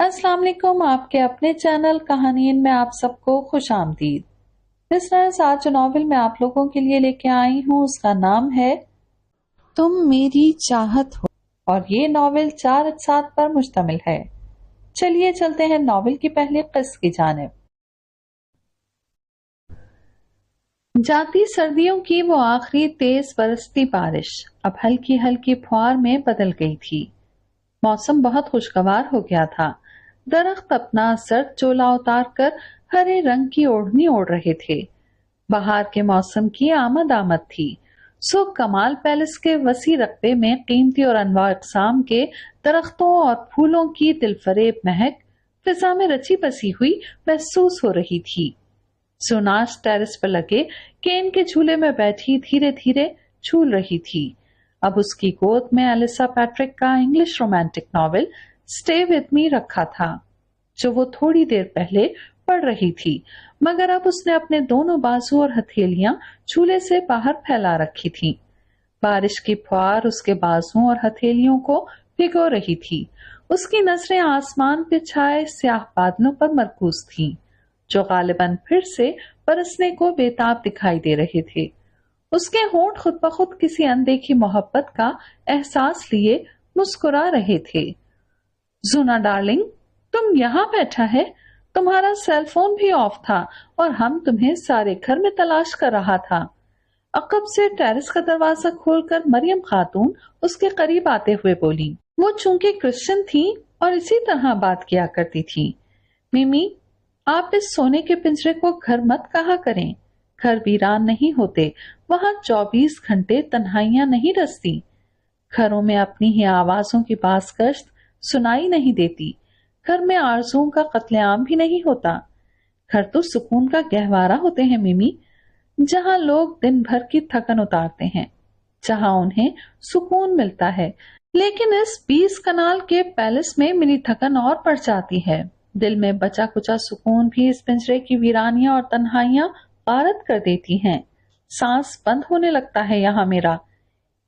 अस्सलाम वालेकुम। आपके अपने चैनल कहानियन में आप सबको खुश आमदीद। लिसनर्स, आज जो नॉवेल मैं आप लोगों के लिए लेके आई हूँ उसका नाम है तुम मेरी चाहत हो, और ये नॉवेल 4 अज्जात पर मुश्तमिल है। चलिए चलते हैं नॉवेल की पहली किस्त की जानिब। जाती सर्दियों की वो आखिरी तेज बरसती बारिश अब हल्की हल्की फुहार में बदल गई थी। मौसम बहुत खुशगवार हो गया था। दरख्त अपना सर्द चोला उतार कर हरे रंग की ओढ़नी ओढ़ रहे थे। बहार के मौसम की आमद थी। सो कमाल पैलेस के वसी रकबे में कीमती और अनवा अक़साम के दरख्तों और फूलों की दिलफरेब महक फिजा में रची बसी हुई महसूस हो रही थी। सोनाश टेरेस पर लगे केन के झूले में बैठी धीरे धीरे झूल रही थी। अब उसकी गोद में एलिसा पैट्रिक का English romantic novel stay with me रखा था, जो वो थोड़ी देर पहले पढ़ रही थी, मगर अब उसने अपने दोनों बाजू और हथेलियां झूले से बाहर फैला रखी थी। बारिश की फुहार उसके बाजुओं और हथेलियों को भिगो रही थी। उसकी नजरें आसमान पे छाए स्याह बादलों पर मरकूज थीं, जो गालिबन फिर से बरसने को बेताब दिखाई दे रहे थे। उसके होंठ खुद ब खुद किसी अनदेखी मोहब्बत का एहसास लिए मुस्कुरा रहे थे। जुना डार्लिंग, तुम यहाँ बैठा है। तुम्हारा सेल फोन भी ऑफ था और हम तुम्हें सारे घर में तलाश कर रहा था। अकब से टेरेस का दरवाजा खोलकर मरियम खातून उसके करीब आते हुए बोली। वो चूंकि क्रिश्चियन थी और इसी तरह बात किया करती थी। मिमी, आप इस सोने के पिंजरे को घर मत कहा करें। घर वीरान नहीं होते, वहां 24 घंटे तन्हाइयां नहीं रसती। घरों में अपनी ही आवाजों की बाज़गश्त सुनाई नहीं देती। घर में आरज़ुओं का कत्लेआम भी नहीं होता। घर तो सुकून का गहवारा होते हैं मिमी, जहां लोग दिन भर की थकन उतारते हैं, जहां उन्हें सुकून मिलता है। लेकिन इस 20 कनाल के पैलेस में मेरी थकन और बढ़ जाती है। दिल में बचा कुचा सुकून भी इस पिंजरे की वीरानियां और तन्हाइयां गारत कर देती हैं। सांस बंद होने लगता है यहाँ मेरा।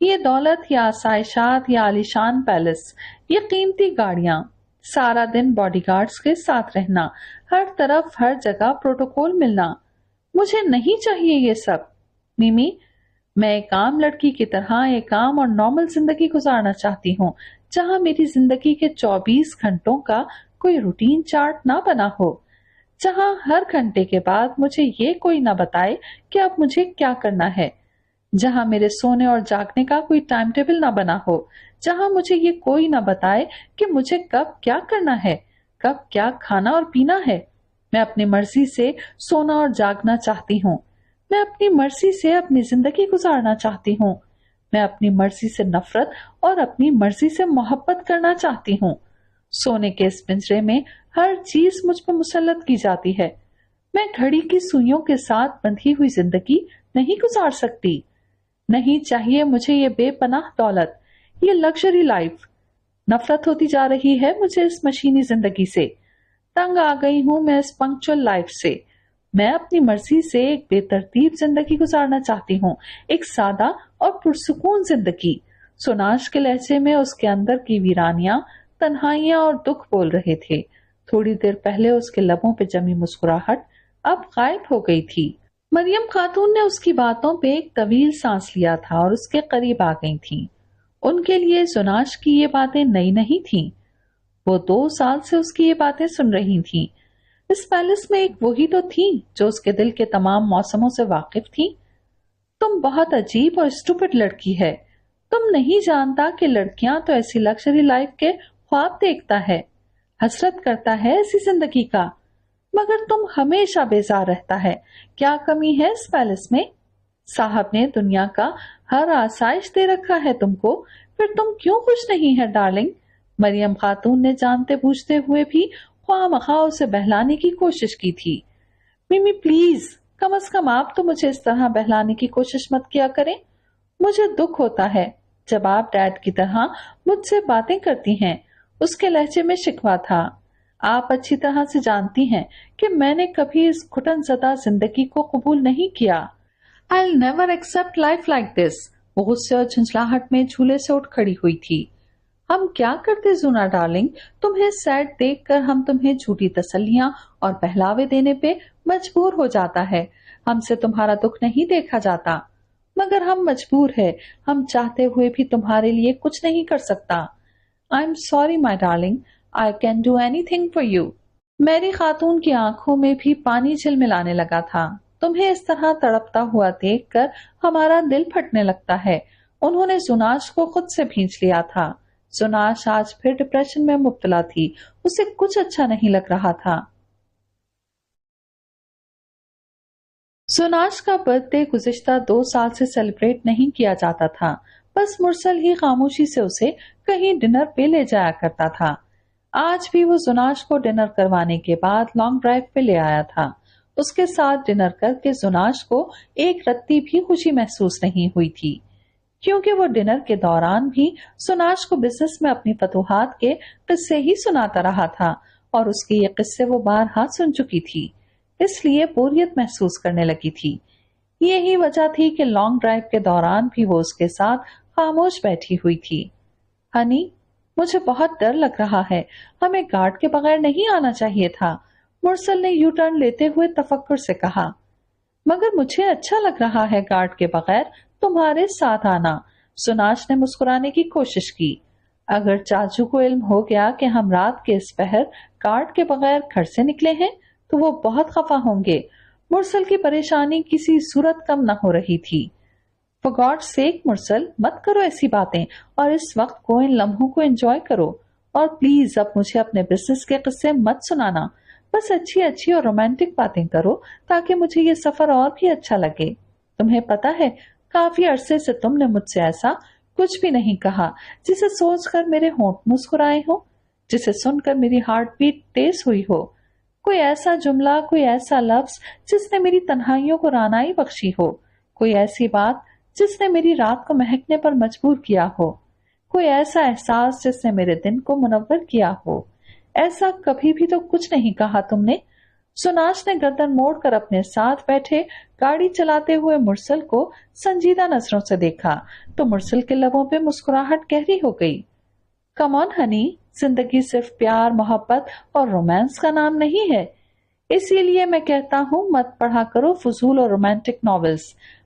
ये दौलत या आसाइशात या आलीशान पैलेस, ये कीमती गाड़ियां, सारा दिन बॉडीगार्ड्स के साथ रहना, हर तरफ हर जगह प्रोटोकॉल मिलना, मुझे नहीं चाहिए ये सब। मिमी, मैं एक आम लड़की की तरह एक आम और नॉर्मल जिंदगी गुजारना चाहती हूँ, जहाँ मेरी जिंदगी के 24 घंटों का कोई रूटीन चार्ट ना बना हो, जहाँ हर घंटे के बाद मुझे ये कोई ना बताए कि अब मुझे क्या करना है, जहां मेरे सोने और जागने का कोई टाइम टेबल ना बना हो, जहां मुझे ये कोई ना बताए कि मुझे कब क्या करना है, कब क्या खाना और पीना है। मैं अपनी मर्जी से सोना और जागना चाहती हूँ। मैं अपनी मर्जी से अपनी जिंदगी गुजारना चाहती हूँ। मैं अपनी मर्जी से नफरत और अपनी मर्जी से मोहब्बत करना चाहती हूँ। सोने के इस पिंजरे में हर चीज मुझ पर मुसल्लत की जाती है। मैं घड़ी की सुइयों के साथ बंधी हुई जिंदगी नहीं गुजार सकती। नहीं चाहिए मुझे ये बेपनाह दौलत, ये लग्जरी लाइफ। नफरत होती जा रही है मुझे इस मशीनी जिंदगी से। तंग आ गई हूं मैं इस पंक्चुअल लाइफ से। मैं अपनी मर्जी से एक बेतरतीब जिंदगी गुजारना चाहती हूँ, एक सादा और पुरसुकून जिंदगी। सोनाश के लहजे में उसके अंदर की वीरानियां, तन्हाइयां और दुख बोल रहे थे। थोड़ी देर पहले उसके लबों पे जमी मुस्कुराहट अब गायब हो गई थी। मरियम खातून ने उसकी बातों पे एक तवील सांस लिया था और उसके करीब आ गई थी। उनके लिए जुनाश की ये बातें नई नहीं थीं। वो 2 साल से उसकी ये बातें सुन रही थीं। इस पैलेस में एक वही तो थी जो उसके दिल के तमाम मौसमों से वाकिफ थी। तुम बहुत अजीब और स्टूपिड लड़की है। तुम नहीं जानता कि लड़कियां तो ऐसी लग्जरी लाइफ के ख्वाब देखता है, हसरत करता है ऐसी जिंदगी का, मगर तुम हमेशा बेजार रहता है। क्या कमी है इस पैलेस में? साहब ने दुनिया का हर आसाइश दे रखा है तुमको, फिर तुम क्यों खुश नहीं है डार्लिंग? मरियम खातून ने जानते बूझते हुए भी ख्वामखा उसे बहलाने की कोशिश की थी। मिमी प्लीज, कम से कम आप तो मुझे इस तरह बहलाने की कोशिश मत किया करें। मुझे दुख होता है जब आप डैड की तरह मुझसे बातें करती हैं। उसके लहजे में शिकवा था। आप अच्छी तरह से जानती हैं कि मैंने कभी इस घुटनज़दा जिंदगी को कबूल नहीं किया। I'll never accept life like this। वो गुस्से और झंझलाहट में झूले से उठ खड़ी हुई थी। ہم کیا کرتے زونا ڈارلنگ، تمہیں سیڈ دیکھ کر ہم تمہیں جھوٹی تسلیاں اور بہلاوے دینے پہ مجبور ہو جاتا ہے. ہم سے تمہارا دکھ نہیں دیکھا جاتا، مگر ہم مجبور ہے. ہم چاہتے ہوئے بھی تمہارے لیے کچھ نہیں کر سکتا. I am sorry my darling, I can do any thing for you. میری خاتون کی آنکھوں میں بھی پانی جھلملانے لگا تھا. تمہیں اس طرح تڑپتا ہوا دیکھ کر ہمارا دل پھٹنے لگتا ہے. انہوں نے زناش کو خود سے بھینچ لیا تھا. زناش آج پھر ڈپریشن میں مبتلا تھی. اسے کچھ اچھا نہیں لگ رہا تھا. زناش کا برتھ ڈے گزشتہ 2 سال سے سیلیبریٹ نہیں کیا جاتا تھا. بس مرسل ہی خاموشی سے اسے کہیں ڈنر پہ لے جایا کرتا تھا. آج بھی وہ زناش کو ڈنر کروانے کے بعد لانگ ڈرائیو پہ لے آیا تھا. اس کے ساتھ ڈنر کر کے زناش کو ایک رتی بھی خوشی محسوس نہیں ہوئی تھی، کیونکہ وہ ڈنر کے دوران بھی زناش کو بزنس میں اپنی فتوحات کے قصے ہی سناتا رہا تھا، اور اس کے یہ قصے وہ بارہا سن چکی تھی، اس لیے بوریت محسوس کرنے لگی تھی. یہی وجہ تھی کہ لانگ ڈرائیو کے دوران بھی وہ اس کے ساتھ خاموش بیٹھی ہوئی تھی. ہنی، مجھے بہت ڈر لگ رہا ہے، ہمیں گارڈ کے بغیر نہیں آنا چاہیے تھا. مرسل نے یو ٹرن لیتے ہوئے تفکر سے کہا. مگر مجھے اچھا لگ رہا ہے گارڈ کے بغیر تمہارے ساتھ آنا. زناش نے مسکرانے کی کوشش کی. اگر چاچو کو علم ہو گیا کہ ہم رات کے اس پہر گارڈ کے بغیر گھر سے نکلے ہیں تو وہ بہت خفا ہوں گے. مرسل کی پریشانی کسی صورت کم نہ ہو رہی تھی. فار گاڈ سیک مرسل، مت کرو ایسی باتیں، اور اس وقت کو ان لمحوں کو انجوائے کرو. اور پلیز اب مجھے اپنے بزنس کے قصے مت سنانا. بس اچھی اچھی اور رومانٹک باتیں کرو تاکہ مجھے یہ سفر اور بھی اچھا لگے. تمہیں پتا ہے کافی عرصے سے تم نے مجھ سے ایسا کچھ بھی نہیں کہا جسے سوچ کر میرے ہونٹ مسکرائے ہو، جسے سن کر میری ہارٹ بیٹ تیز ہوئی ہو. کوئی ایسا جملہ، کوئی ایسا لفظ جس نے میری تنہائیوں کو رانائی بخشی ہو. کوئی ایسی بات جس نے میری رات کو مہکنے پر مجبور کیا ہو. کوئی ایسا احساس جس نے میرے دن کو منور کیا ہو. ایسا کبھی بھی تو کچھ نہیں کہا تم نے. زناش نے گردن موڑ کر اپنے ساتھ بیٹھے گاڑی چلاتے ہوئے مرسل کو سنجیدہ نظروں سے دیکھا تو مرسل کے لبوں پہ مسکراہٹ گہری ہو گئی. کم آن ہنی، زندگی صرف پیار، محبت اور رومانس کا نام نہیں ہے. اسی لیے میں کہتا ہوں مت پڑھا کرو فضول اور رومانٹک ناولز.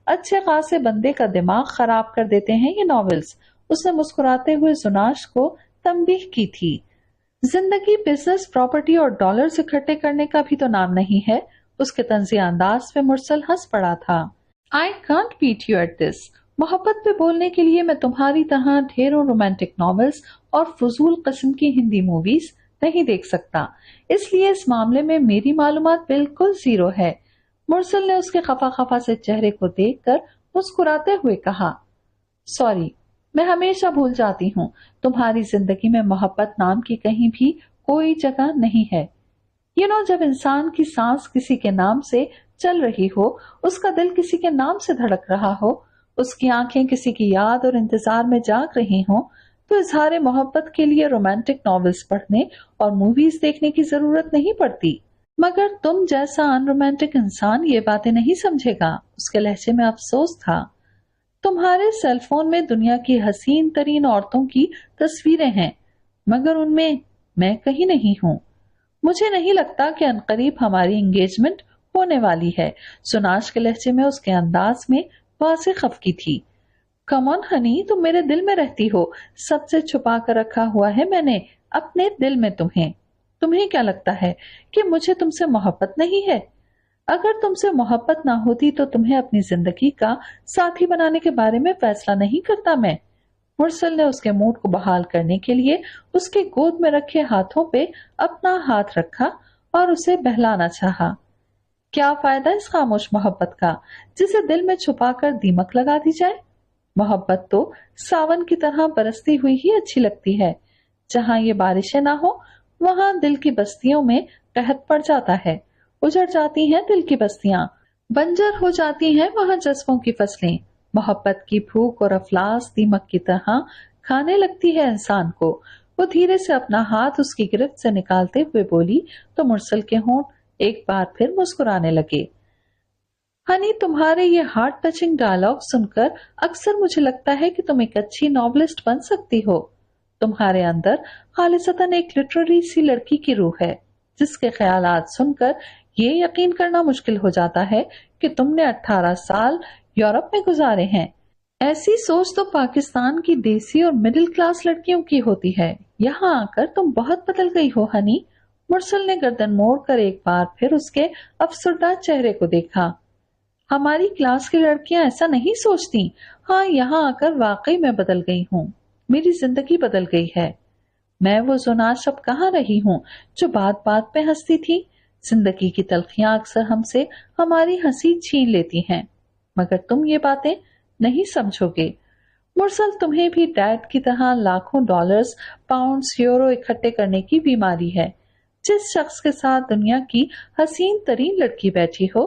اچھے خاصے بندے کا دماغ خراب کر دیتے ہیں یہ ناولز. اس نے مسکراتے ہوئے زناش کو تنبیہ کی تھی. زندگی بزنس، پراپرٹی اور ڈالرز اکٹھے کرنے کا بھی تو نام نہیں ہے. اس کے طنزیہ انداز پہ مرسل ہنس پڑا تھا. I can't beat you at this. محبت پہ بولنے کے لیے میں تمہاری طرح ڈھیروں رومانٹک ناولز اور فضول قسم کی ہندی موویز نہیں دیکھ سکتا، اس لیے اس معاملے میں میری معلومات بالکل زیرو ہے. مرسل نے اس کے خفا خفا سے چہرے کو دیکھ کر مسکراتے ہوئے کہا. سوری، میں ہمیشہ بھول جاتی ہوں تمہاری زندگی میں محبت نام کی کہیں بھی کوئی جگہ نہیں ہے. جب انسان کی سانس کسی کے نام سے چل رہی ہو، اس کا دل کسی کے نام سے دھڑک رہا ہو، اس کی آنکھیں کسی کی یاد اور انتظار میں جاگ رہی ہوں، تو اظہار محبت کے لیے رومانٹک ناولز پڑھنے اور موویز دیکھنے کی ضرورت نہیں پڑتی. مگر تم جیسا ان رومانٹک انسان یہ باتیں نہیں سمجھے گا. اس کے لہجے میں افسوس تھا. تمہارے سیل فون میں دنیا کی حسین ترین عورتوں کی تصویریں ہیں، مگر ان میں میں کہیں نہیں ہوں. مجھے نہیں لگتا کہ عنقریب ہماری انگیجمنٹ ہونے والی ہے. زناش کے لہجے میں اس کے انداز میں واضح خفگی تھی. کم آن ہنی، تم میرے دل میں رہتی ہو. سب سے چھپا کر رکھا ہوا ہے میں نے اپنے دل میں تمہیں. تمہیں کیا لگتا ہے کہ مجھے تم سے محبت نہیں ہے؟ اگر تم سے محبت نہ ہوتی تو تمہیں اپنی زندگی کا ساتھی بنانے کے بارے میں فیصلہ نہیں کرتا میں. مرسل نے اس کے موڈ کو بحال کرنے کے لیے اس کے گود میں رکھے ہاتھوں پہ اپنا ہاتھ رکھا اور اسے بہلانا چاہا. کیا فائدہ اس خاموش محبت کا جسے دل میں چھپا کر دیمک لگا دی جائے؟ محبت تو ساون کی طرح برستی ہوئی ہی اچھی لگتی ہے. جہاں یہ بارشیں نہ ہو وہاں دل کی بستیوں میں قحط پڑ جاتا ہے. اجڑ جاتی ہیں دل کی بستیاں، بنجر ہو جاتی ہیں وہاں جذبوں کی فصلیں. محبت کی بھوک اور افلاس دیمک کی طرح کھانے لگتی ہے انسان کو. وہ دھیرے سے اپنا ہاتھ اس کی گرفت سے نکالتے ہوئے بولی تو مرسل کے ہونٹ ایک بار پھر مسکرانے لگے. ہنی، تمہارے یہ ہارٹ ٹچنگ ڈائلاگ سن کر اکثر مجھے لگتا ہے کہ تم ایک اچھی ناولسٹ بن سکتی ہو. तुम्हारे अंदर खालिसतन एक लिटरेरी सी लड़की की रूह है, जिसके ख्यालात सुनकर ये यकीन करना मुश्किल हो जाता है कि तुमने 18 साल यूरोप में गुजारे हैं। ऐसी सोच तो पाकिस्तान की देसी और मिडिल क्लास लड़कियों की होती है। यहाँ आकर तुम बहुत बदल गई हो हनी। मुरसल ने गर्दन मोड़कर एक बार फिर उसके अफसरदा चेहरे को देखा। हमारी क्लास की लड़कियां ऐसा नहीं सोचती। हाँ, यहाँ आकर वाकई मैं बदल गई हूँ। मेरी जिंदगी बदल गई है। मैं वो जोनाश अब कहाँ रही हूँ जो बात बात पे हंसती थी। जिंदगी की तलखियां अक्सर हमसे हमारी हंसी छीन लेती हैं, मगर तुम ये बातें नहीं समझोगे। मुरसल, तुम्हें भी डैड की तरह लाखों डॉलर्स, पाउंड्स, यूरो इकट्ठे करने की बीमारी है। जिस शख्स के साथ दुनिया की हसीन तरीन लड़की बैठी हो,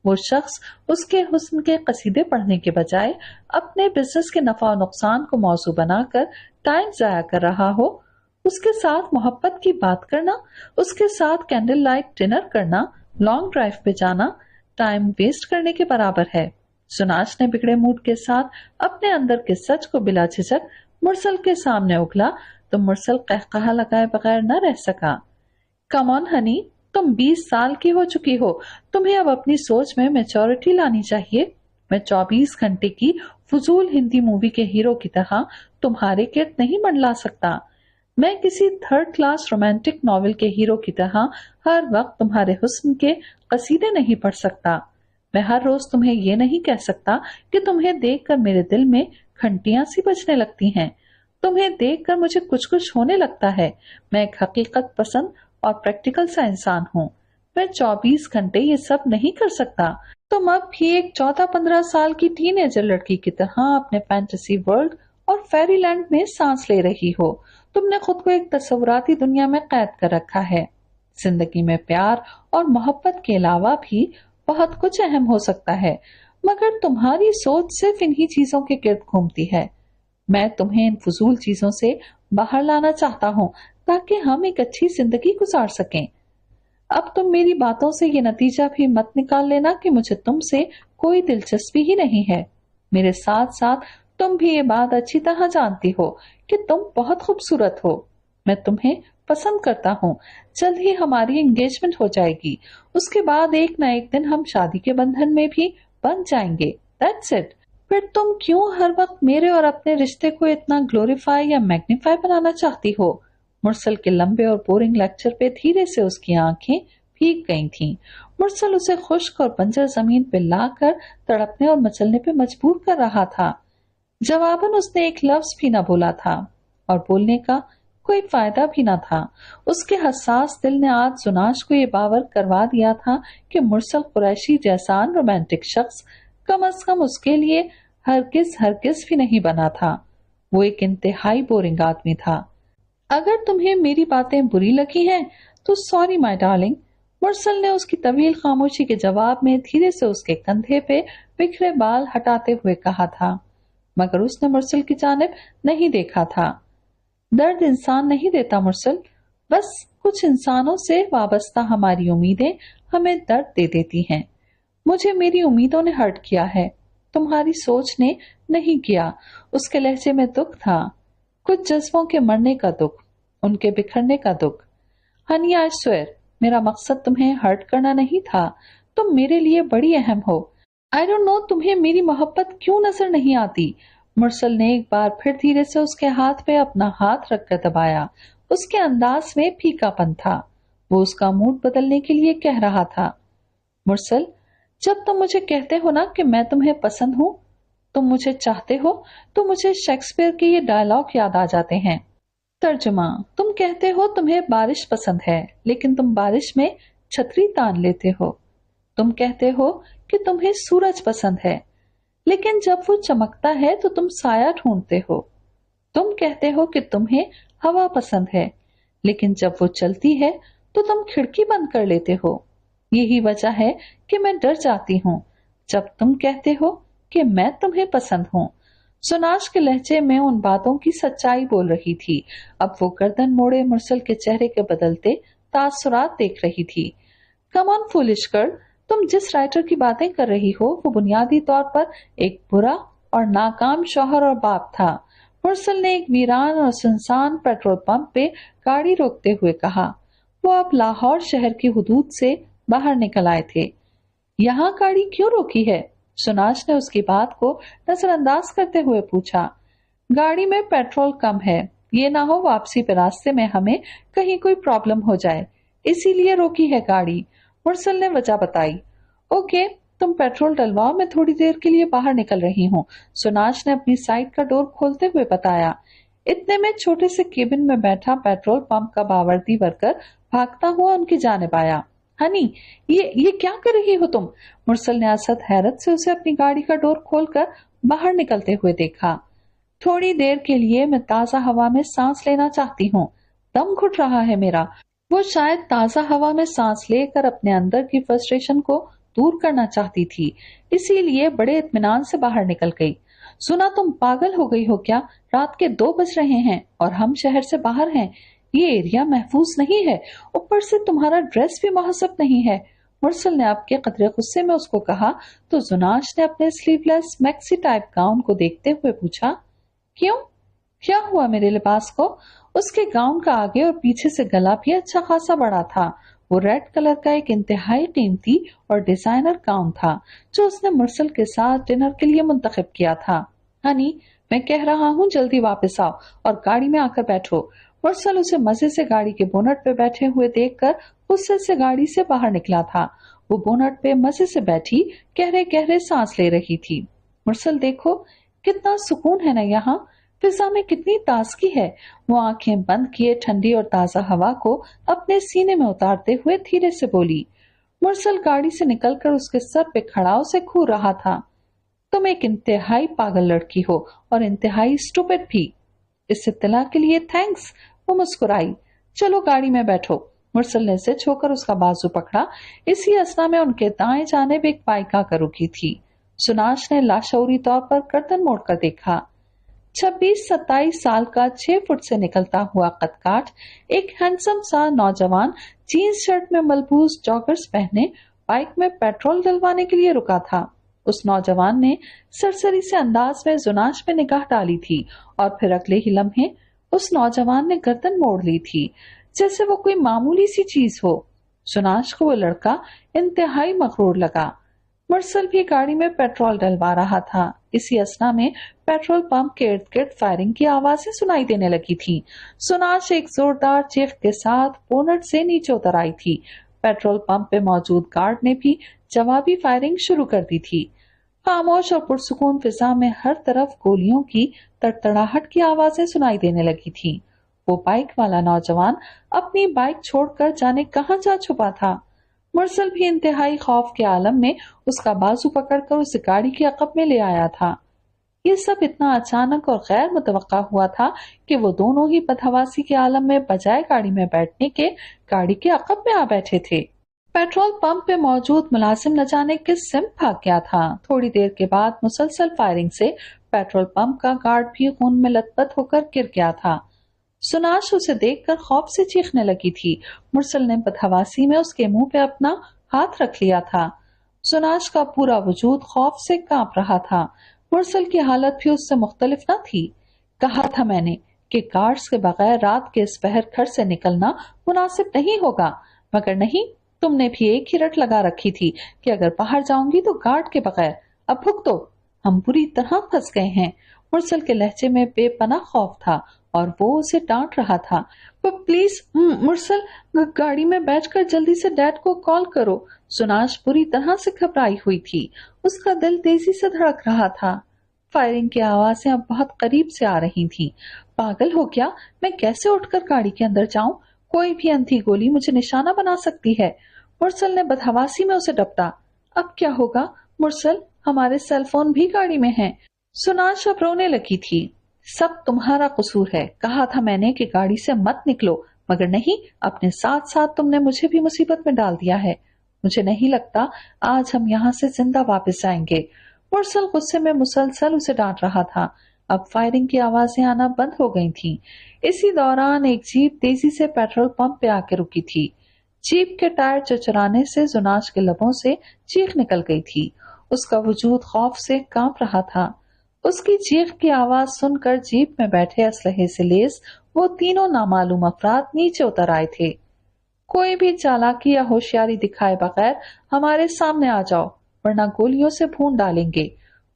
वो शख्स उसके हुस्न के कसीदे पढ़ने के बजाय अपने बिजनेस के नफा और नुकसान को मौजू बनाकर टाइम जाया कर रहा हो। उसके साथ मोहब्बत की बात करना, उसके साथ कैंडल लाइट डिनर करना, लॉन्ग ड्राइव पे जाना टाइम वेस्ट करने के बराबर है। सुनाश ने बिगड़े मूड के साथ अपने अंदर के सच को बिला झिझक मुरसल के सामने उगला तो मुरसल कहकहा लगाए बगैर न रह सका। कम ऑन हनी, तुम 20 साल की हो चुकी हो। तुम्हें अब अपनी सोच में मैच्योरिटी लानी चाहिए। मैं 24 घंटे की फजूल हिंदी मूवी के हीरो की तरह तुम्हारे किर्द नहीं मंडला सकता। मैं किसी थर्ड क्लास रोमांटिक नॉवेल के हीरो की तरह हर वक्त तुम्हारे हुस्न के कसीदे नहीं पढ़ सकता। मैं हर रोज तुम्हें ये नहीं कह सकता कि तुम्हें देखकर मेरे दिल में घंटियां सी बजने लगती हैं। तुम्हें देखकर मुझे कुछ कुछ होने लगता है। मैं एक हकीकत पसंद और प्रैक्टिकल सा इंसान हूँ। मैं 24 घंटे ये सब नहीं कर सकता। तुम अब भी एक 14-15 साल की टीनेजर लड़की की तरह अपने फैंटेसी वर्ल्ड और फेरीलैंड में सांस ले रही हो। तुमने खुद को एक तस्वुराती दुनिया में कैद कर रखा है। जिंदगी में प्यार और मोहब्बत के अलावा भी बहुत कुछ अहम हो सकता है, मगर तुम्हारी सोच सिर्फ इन्हीं चीजों के गिर्द घूमती है। मैं तुम्हें इन फजूल चीजों से बाहर लाना चाहता हूँ ताकि हम एक अच्छी जिंदगी गुजार सकें। अब तुम मेरी बातों से ये नतीजा भी मत निकाल लेना कि मुझे तुमसे कोई दिलचस्पी ही नहीं है। मेरे साथ साथ तुम भी ये बात अच्छी तरह जानती हो कि तुम बहुत खूबसूरत हो। मैं तुम्हें पसंद करता हूँ। जल्द ही हमारी एंगेजमेंट हो जाएगी। उसके बाद एक न एक दिन हम शादी के बंधन में भी बंध जाएंगे। That's it. फिर तुम क्यों हर वक्त मेरे और अपने रिश्ते को इतना ग्लोरीफाई या मैग्नीफाई बनाना चाहती हो? मुरसल के लंबे और बोरिंग लेक्चर पे धीरे से उसकी आंखें भीग गई थीं। मुरसल उसे खुश्क और बंजर जमीन पे लाकर तड़पने और मचलने पे मजबूर कर रहा था। जवाबन उसने एक लफ्ज भी न बोला था और बोलने का कोई फायदा भी न था। उसके हसास दिल ने आज जुनाश को ये बावर करवा दिया था कि मुरसल कुरैशी जैसा रोमांटिक शख्स कम अज कम उसके लिए हरगिज भी नहीं बना था। वो एक इंतहाई बोरिंग आदमी था। अगर तुम्हें मेरी बातें बुरी लगी हैं तो सॉरी माय डार्लिंग। मुरसल ने उसकी तवील खामोशी के जवाब में धीरे से उसके कंधे पे बिखरे बाल हटाते हुए कहा था, मगर उसने मुरसल की जानिब नहीं देखा था। दर्द इंसान नहीं देता मुरसल, बस कुछ इंसानों से वाबस्ता हमारी उम्मीदें हमें दर्द दे देती हैं। मुझे मेरी उम्मीदों ने हर्ट किया है, तुम्हारी सोच ने नहीं किया। उसके लहजे में दुख था, कुछ जज्बों के मरने का दुख, उनके बिखरने का दुख। हनी, आई स्वेयर, मेरा मकसद तुम्हें हर्ट करना नहीं था। तुम मेरे लिए बड़ी अहम हो। आई डोंट नो तुम्हें मेरी मोहब्बत क्यों नजर नहीं आती। मुरसल ने एक बार फिर धीरे से उसके हाथ पे अपना हाथ रखकर दबाया। उसके अंदाज में फीकापन था। वो उसका मूड बदलने के लिए कह रहा था, मुरसल, जब तुम मुझे कहते हो ना कि मैं तुम्हें पसंद हूँ, तुम मुझे चाहते हो, तो मुझे शेक्सपियर के ये डायलॉग याद आ जाते हैं। तर्जुमा, तुम कहते हो तुम्हें बारिश पसंद है, लेकिन तुम बारिश में छतरी तान लेते हो। तुम कहते हो कि तुम्हें सूरज पसंद है, लेकिन जब वो चमकता है तो तुम साया ढूंढते हो। तुम कहते हो कि तुम्हें हवा पसंद है, लेकिन जब वो चलती है तो तुम खिड़की बंद कर लेते हो। यही वजह है कि मैं डर जाती हूँ जब तुम कहते हो कि मैं तुम्हें पसंद हूँ। सुनाश के लहजे में उन बातों की सच्चाई बोल रही थी। अब वो गर्दन मोड़े मुरसल के चेहरे के बदलते तासुरात देख रही थी। कम ऑन फूलिश गर्ल, तुम जिस राइटर की बातें कर रही हो वो बुनियादी तौर पर एक बुरा और नाकाम शौहर और बाप था। मुरसल ने एक वीरान और सुनसान पेट्रोल पंप पे गाड़ी रोकते हुए कहा। वो अब लाहौर शहर की हुदूद से बाहर निकल आए थे। यहाँ गाड़ी क्यों रोकी है? सुनाश ने उसकी बात को नजरअंदाज करते हुए पूछा। गाड़ी में पेट्रोल कम है, ये ना हो वापसी पे रास्ते में हमें कहीं कोई प्रॉब्लम हो जाए, इसीलिए रोकी है गाड़ी, मुरसल ने वजह बताई। ओके, तुम पेट्रोल डलवाओ, मैं थोड़ी देर के लिए बाहर निकल रही हूँ, सुनाश ने अपनी साइड का डोर खोलते हुए बताया। इतने में छोटे से केबिन में बैठा पेट्रोल पंप का बावर्दी वर्कर भागता हुआ उनकी जानिब आया। हनी, ये क्या कर रही हो तुम? मुरसल ने असद हैरत से उसे अपनी गाड़ी का डोर खोलकर बाहर निकलते हुए देखा। थोड़ी देर के लिए मैं ताजा हवा में सांस लेना चाहती हूँ, दम घुट रहा है मेरा। वो शायद ताजा हवा में सांस लेकर अपने अंदर की फ्रस्ट्रेशन को दूर करना चाहती थी, इसीलिए बड़े इत्मीनान से बाहर निकल गई। सुना, तुम पागल हो गई हो क्या? रात के 2 बज रहे हैं और हम शहर से बाहर हैं। ये एरिया महफूज नहीं है, ऊपर से तुम्हारा ड्रेस भी मुहस्सब नहीं है, मुरसल ने आपके कदरे गुस्से में उसको कहा तो जुनाश ने अपने स्लीवलेस मैक्सी टाइप गाउन को देखते हुए पूछा, क्यों, क्या हुआ मेरे लिबास को? उसके गाउन का आगे और पीछे से गला भी अच्छा खासा बड़ा था। वो रेड कलर का एक इंतहाई कीमती और डिजाइनर गाउन था जो उसने मुरसल के साथ डिनर के लिए मुंतखब किया था। हनी, मैं कह रहा हूँ जल्दी वापस आओ और गाड़ी में आकर बैठो। मुरसल उसे मजे से गाड़ी के बोनट पे बैठे हुए देखकर गुस्से से गाड़ी से बाहर निकला था। वो बोनट पे मजे से बैठी गहरे गहरे सांस ले रही थी। मुरसल, देखो कितना सुकून है ना यहाँ, फिजा में कितनी ताजगी है। वो आंखें बंद किए ठंडी और ताजा हवा को अपने सीने में उतारते हुए धीरे से बोली। मुरसल गाड़ी से निकलकर उसके सर पे खड़ाव से घूर रहा था। तुम एक इंतहाई पागल लड़की हो और इंतहाई स्टूपिड भी। इस इत्तला के लिए थैंक्स, वो मुस्कुराई। चलो गाड़ी में बैठो। मुरसल ने से छोकर उसका बाजू पकड़ा। इसी असना में उनके दाएं जानिब एक बाइक आकर रुकी थी। सुनाश ने लाशौरी तौर पर गर्दन मोड़कर देखा। 26-27 साल का 6 फुट से निकलता हुआ कदकाठ एक हैंडसम सा नौजवान जीन्स शर्ट में मलबूस जॉगर्स पहने बाइक में पेट्रोल डलवाने के लिए रुका था। उस नौजवान ने सरसरी से अंदाज में जुनाश पे निगाह डाली थी और फिर अगले ही लम्हे उस नौजवान ने गर्दन मोड़ ली थी जैसे वो कोई मामूली सी चीज हो। जुनाश को वो लड़का इंतहाई मगरूर लगा। मुरसल भी गाड़ी में पेट्रोल डलवा रहा था। इसी असना में पेट्रोल पंप के इर्द गिर्द फायरिंग की आवाजें सुनाई देने लगी थी। सुनाश एक जोरदार चीख के साथ बोनट से नीचे उतर आई थी। पेट्रोल पंप पे मौजूद गार्ड ने भी जवाबी फायरिंग शुरू कर दी थी। खामोश और पुरसुकून फिजा में हर तरफ गोलियों की तड़तड़ाहट की आवाजें सुनाई देने लगी थी। वो बाइक वाला नौजवान अपनी बाइक छोड़कर जाने कहां जा छुपा था। मुरसल भी इंतहाई खौफ के आलम में उसका बाजू पकड़कर उस गाड़ी के अकब में ले आया था। ये सब इतना अचानक और गैर मुतवक्का हुआ था कि वो दोनों ही बदहवासी के आलम में बजाय गाड़ी में बैठने के गाड़ी के अकब में आ बैठे थे। पेट्रोल पंप पे मौजूद मुलाजिम न जाने किस सिम भाग गया था। थोड़ी देर के बाद मुसलसल फायरिंग से पेट्रोल पंप का गार्ड भी खून में लथपथ होकर गिर गया था। सुनाश उसे देखकर खौफ से चीखने लगी थी। मुरसल ने बदहवासी में उसके मुंह पे अपना हाथ रख लिया था। सुनाश का पूरा वजूद खौफ से कांप रहा था। मुरसल की हालत भी उससे मुख्तलिफ न थी। कहा था मैंने कि गार्ड्स के बगैर रात के इस पहर घर से निकलना मुनासिब नहीं होगा, मगर नहीं, तुमने भी एक ही रट लगा रखी थी कि अगर बाहर जाऊंगी तो गार्ड के बगैर। अब भुगतो, हम बुरी तरह फंस गए हैं। मुरसल के लहजे में बेपनाह खौफ था और वो उसे डांट रहा था। प्लीज मुरसल, गाड़ी में बैठकर जल्दी से डैड को कॉल करो। सुनाश बुरी तरह से घबराई हुई थी। उसका दिल तेजी से धड़क रहा था। फायरिंग की आवाजें अब बहुत करीब से आ रही थीं। पागल हो क्या, मैं कैसे उठकर गाड़ी के अंदर जाऊं? कोई भी अंधी गोली मुझे निशाना बना सकती है। मुरसल ने बदहवासी में उसे डपटा। अब क्या होगा मुरसल, हमारे सेल फोन भी गाड़ी में हैं। सुनाश अब रोने लगी थी। सब तुम्हारा कसूर है, कहा था मैंने कि गाड़ी से मत निकलो, मगर नहीं, अपने साथ साथ तुमने मुझे भी मुसीबत में डाल दिया है। मुझे नहीं लगता आज हम यहाँ से जिंदा वापस आएंगे। मुरसल गुस्से में मुसलसल उसे डांट रहा था। अब फायरिंग की आवाजें आना बंद हो गई थीं। इसी दौरान एक जीप तेजी से पेट्रोल पंप पे आके रुकी थी। जीप के टायर चरचराने से जुनाश के लबों से चीख निकल गई थी। उसका वजूद खौफ से कांप रहा था। اس کی چیخ کی آواز سن کر جیپ میں بیٹھے اسلحے سے لیس وہ تینوں نامعلوم افراد نیچے اتر آئے تھے۔ کوئی بھی چالاکی یا ہوشیاری دکھائے بغیر ہمارے سامنے آ جاؤ ورنہ گولیوں سے بھون ڈالیں گے۔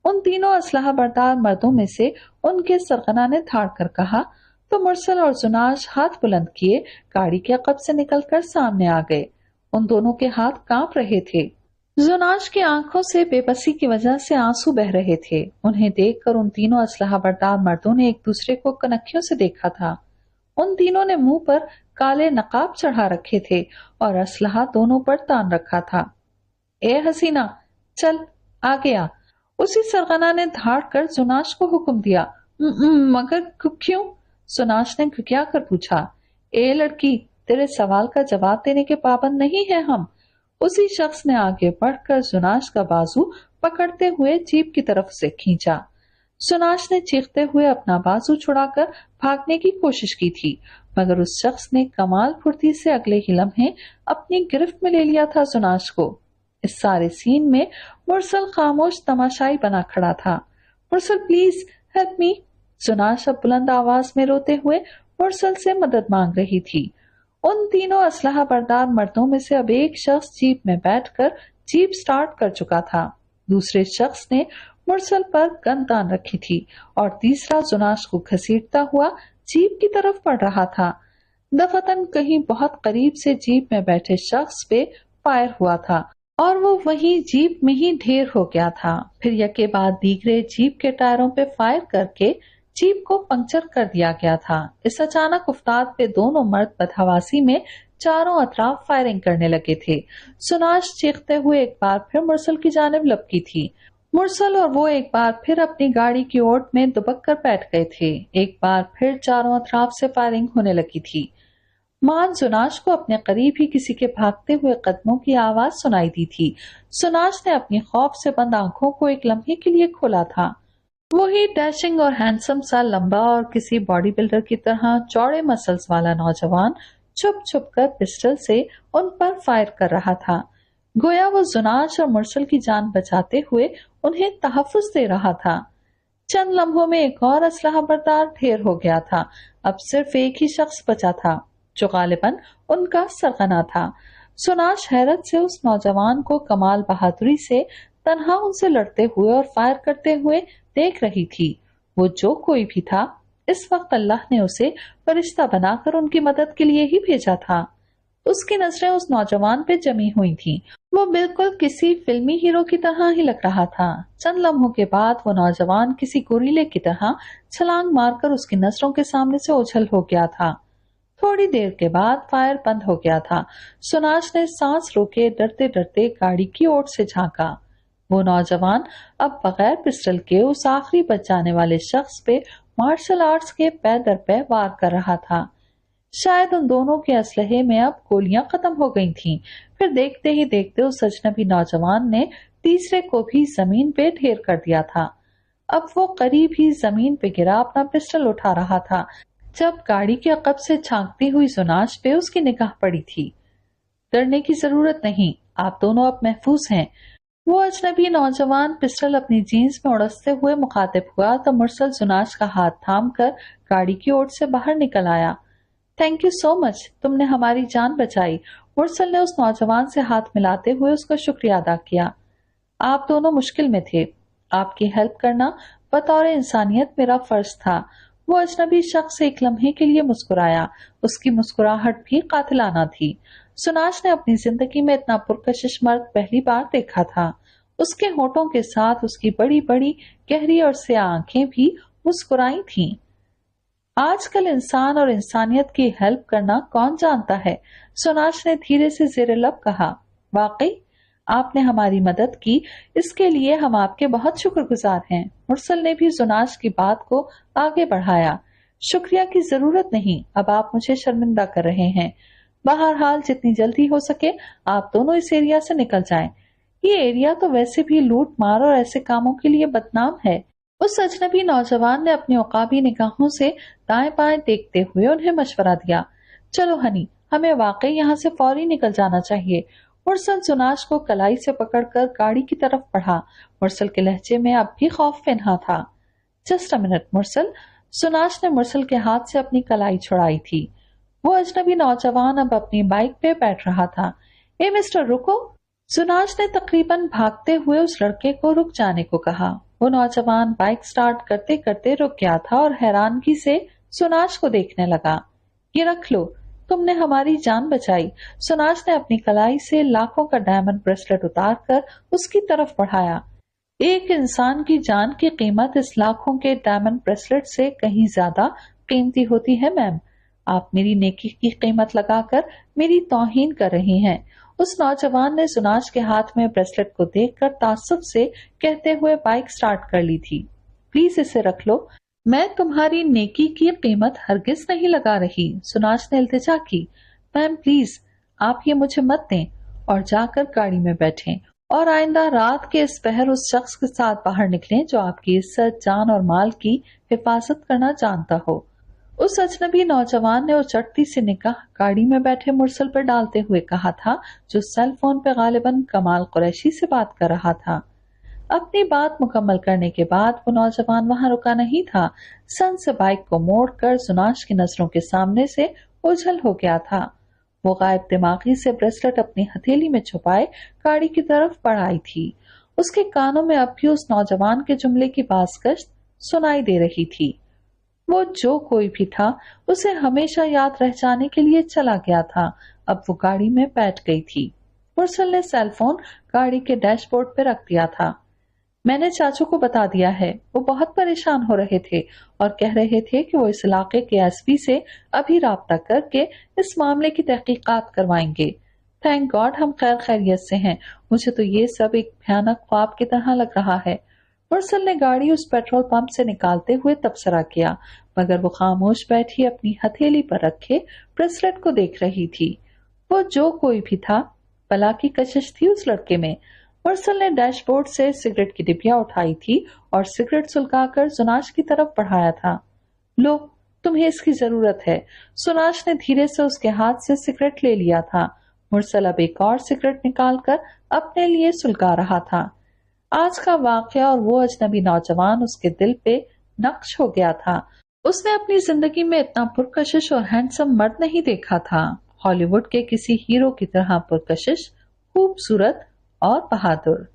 ان تینوں اسلحہ بردار مردوں میں سے ان کے سرغنہ نے دھاڑ کر کہا تو مرسل اور زناش ہاتھ بلند کیے گاڑی کے عقب سے نکل کر سامنے آ گئے۔ ان دونوں کے ہاتھ کانپ رہے تھے۔ زناش کی آنکھوں سے بے بسی کی وجہ سے آنسو بہ رہے تھے۔ انہیں دیکھ کر ان تینوں اسلحہ بردار مردوں نے ایک دوسرے کو کنکھیوں سے دیکھا تھا۔ ان تینوں نے منہ پر کالے نقاب چڑھا رکھے تھے اور اسلحہ دونوں پر تان رکھا تھا۔ اے حسینہ چل آگے آ، اسی سرغنہ نے دھاڑ کر زناش کو حکم دیا۔ مگر کیوں؟ زناش نے گھگیا کر پوچھا۔ اے لڑکی، تیرے سوال کا جواب دینے کے پابند نہیں ہیں ہم۔ اسی شخص نے آگے بڑھ کر زناش کا بازو پکڑتے ہوئے جیپ کی طرف سے کھینچا۔ زناش نے چیختے ہوئے اپنا بازو چھڑا کر بھاگنے کی کوشش کی تھی، مگر اس شخص نے کمال پھرتی سے اگلے ہی لمحے اپنی گرفت میں لے لیا تھا زناش کو۔ اس سارے سین میں مرسل خاموش تماشائی بنا کھڑا تھا۔ مرسل پلیز ہیلپ می، زناش اب بلند آواز میں روتے ہوئے مرسل سے مدد مانگ رہی تھی۔ ان تینوں اسلحہ بردار مردوں میں سے اب ایک شخص جیپ میں بیٹھ کر جیپ سٹارٹ کر چکا تھا، دوسرے شخص نے مرسل پر گن تان رکھی تھی اور تیسرا زناش کو گھسیٹتا ہوا جیپ کی طرف بڑھ رہا تھا۔ دفتن کہیں بہت قریب سے جیپ میں بیٹھے شخص پہ فائر ہوا تھا اور وہ وہی جیپ میں ہی ڈھیر ہو گیا تھا۔ پھر یکے بعد دیگرے جیپ کے ٹائروں پہ فائر کر کے جیپ کو پنکچر کر دیا گیا تھا۔ اس اچانک افتاد پہ دونوں مرد بدحواسی میں چاروں اطراف فائرنگ کرنے لگے تھے۔ زناش چیختے ہوئے ایک بار پھر مرسل کی جانب لپکی تھی۔ مرسل اور وہ ایک بار پھر اپنی گاڑی کی اوٹ میں دبک کر بیٹھ گئے تھے۔ ایک بار پھر چاروں اطراف سے فائرنگ ہونے لگی تھی۔ مان زناش کو اپنے قریب ہی کسی کے بھاگتے ہوئے قدموں کی آواز سنائی دی تھی۔ زناش نے اپنی خوف سے بند آنکھوں کو ایک لمحے کے لیے کھولا تھا۔ وہی ڈیشنگ اور ہینڈسم سا لمبا اور کسی باڈی بلڈر کی طرح چوڑے مسلز والا نوجوان چھپ چھپ کر پسٹل سے ان پر فائر کر رہا تھا، گویا وہ زناش اور مرسل کی جان بچاتے ہوئے انہیں تحفظ دے رہا تھا۔ چند لمحوں میں ایک اور اسلحہ بردار ڈھیر ہو گیا تھا۔ اب صرف ایک ہی شخص بچا تھا جو غالباً ان کا سرغنہ تھا۔ زناش حیرت سے اس نوجوان کو کمال بہادری سے تنہا ان سے لڑتے ہوئے اور فائر کرتے ہوئے دیکھ رہی تھی۔ وہ جو کوئی بھی تھا، اس وقت اللہ نے اسے فرشتہ بنا کر ان کی مدد کے لیے ہی بھیجا تھا۔ اس کی نظریں اس نوجوان پہ جمی ہوئی تھیں۔ وہ بالکل کسی فلمی ہیرو کی طرح ہی لگ رہا تھا۔ چند لمحوں کے بعد وہ نوجوان کسی گوریلے کی طرح چھلانگ مار کر اس کی نظروں کے سامنے سے اچھل ہو گیا تھا۔ تھوڑی دیر کے بعد فائر بند ہو گیا تھا۔ زناش نے سانس روکے ڈرتے ڈرتے گاڑی کی اوٹ سے جھانکا۔ وہ نوجوان اب بغیر پسٹل کے اس آخری بچ جانے والے شخص پہ مارشل آرٹس کے پے در پے وار کر رہا تھا۔ شاید ان دونوں کے اسلحے میں اب گولیاں ختم ہو گئی تھیں۔ پھر دیکھتے ہی دیکھتے اس اجنبی نوجوان نے تیسرے کو بھی زمین پہ ڈھیر کر دیا تھا۔ اب وہ قریب ہی زمین پہ گرا اپنا پسٹل اٹھا رہا تھا جب گاڑی کے عقب سے جھانکتی ہوئی زناش پہ اس کی نگاہ پڑی تھی۔ ڈرنے کی ضرورت نہیں، آپ دونوں اب محفوظ ہیں۔ وہ اجنبی نوجوان پسٹل اپنی جینز میں اڑستے ہوئے مخاطب ہوا تو مرسل زناش کا ہاتھ تھام کر گاڑی کی اوٹ سے باہر نکل آیا۔ تھینک یو سو مچ، تم نے ہماری جان بچائی۔ مرسل نے اس نوجوان سے ہاتھ ملاتے ہوئے اس کا شکریہ ادا کیا۔ آپ دونوں مشکل میں تھے، آپ کی ہیلپ کرنا بطور انسانیت میرا فرض تھا۔ وہ اجنبی شخص ایک لمحے کے لیے مسکرایا، اس کی مسکراہٹ بھی قاتلانہ تھی۔ زناش نے اپنی زندگی میں اتنا پرکشش مرد پہلی بار دیکھا تھا۔ اس کے ہونٹوں کے ساتھ اس کی بڑی بڑی گہری اور سیاہ آنکھیں بھی مسکرائی تھیں۔ آج کل انسان اور انسانیت کی ہیلپ کرنا کون جانتا ہے؟ زناش نے دھیرے سے زیر لب کہا۔ واقعی آپ نے ہماری مدد کی، اس کے لیے ہم آپ کے بہت شکر گزار ہیں۔ مرسل نے بھی زناش کی بات کو آگے بڑھایا۔ شکریہ کی ضرورت نہیں، اب آپ مجھے شرمندہ کر رہے ہیں۔ بہرحال جتنی جلدی ہو سکے آپ دونوں اس ایریا سے نکل جائیں۔ یہ ایریا تو ویسے بھی لوٹ مار اور ایسے کاموں کے لیے بدنام ہے۔ اس اجنبی نوجوان نے اپنی عقابی نگاہوں سے دائیں بائیں دیکھتے ہوئے انہیں مشورہ دیا۔ چلو ہنی، ہمیں واقعی یہاں سے فوری نکل جانا چاہیے۔ مرسل زناش کو کلائی سے پکڑ کر گاڑی کی طرف بڑھا۔ مرسل کے لہجے میں اب بھی خوف پنہا تھا۔ Just a minute Mursal. Sunash ने मुरसल के हाथ से अपनी कलाई छुड़ाई थी। वो अजनबी नौजवान अब अपनी बाइक पे बैठ रहा था। ए मिस्टर रुको। सुनाश ने तकरीबन भागते हुए उस लड़के को रुक जाने को कहा। वो नौजवान बाइक स्टार्ट करते करते रुक गया था और हैरानगी से सुनाश को देखने लगा। ये रख लो, तुमने हमारी जान बचाई। सुनाश ने अपनी कलाई से लाखों का डायमंड ब्रेसलेट उतार कर उसकी तरफ बढ़ाया। एक इंसान की जान की कीमत इस लाखों के डायमंड ब्रेसलेट से कहीं ज्यादा कीमती होती है मैम। आप मेरी नेकी की कीमत लगाकर मेरी तौहीन कर रही हैं। उस नौजवान ने सुनाश के हाथ में ब्रेसलेट को देखकर ताज्जुब से कहते हुए बाइक स्टार्ट कर ली थी। प्लीज इसे रख लो, मैं तुम्हारी नेकी की कीमत हरगिज नहीं लगा रही। सुनाश ने इल्तिजा की। मैम प्लीज आप ये मुझे मत दें और जाकर गाड़ी में बैठें और आइंदा रात के इस पहर उस शख्स के साथ बाहर निकलें जो आपकी इज्जत, जान और माल की हिफाजत करना जानता हो। उस अजनबी नौजवान ने उस चटती से निगाह गाड़ी में बैठे मुरसल पर डालते हुए कहा था, जो सेल फोन पे गालिबन कमाल कुरैशी से बात कर रहा था। अपनी बात मुकम्मल करने के बाद वो नौजवान वहां रुका नहीं था। सन से बाइक को मोड़कर सुनाश की नजरों के सामने से ओझल हो गया था। वो गायब दिमागी से ब्रेसलेट अपनी हथेली में छुपाए गाड़ी की तरफ बढ़ाई थी। उसके कानों में अब भी उस नौजवान के जुमले की बाज़गश्त सुनाई दे रही थी। वो जो कोई भी था उसे हमेशा याद रह जाने के लिए चला गया था। अब वो गाड़ी में बैठ गई थी। मुरसल ने सेल फोन गाड़ी के डैशबोर्ड पर रख दिया था। मैंने चाचू को बता दिया है। वो बहुत परेशान हो रहे थे और कह रहे थे कि वो इस इलाके के एसपी से अभी राब्ता करके इस मामले की तहकीकात करवाएंगे। थैंक गॉड हम खैर खैरियत से हैं। मुझे तो ये सब एक भयानक ख्वाब की तरह लग रहा है। मुरसल ने गाड़ी उस पेट्रोल पंप से निकालते हुए तबसरा किया, मगर वो खामोश बैठी अपनी हथेली पर रखे ब्रेसलेट को देख रही थी। वो जो कोई भी था, भला की कशिश थी उस लड़के में। मुरसल ने डैशबोर्ड से सिगरेट की डिबिया उठाई थी और सिगरेट सुलगाकर सुनाश की तरफ बढ़ाया था। लो, तुम्हें इसकी जरूरत है। सुनाश ने धीरे से उसके हाथ से सिगरेट ले लिया था। मुरसल अब एक और सिगरेट निकालकर अपने लिए सुलगा रहा था। आज का वाकया और वो अजनबी नौजवान उसके दिल पे नक्श हो गया था। उसने अपनी जिंदगी में इतना पुरकशिश और हैंडसम मर्द नहीं देखा था। हॉलीवुड के किसी हीरो की तरह पुरकशिश, खूबसूरत और बहादुर।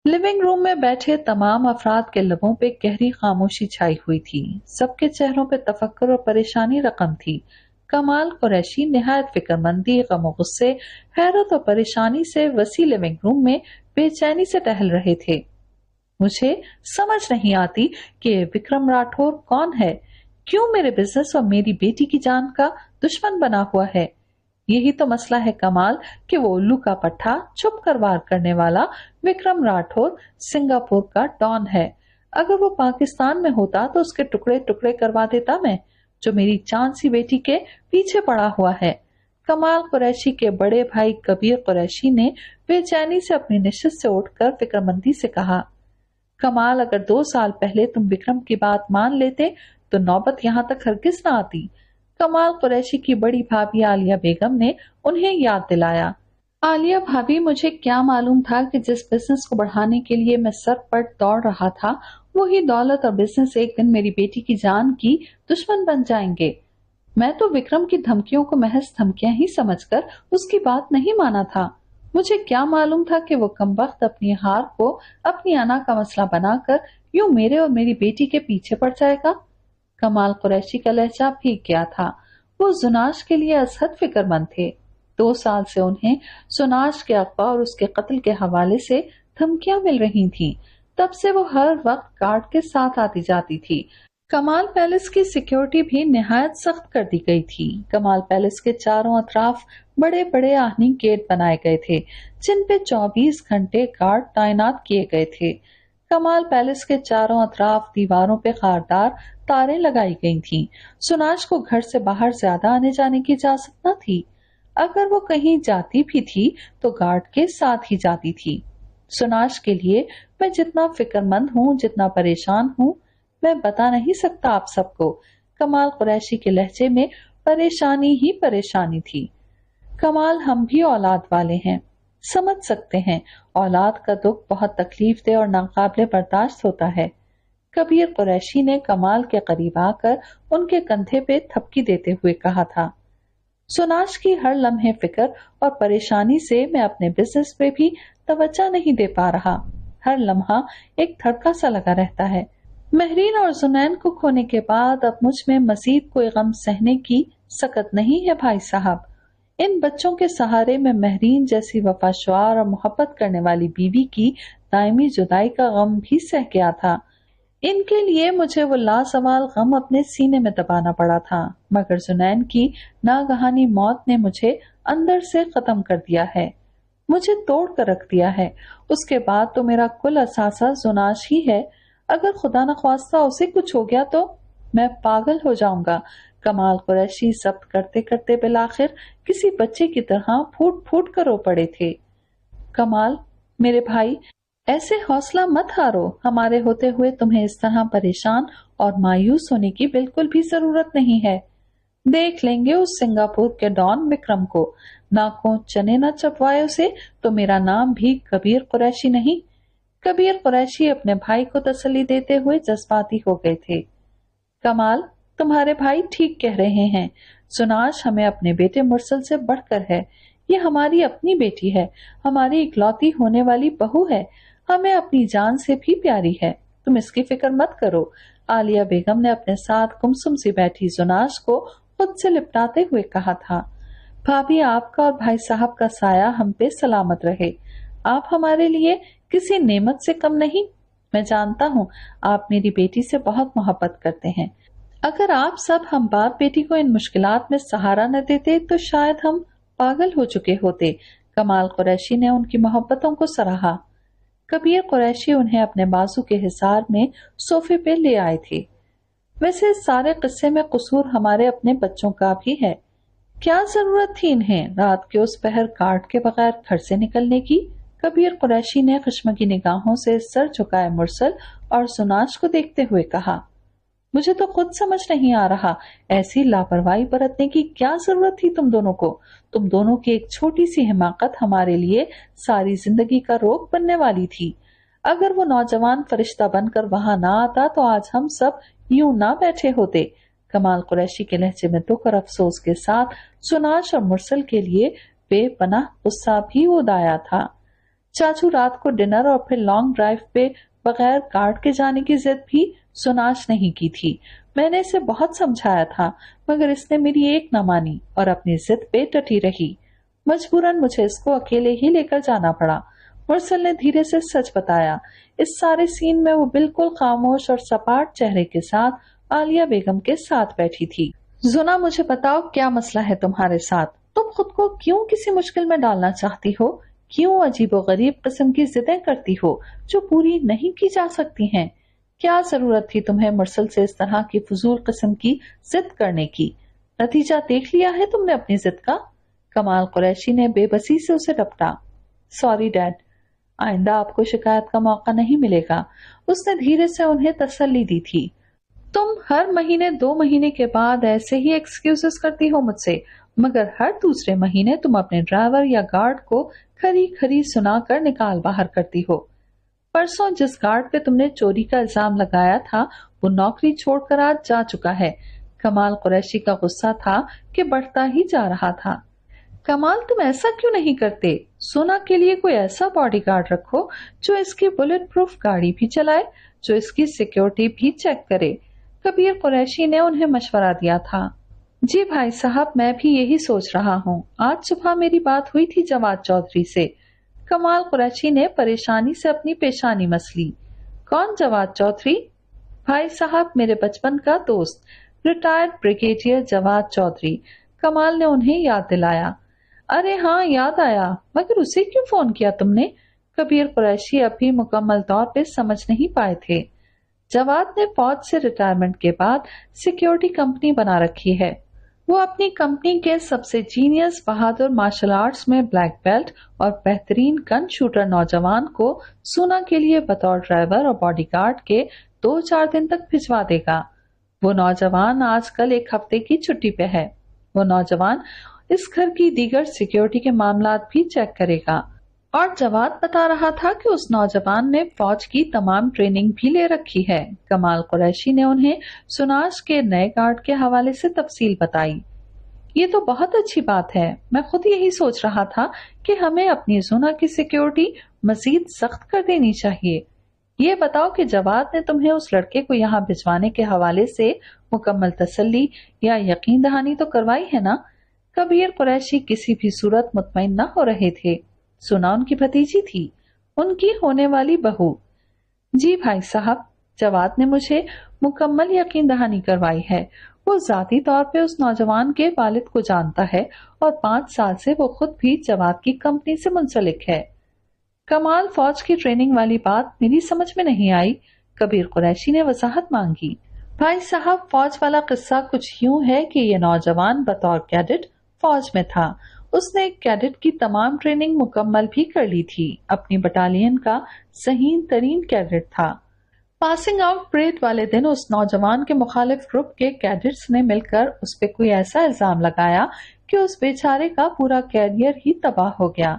लिविंग रूम में बैठे तमाम अफराद के लबों पे गहरी खामोशी छाई हुई थी। सबके चेहरों पे तफक्कुर और परेशानी रकम थी। कमाल कुरैशी निहायत फिक्रमंदी, गम और गुस्से, हैरत और परेशानी से वसी लिविंग रूम में बेचैनी से टहल रहे थे। मुझे समझ नहीं आती कि विक्रम राठौर कौन है, क्यों मेरे बिजनेस और मेरी बेटी की जान का दुश्मन बना हुआ है। यही तो मसला है कमाल कि वो उल्लू का पट्टा छुप कर वार करने वाला विक्रम राठौर सिंगापुर का डॉन है। अगर वो पाकिस्तान में होता तो उसके टुकड़े टुकड़े करवा देता मैं, जो मेरी चांद सी बेटी के पीछे पड़ा हुआ है। कमाल कुरैशी के बड़े भाई कबीर कुरैशी ने बेचैनी से अपनी निश्चित से उठकर फिक्रमंदी से कहा, कमाल अगर 2 साल पहले तुम विक्रम की बात मान लेते तो नौबत यहाँ तक हरगिज न आती। कमाल कुरैशी की बड़ी भाभी आलिया बेगम ने उन्हें याद दिलाया। आलिया भाभी, मुझे क्या मालूम था कि जिस बिजनेस को बढ़ाने के लिए मैं सर पर दौड़ रहा था, वही दौलत और बिजनेस एक दिन मेरी बेटी की जान की दुश्मन बन जाएंगे। मैं तो विक्रम की धमकियों को महज धमकियां ही समझकर उसकी बात नहीं माना था। मुझे क्या मालूम था कि वो कमबख्त अपनी हार को अपनी अना का मसला बनाकर यूं मेरे और मेरी बेटी के पीछे पड़ जाएगा। कमाल कुरैशी का लहजा भीग गया था। वो जुनाश के लिए असहद फिक्रमंद थे। 2 साल से उन्हें सुनाश के अगवा और उसके कत्ल के हवाले से धमकियां मिल रही थीं। तब से वो हर वक्त गार्ड के साथ आती जाती थी। कमाल पैलेस की सिक्योरिटी भी निहायत सख्त कर दी गई थी। कमाल पैलेस के चारों अतराफ बड़े बड़े आहनी गेट बनाए गए थे, जिन पे 24 घंटे गार्ड तैनात किए गए थे। कमाल पैलेस के चारों अतराफ दीवारों पे खारदार तारें लगाई गई थीं। सुनाश को घर से बाहर ज्यादा आने जाने की इजाजत न थी। अगर वो कहीं जाती भी थी तो गार्ड के साथ ही जाती थी। सुनाश के लिए मैं जितना फिक्रमंद हूँ, जितना परेशान हूँ, मैं बता नहीं सकता आप सबको। कमाल कुरैशी के लहजे में परेशानी ही परेशानी थी। कमाल, हम भी औलाद वाले हैं। سمجھ سکتے ہیں اولاد کا دکھ بہت تکلیف دہ اور ناقابل برداشت ہوتا ہے۔ کبیر قریشی نے کمال کے قریب آ کر ان کے کندھے پہ تھپکی دیتے ہوئے کہا تھا، سناش کی ہر لمحے فکر اور پریشانی سے میں اپنے بزنس پہ بھی توجہ نہیں دے پا رہا۔ ہر لمحہ ایک دھڑکا سا لگا رہتا ہے۔ مہرین اور زنین کو کھونے کے بعد اب مجھ میں مزید کوئی غم سہنے کی سکت نہیں ہے بھائی صاحب۔ ان بچوں کے سہارے میں مہرین جیسی وفاشوار اور محبت کرنے والی بیوی کی دائمی جدائی کا غم بھی سہ گیا تھا۔ ان کے لیے مجھے وہ لازوال غم اپنے سینے میں دبانا پڑا تھا، مگر زنین کی ناگہانی موت نے مجھے اندر سے ختم کر دیا ہے، مجھے توڑ کر رکھ دیا ہے۔ اس کے بعد تو میرا کل اثاثہ زناش ہی ہے۔ اگر خدا نخواستہ اسے کچھ ہو گیا تو میں پاگل ہو جاؤں گا۔ کمال قریشی ضبط کرتے کرتے بالآخر کسی بچے کی طرح پھوٹ پھوٹ کر رو پڑے تھے۔ کمال میرے بھائی، ایسے حوصلہ مت ہارو، ہمارے ہوتے ہوئے تمہیں اس طرح پریشان اور مایوس ہونے کی بالکل بھی ضرورت نہیں ہے۔ دیکھ لیں گے اس سنگاپور کے ڈان وکرم کو، ناکوں چنے نہ چپوائے اسے تو میرا نام بھی کبیر قریشی نہیں۔ کبیر قریشی اپنے بھائی کو تسلی دیتے ہوئے جذباتی ہو گئے تھے۔ کمال تمہارے بھائی ٹھیک کہہ رہے ہیں، سناش ہمیں اپنے بیٹے مرسل سے بڑھ کر ہے، یہ ہماری اپنی بیٹی ہے، ہماری اکلوتی ہونے والی بہو ہے، ہمیں اپنی جان سے بھی پیاری ہے، تم اس کی فکر مت کرو۔ عالیہ بیگم نے اپنے ساتھ گمسم سی بیٹھی زناش کو خود سے لپٹاتے ہوئے کہا تھا، بھابھی آپ کا اور بھائی صاحب کا سایہ ہم پہ سلامت رہے، آپ ہمارے لیے کسی نعمت سے کم نہیں۔ میں جانتا ہوں آپ میری بیٹی سے بہت محبت کرتے ہیں، اگر آپ سب ہم باپ بیٹی کو ان مشکلات میں سہارا نہ دیتے تو شاید ہم پاگل ہو چکے ہوتے۔ کمال قریشی نے ان کی محبتوں کو سراہا۔ کبیر قریشی انہیں اپنے بازو کے حصار میں صوفے پہ لے آئے تھے۔ ویسے اس سارے قصے میں قصور ہمارے اپنے بچوں کا بھی ہے، کیا ضرورت تھی انہیں رات کے اس پہر کاٹ کے بغیر گھر سے نکلنے کی؟ کبیر قریشی نے خشمگی نگاہوں سے سر جھکائے مرسل اور سناش کو دیکھتے ہوئے کہا، مجھے تو خود سمجھ نہیں آ رہا ایسی لاپرواہی برتنے کی کیا ضرورت تھی تم دونوں کو؟ تم دونوں کی ایک چھوٹی سی حماقت ہمارے لیے ساری زندگی کا روگ بننے والی تھی۔ اگر وہ نوجوان فرشتہ بن کر وہاں نہ آتا تو آج ہم سب یوں نہ بیٹھے ہوتے۔ کمال قریشی کے لہجے میں دکھ اور افسوس کے ساتھ سناش اور مرسل کے لیے بے پناہ غصہ بھی اودایا تھا۔ چاچو رات کو ڈنر اور پھر لانگ ڈرائیو پہ بغیر کارڈ کے جانے کی ضد بھی سناش نہیں کی تھی۔ میں نے اسے بہت سمجھایا تھا مگر اس نے میری ایک نہ مانی اور اپنی ضد پہ ڈٹی رہی۔ مجبوراً مجھے اس کو اکیلے ہی لے کر جانا پڑا۔ مرسل نے دھیرے سے سچ بتایا۔ اس سارے سین میں وہ بالکل خاموش اور سپاٹ چہرے کے ساتھ عالیہ بیگم کے ساتھ بیٹھی تھی۔ زنا مجھے بتاؤ کیا مسئلہ ہے تمہارے ساتھ؟ تم خود کو کیوں کسی مشکل میں ڈالنا چاہتی ہو؟ کیوں عجیب و غریب قسم کی ضدیں کرتی ہو جو پوری نہیں کی جا سکتی ہیں؟ کیا ضرورت تھی تمہیں مرسل سے اس طرح کی فضول قسم کی ضد کرنے کی؟ نتیجہ دیکھ لیا ہے تم نے اپنی ضد کا۔ کمال قریشی نے بے بسی سے اسے ڈپٹا۔ سوری ڈیڈ، آئندہ آپ کو شکایت کا موقع نہیں ملے گا، اس نے دھیرے سے انہیں تسلی دی تھی۔ تم ہر مہینے 2 مہینے کے بعد ایسے ہی ایکسکیوزز کرتی ہو مجھ سے، مگر ہر دوسرے مہینے تم اپنے ڈرائیور یا گارڈ کو کھری کھری سنا کر نکال باہر کرتی ہو۔ پرسوں جس گارڈ پہ تم نے چوری کا الزام لگایا تھا وہ نوکری چھوڑ کر آج جا چکا ہے۔ کمال قریشی کا غصہ تھا کہ بڑھتا ہی جا رہا تھا۔ کمال تم ایسا کیوں نہیں کرتے؟ سونا کے لیے کوئی ایسا باڈی گارڈ رکھو جو اس کی بلٹ پروف گاڑی بھی چلائے، جو اس کی سیکیورٹی بھی چیک کرے۔ کبیر قریشی نے انہیں مشورہ دیا تھا۔ جی بھائی صاحب، میں بھی یہی سوچ رہا ہوں، آج صبح میری بات ہوئی تھی جواد چودھری سے۔ کمال قریشی نے پریشانی سے اپنی پیشانی مسلی۔ کون جواد چودھری؟ بھائی صاحب میرے بچپن کا دوست ریٹائرڈ بریگیڈیئر جواد چودھری۔ کمال نے انہیں یاد دلایا۔ ارے ہاں یاد آیا، مگر اسے کیوں فون کیا تم نے؟ کبیر قریشی اب بھی مکمل طور پہ سمجھ نہیں پائے تھے۔ جواد نے فوج سے ریٹائرمنٹ کے بعد سیکیورٹی کمپنی بنا رکھی ہے۔ وہ اپنی کمپنی کے سب سے جینیس بہادر مارشل آرٹس میں بلیک بیلٹ اور بہترین گن شوٹر نوجوان کو سونا کے لیے بطور ڈرائیور اور باڈی گارڈ کے 2-4 دن تک بھجوا دے گا۔ وہ نوجوان آج کل 1 ہفتے کی چھٹی پہ ہے۔ وہ نوجوان اس گھر کی دیگر سیکیورٹی کے معاملات بھی چیک کرے گا۔ اور جواد بتا رہا تھا کہ اس نوجوان نے فوج کی تمام ٹریننگ بھی لے رکھی ہے۔ کمال قریشی نے انہیں سناش کے نئے گارڈ کے حوالے سے تفصیل بتائی۔ یہ تو بہت اچھی بات ہے، میں خود یہی سوچ رہا تھا کہ ہمیں اپنی زونہ کی سیکیورٹی مزید سخت کر دینی چاہیے۔ یہ بتاؤ کہ جواد نے تمہیں اس لڑکے کو یہاں بھجوانے کے حوالے سے مکمل تسلی یا یقین دہانی تو کروائی ہے نا؟ کبیر قریشی کسی بھی صورت مطمئن نہ ہو رہے تھے۔ سنا ان کی بھتیجی تھی، ان کی ہونے والی بہو۔ جی بھائی صاحب، جواد نے مجھے مکمل یقین دہانی کروائی ہے۔ وہ ذاتی طور پہ اس نوجوان کے والد کو جانتا ہے اور 5 سال سے وہ خود بھی جواد کی کمپنی سے منسلک ہے۔ کمال، فوج کی ٹریننگ والی بات میری سمجھ میں نہیں آئی، کبیر قریشی نے وضاحت مانگی۔ بھائی صاحب، فوج والا قصہ کچھ یوں ہے کہ یہ نوجوان بطور کیڈٹ فوج میں تھا۔ اس نے کیڈٹ کی تمام ٹریننگ مکمل بھی کر لی تھی، اپنی بٹالین کا ذہین ترین کیڈٹ تھا۔ پاسنگ آؤٹ پریڈ والے دن اس نوجوان کے مخالف گروپ کے کیڈٹس نے مل کر اس پہ کوئی ایسا الزام لگایا کہ اس بیچارے کا پورا کیریئر ہی تباہ ہو گیا۔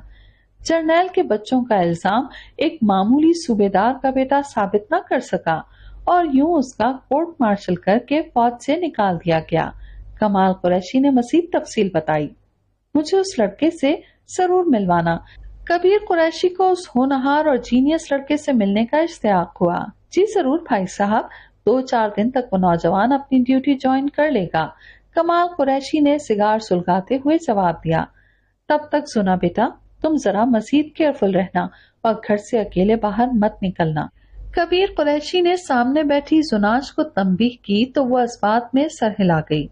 جرنیل کے بچوں کا الزام ایک معمولی صوبیدار کا بیٹا ثابت نہ کر سکا اور یوں اس کا کورٹ مارشل کر کے فوج سے نکال دیا گیا۔ کمال قریشی نے مزید تفصیل بتائی۔ مجھے اس لڑکے سے ضرور ملوانا۔ کبیر قریشی کو اس ہونہار اور جینیس لڑکے سے ملنے کا اشتیاق ہوا۔ جی ضرور بھائی صاحب، 2-4 دن تک وہ نوجوان اپنی ڈیوٹی جوائن کر لے گا، کمال قریشی نے سگار سلگاتے ہوئے جواب دیا۔ تب تک سنا بیٹا، تم ذرا مزید کیئرفل رہنا اور گھر سے اکیلے باہر مت نکلنا۔ کبیر قریشی نے سامنے بیٹھی زناش کو تنبیہ کی تو وہ اس بات میں سر ہلا گئی۔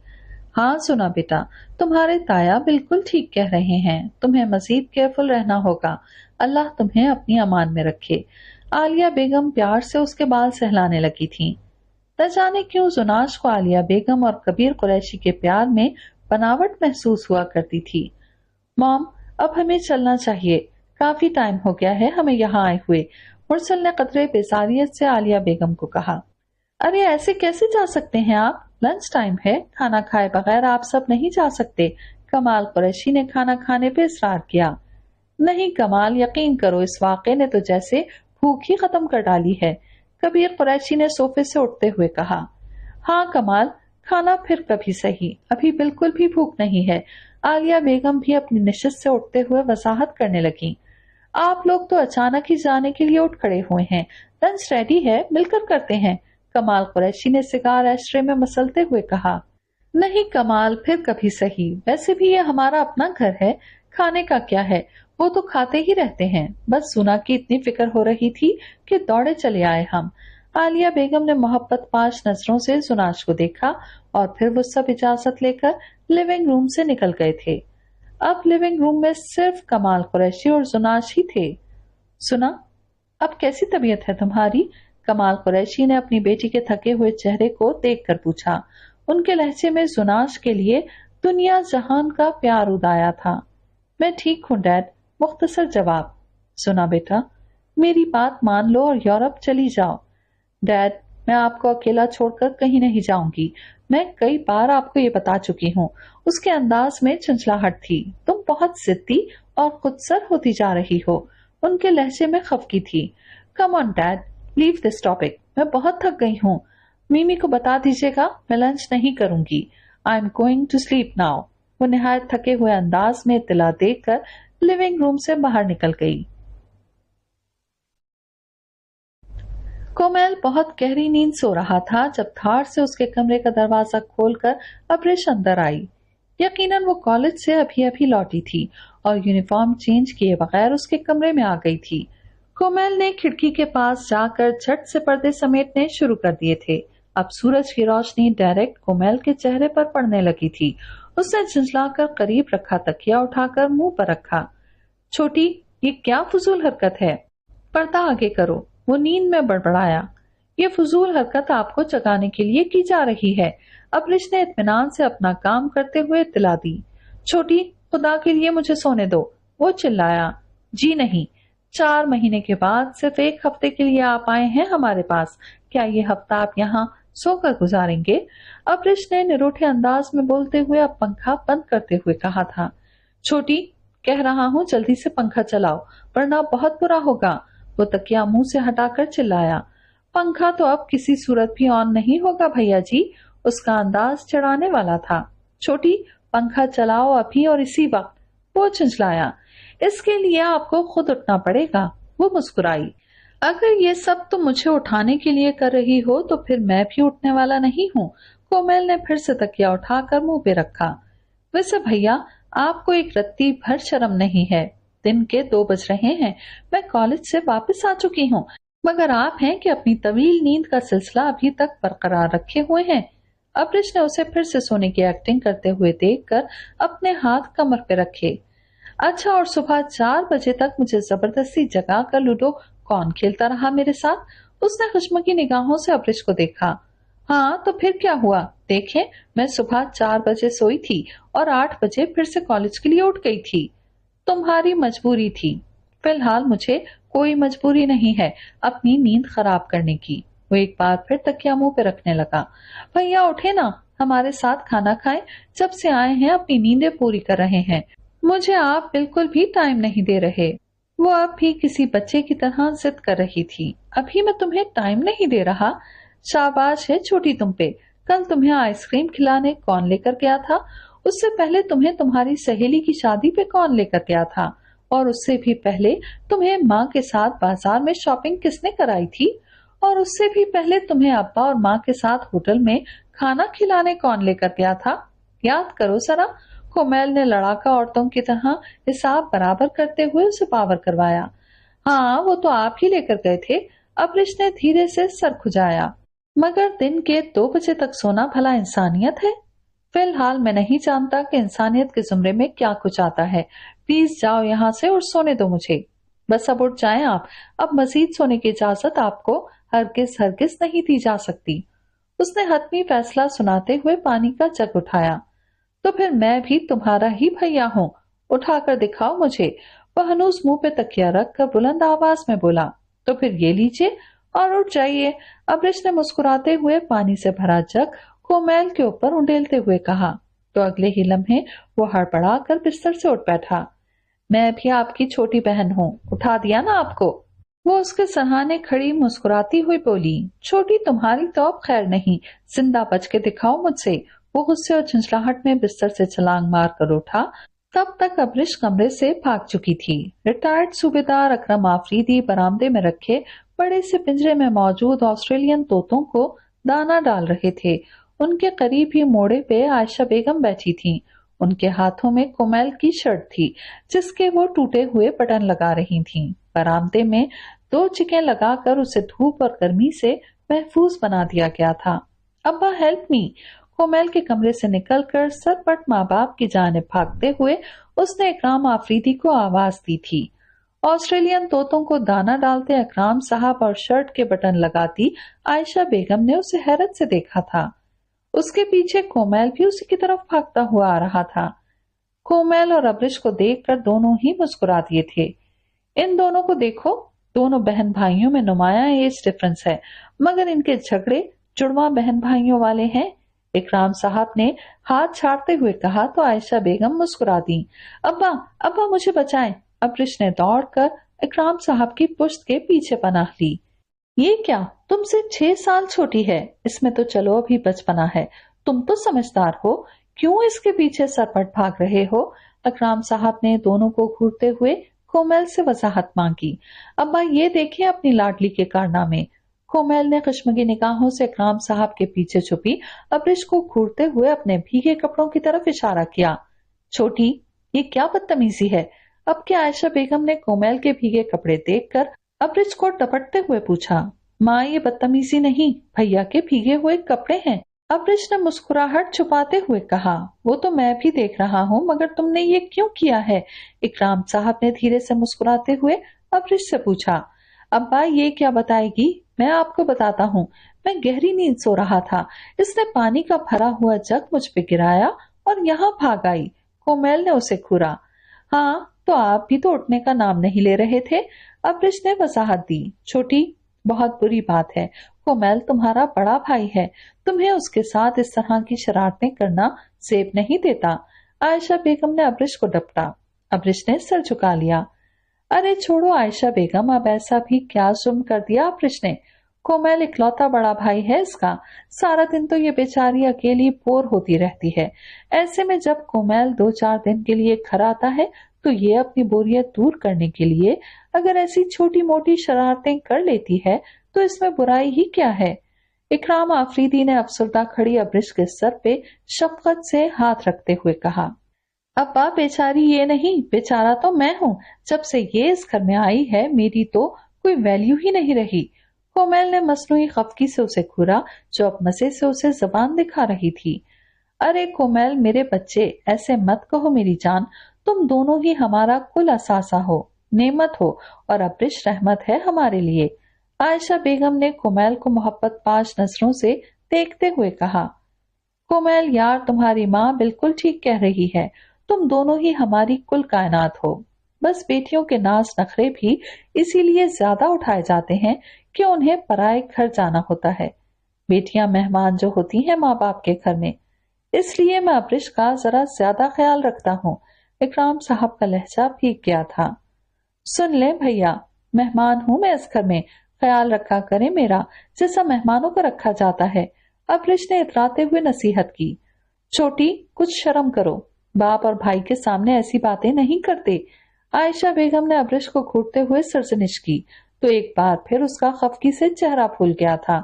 ہاں سنا بیٹا، تمہارے تایا بالکل ٹھیک کہہ رہے ہیں، تمہیں مزید کیئرفل رہنا ہوگا، اللہ تمہیں اپنی امان میں رکھے۔ عالیہ بیگم پیار سے اس کے بال سہلانے لگی تھیں۔ نہ جانے کیوں زناش کو عالیہ بیگم اور کبیر قریشی کے پیار میں بناوٹ محسوس ہوا کرتی تھی۔ موم، اب ہمیں چلنا چاہیے، کافی ٹائم ہو گیا ہے ہمیں یہاں آئے ہوئے، مرسل نے قدرے بیزاریت سے عالیہ بیگم کو کہا۔ ارے ایسے کیسے جا سکتے ہیں آپ؟ لنچ ٹائم ہے، کھانا کھائے بغیر آپ سب نہیں جا سکتے، کمال قریشی نے کھانا کھانے پہ اصرار کیا۔ نہیں کمال، یقین کرو اس واقعے نے تو جیسے بھوک ہی ختم کر ڈالی ہے، کبیر قریشی نے صوفے سے اٹھتے ہوئے کہا۔ ہاں کمال، کھانا پھر کبھی صحیح، ابھی بالکل بھی بھوک نہیں ہے، عالیہ بیگم بھی اپنی نشست سے اٹھتے ہوئے وضاحت کرنے لگیں۔ آپ لوگ تو اچانک ہی جانے کے لیے اٹھ کھڑے ہوئے ہیں، لنچ ریڈی ہے، مل کر کرتے ہیں، کمال قریشی نے سگار ایشٹرے میں مسلتے ہوئے کہا۔ نہیں کمال، پھر کبھی صحیح، ویسے بھی یہ ہمارا اپنا گھر ہے، کھانے کا کیا ہے، وہ تو کھاتے ہی رہتے ہیں، بس سنا کی اتنی فکر ہو رہی تھی کہ دوڑے چلے آئے ہم۔ عالیہ بیگم نے محبت پاش نظروں سے زناش کو دیکھا اور پھر وہ سب اجازت لے کر لیونگ روم سے نکل گئے تھے۔ اب لیونگ روم میں صرف کمال قریشی اور زناش ہی تھے۔ سنا، اب کیسی طبیعت ہے تمہاری؟ کمال قریشی نے اپنی بیٹی کے تھکے ہوئے چہرے کو دیکھ کر پوچھا۔ ان کے لہجے میں زناش کے لیے دنیا جہان کا پیار اودایا تھا۔ میں ٹھیک ہوں ڈیڈ، مختصر جواب۔ سنا بیٹا، میری بات مان لو اور یورپ چلی جاؤ۔ ڈیڈ، میں آپ کو اکیلا چھوڑ کر کہیں نہیں جاؤں گی، میں کئی بار آپ کو یہ بتا چکی ہوں۔ اس کے انداز میں چنچلاہٹ تھی۔ تم بہت ضدی اور خود سر ہوتی جا رہی ہو۔ ان کے لہجے میں خفگی تھی۔ کم آن ڈیڈ، لیو دس ٹاپک، میں بہت تھک گئی ہوں۔ میمی کو بتا دیجیے گا میں لنچ نہیں کروں گی، I am going to sleep now. وہ نہایت تھکے ہوئے انداز میں اطلاع دے کر لیونگ روم سے باہر نکل گئی۔ کومیل بہت گہری نیند سو رہا تھا جب دھار سے اس کے کمرے کا دروازہ کھول کر ابرش اندر آئی۔ یقیناً وہ کالج سے ابھی ابھی لوٹی تھی اور یونیفارم چینج کیے بغیر اس کے کمرے میں آ گئی تھی۔ کومیل نے کھڑکی کے پاس جا کر جھٹ سے پردے سمیٹنے شروع کر دیے تھے۔ اب سورج کی روشنی ڈائریکٹ کومیل کے چہرے پر پڑنے لگی تھی۔ اس نے جھنجلا کر قریب رکھا تکیا اٹھا کر منہ پر رکھا۔ چھوٹی، یہ کیا فضول حرکت ہے؟ پردہ آگے کرو، وہ نیند میں بڑبڑایا۔ یہ فضول حرکت آپ کو جگانے کے لیے کی جا رہی ہے، ابرش نے اطمینان سے اپنا کام کرتے ہوئے اطلاع دی۔ چھوٹی، خدا کے لیے مجھے سونے دو، وہ چلایا۔ جی نہیں، 4 مہینے کے بعد صرف 1 ہفتے کے لیے آپ آئے ہیں ہمارے پاس، کیا یہ ہفتہ آپ یہاں سو کر گزاریں گے؟ ابرش نے نروٹھے انداز میں بولتے ہوئے اب پنکھا بند کرتے ہوئے کہا تھا۔ چھوٹی، कह रहा हूँ जल्दी से पंखा चलाओ वरना बहुत बुरा होगा। वो तकिया मुंह से हटाकर चिल्लाया। पंखा तो अब किसी सूरत भी ऑन नहीं होगा भैया जी। उसका अंदाज चढ़ाने वाला था। छोटी, पंखा चलाओ अभी और इसी वक्त, वो चिल्लाया। इसके लिए आपको खुद उठना पड़ेगा। वो मुस्कुराई। अगर ये सब तुम मुझे उठाने के लिए कर रही हो तो फिर मैं भी उठने वाला नहीं हूँ। कोमल ने फिर से तकिया उठाकर मुंह पे रखा। वैसे भैया, आपको एक रत्ती भर शर्म नहीं है। दिन के 2 बज रहे हैं। मैं कॉलेज से वापस आ चुकी हूँ, मगर आप हैं कि अपनी तवील नींद का सिलसिला अभी तक बरकरार रखे हुए हैं। अब्रिश ने उसे फिर से सोने की एक्टिंग करते हुए देखकर अपने हाथ कमर पे रखे। अच्छा, और सुबह 4 बजे तक मुझे जबरदस्ती जगा कर लूडो कौन खेलता रहा मेरे साथ? उसने खुशमकी निगाहों से अब्रिश को देखा। हाँ तो फिर क्या हुआ? देखें, मैं सुबह 4 बजे सोई थी और 8 बजे फिर से कॉलेज के लिए उठ गई थी। तुम्हारी मजबूरी थी। फिलहाल मुझे कोई मजबूरी नहीं है अपनी नींद खराब करने की। वो एक बार फिर तकिया मुंह पे रखने लगा। भैया उठे ना, हमारे साथ खाना खाएं। जब से आए हैं अपनी नींदें पूरी कर रहे हैं। मुझे आप बिल्कुल भी टाइम नहीं दे रहे। वो अब भी किसी बच्चे की तरह जिद कर रही थी। अभी मैं तुम्हें टाइम नहीं दे रहा। शाबाश है छोटी तुम पे। कल तुम्हें आइसक्रीम खिलाने कौन लेकर गया था? उससे पहले तुम्हें तुम्हारी सहेली की शादी पे कौन लेकर गया था? और उससे भी पहले तुम्हें माँ के साथ बाजार में शॉपिंग किसने कराई थी? और उससे भी पहले तुम्हें अब्बा और माँ के साथ होटल में खाना खिलाने कौन लेकर गया था? याद करो जरा। कोमल ने लड़ाका औरतों की तरह हिसाब बराबर करते हुए उसे पावर करवाया। हाँ, वो तो आप ही लेकर गए थे। अब्रिश ने धीरे से सर खुजाया। मगर दिन के 2 बजे तक सोना भला इंसानियत है? फिलहाल मैं नहीं जानता कि इंसानियत के जुमरे में क्या कुछ आता है। प्लीज जाओ यहाँ से और सोने दो मुझे। बस अब उठ जाएं आप। अब मजीद सोने की इजाजत आपको हरगिज हरगिज नहीं दी जा सकती। उसने हतमी फैसला सुनाते हुए पानी का जग उठाया। तो फिर मैं भी तुम्हारा ही भैया हूँ। उठाकर दिखाओ मुझे। वह हनूस मुंह पे तकिया रख कर बुलंद आवाज में बोला। तो फिर ये लीजिए और उठ जाइए। अब्रिश ने मुस्कुराते हुए पानी से भरा जग कोमल के ऊपर उंडेलते हुए कहा। तो अगले ही लम्हे वो हड़बड़ा कर बिस्तर से उठ बैठा। मैं भी आपकी छोटी बहन हूँ, उठा दिया ना आपको? वो उसके सहाने खड़ी मुस्कुराती हुई बोली। छोटी तुम्हारी तो अब खैर नहीं, जिंदा बच के दिखाओ मुझसे। वो गुस्से और झंझलाहट में बिस्तर से छलांग मार कर उठा। तब तक अब्रिश कमरे से भाग चुकी थी। रिटायर्ड सूबेदार अकरम आफरीदी बरामदे में रखे बड़े से पिंजरे में मौजूद ऑस्ट्रेलियन तोतों को दाना डाल रहे थे। उनके करीब ही मोड़े पे आयशा बेगम बैठी थीं। उनके हाथों में कोमल की शर्ट थी जिसके वो टूटे हुए बटन लगा रही थीं। बरामदे में 2 चिकें लगाकर उसे धूप और गर्मी से महफूज बना दिया गया था। अब्बा हेल्प मी। कोमल के कमरे से निकलकर सरपट माँ बाप की जानिब भागते हुए उसने इकराम आफरीदी को आवाज दी थी। ऑस्ट्रेलियन तोतों को दाना डालते इकराम साहब और शर्ट के बटन लगाती आयशा बेगम ने उसे हैरत से देखा था। उसके पीछे कोमल भी उसी की तरफ भागता हुआ आ रहा था। कोमल और अब्रिश को देखकर दोनों ही मुस्कुरा दिए थे। इन दोनों को देखो, दोनों बहन भाइयों में नुमाया एज डिफरेंस है, मगर इनके झगड़े जुड़वा बहन भाइयों वाले हैं। इकराम साहब ने हाथ छाड़ते हुए कहा तो आयशा बेगम मुस्कुरा दी। अब्बा, अब्बा मुझे बचाएं। अब्रिश ने दौड़कर इकराम साहब की पुश्त के पीछे पनाह ली। ये क्या, तुमसे 6 साल छोटी है। इसमें तो चलो अभी बचपना है। तुम तो समझदार हो, क्यों इसके पीछे सरपट भाग रहे हो? इकराम साहब ने दोनों को घूरते हुए कोमल से वजाहत मांगी। अब्बा ये देखें अपनी लाडली के कारनामे। कोमल ने खुशमगी निगाहों से इकराम साहब के पीछे छुपी अब्रिश को घूरते हुए अपने भीगे कपड़ों की तरफ इशारा किया। छोटी, ये क्या बदतमीजी है? अब क्या? आयशा बेगम ने कोमल के भीगे कपड़े देखकर अब्रिश को टपटते हुए पूछा। माँ, ये बदतमीजी नहीं, भैया के भीगे हुए कपड़े हैं। अब्रिश ने मुस्कुराहट छुपाते हुए कहा। वो तो मैं भी देख रहा हूँ, मगर तुमने ये क्यों किया है? इकराम साहब ने धीरे से मुस्कुराते हुए अब्रिश से पूछा। अब्बा ये क्या बताएगी? मैं आपको बताता हूँ। मैं गहरी नींद सो रहा था। इसने पानी का भरा हुआ जग मुझ पे गिराया और यहाँ भाग आई। कोमल ने उसे घूरा। हाँ, तो आप भी तो उठने का नाम नहीं ले रहे थे। अब्रिश ने वजाहत दी। छोटी, बहुत बुरी बात है। कोमल तुम्हारा बड़ा भाई है, तुम्हें उसके साथ इस तरह की शरारतें करना सेब नहीं देता। आयशा बेगम ने अब्रिश को डपटा। अब्रिश ने सर झुका लिया। अरे छोड़ो आयशा बेगम, अब ऐसा भी क्या जुर्म कर दिया अब्रिश ने? कोमल इकलौता बड़ा भाई है इसका, सारा दिन तो ये बेचारी अकेली बोर होती रहती है। ऐसे में जब कोमल 2-4 दिन के लिए घर आता है तो ये अपनी बोरियत दूर करने के लिए अगर ऐसी छोटी मोटी शरारतें कर लेती है तो इसमें बुराई ही क्या है? इकराम आफरीदी ने अफसरदा खड़ी अब्रिश के सर पे शफकत से हाथ रखते हुए कहा, अब्बा बेचारी ये नहीं, बेचारा तो मैं हूँ। जब से ये इस घर में आई है मेरी तो कोई वैल्यू ही नहीं रही। कोमल ने मसनूई खफकी से उसे घूरा जो अब मजे से उसे जबान दिखा रही थी। अरे कोमल मेरे बच्चे, ऐसे मत कहो मेरी जान, तुम दोनों ही हमारा कुल असासा हो, नेमत हो, और अब्रिश रहमत है हमारे लिए। आयशा बेगम ने कोमल को मोहब्बत पाश नजरों से देखते हुए कहा, कोमल यार तुम्हारी माँ बिल्कुल ठीक कह रही है, तुम दोनों ही हमारी कुल कायनात हो। बस बेटियों के नाज नखरे भी इसीलिए ज्यादा उठाए जाते हैं कि उन्हें पराए घर जाना होता है। बेटियां मेहमान जो होती हैं माँ बाप के घर में, इसलिए मैं अब्रिश का जरा ज्यादा ख्याल रखता हूँ। इकराम साहब का लहजा भीग गया था। सुन ले भैया, मेहमान हूँ मैं इस घर में, ख्याल रखा करे मेरा जैसा मेहमानों को रखा जाता है। अब्रिश ने इतराते हुए नसीहत की। छोटी कुछ शर्म करो, बाप और भाई के सामने ऐसी बातें नहीं करते। आयशा बेगम ने अब्रिश को घूरते हुए सरजनिश की तो एक बार फिर उसका खफकी से चेहरा फूल गया था।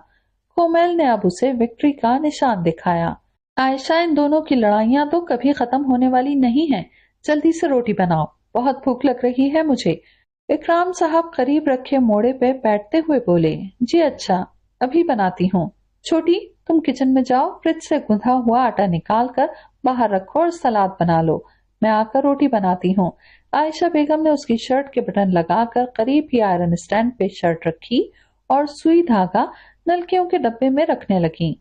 कोमल ने अब उसे विक्ट्री का निशान दिखाया। आयशा इन दोनों की लड़ाइयां तो कभी खत्म होने वाली नहीं है, जल्दी से रोटी बनाओ, बहुत भूख लग रही है मुझे। इकराम साहब करीब रखे मोड़े पे बैठते हुए बोले, जी अच्छा अभी बनाती हूँ। छोटी तुम किचन में जाओ, फ्रिज से गुंधा हुआ आटा निकाल कर बाहर रखो और सलाद बना लो, मैं आकर रोटी बनाती हूँ। आयशा बेगम ने उसकी शर्ट के बटन लगाकर करीब ही आयरन स्टैंड पे शर्ट रखी और सुई धागा नलकियों के डब्बे में रखने लगी।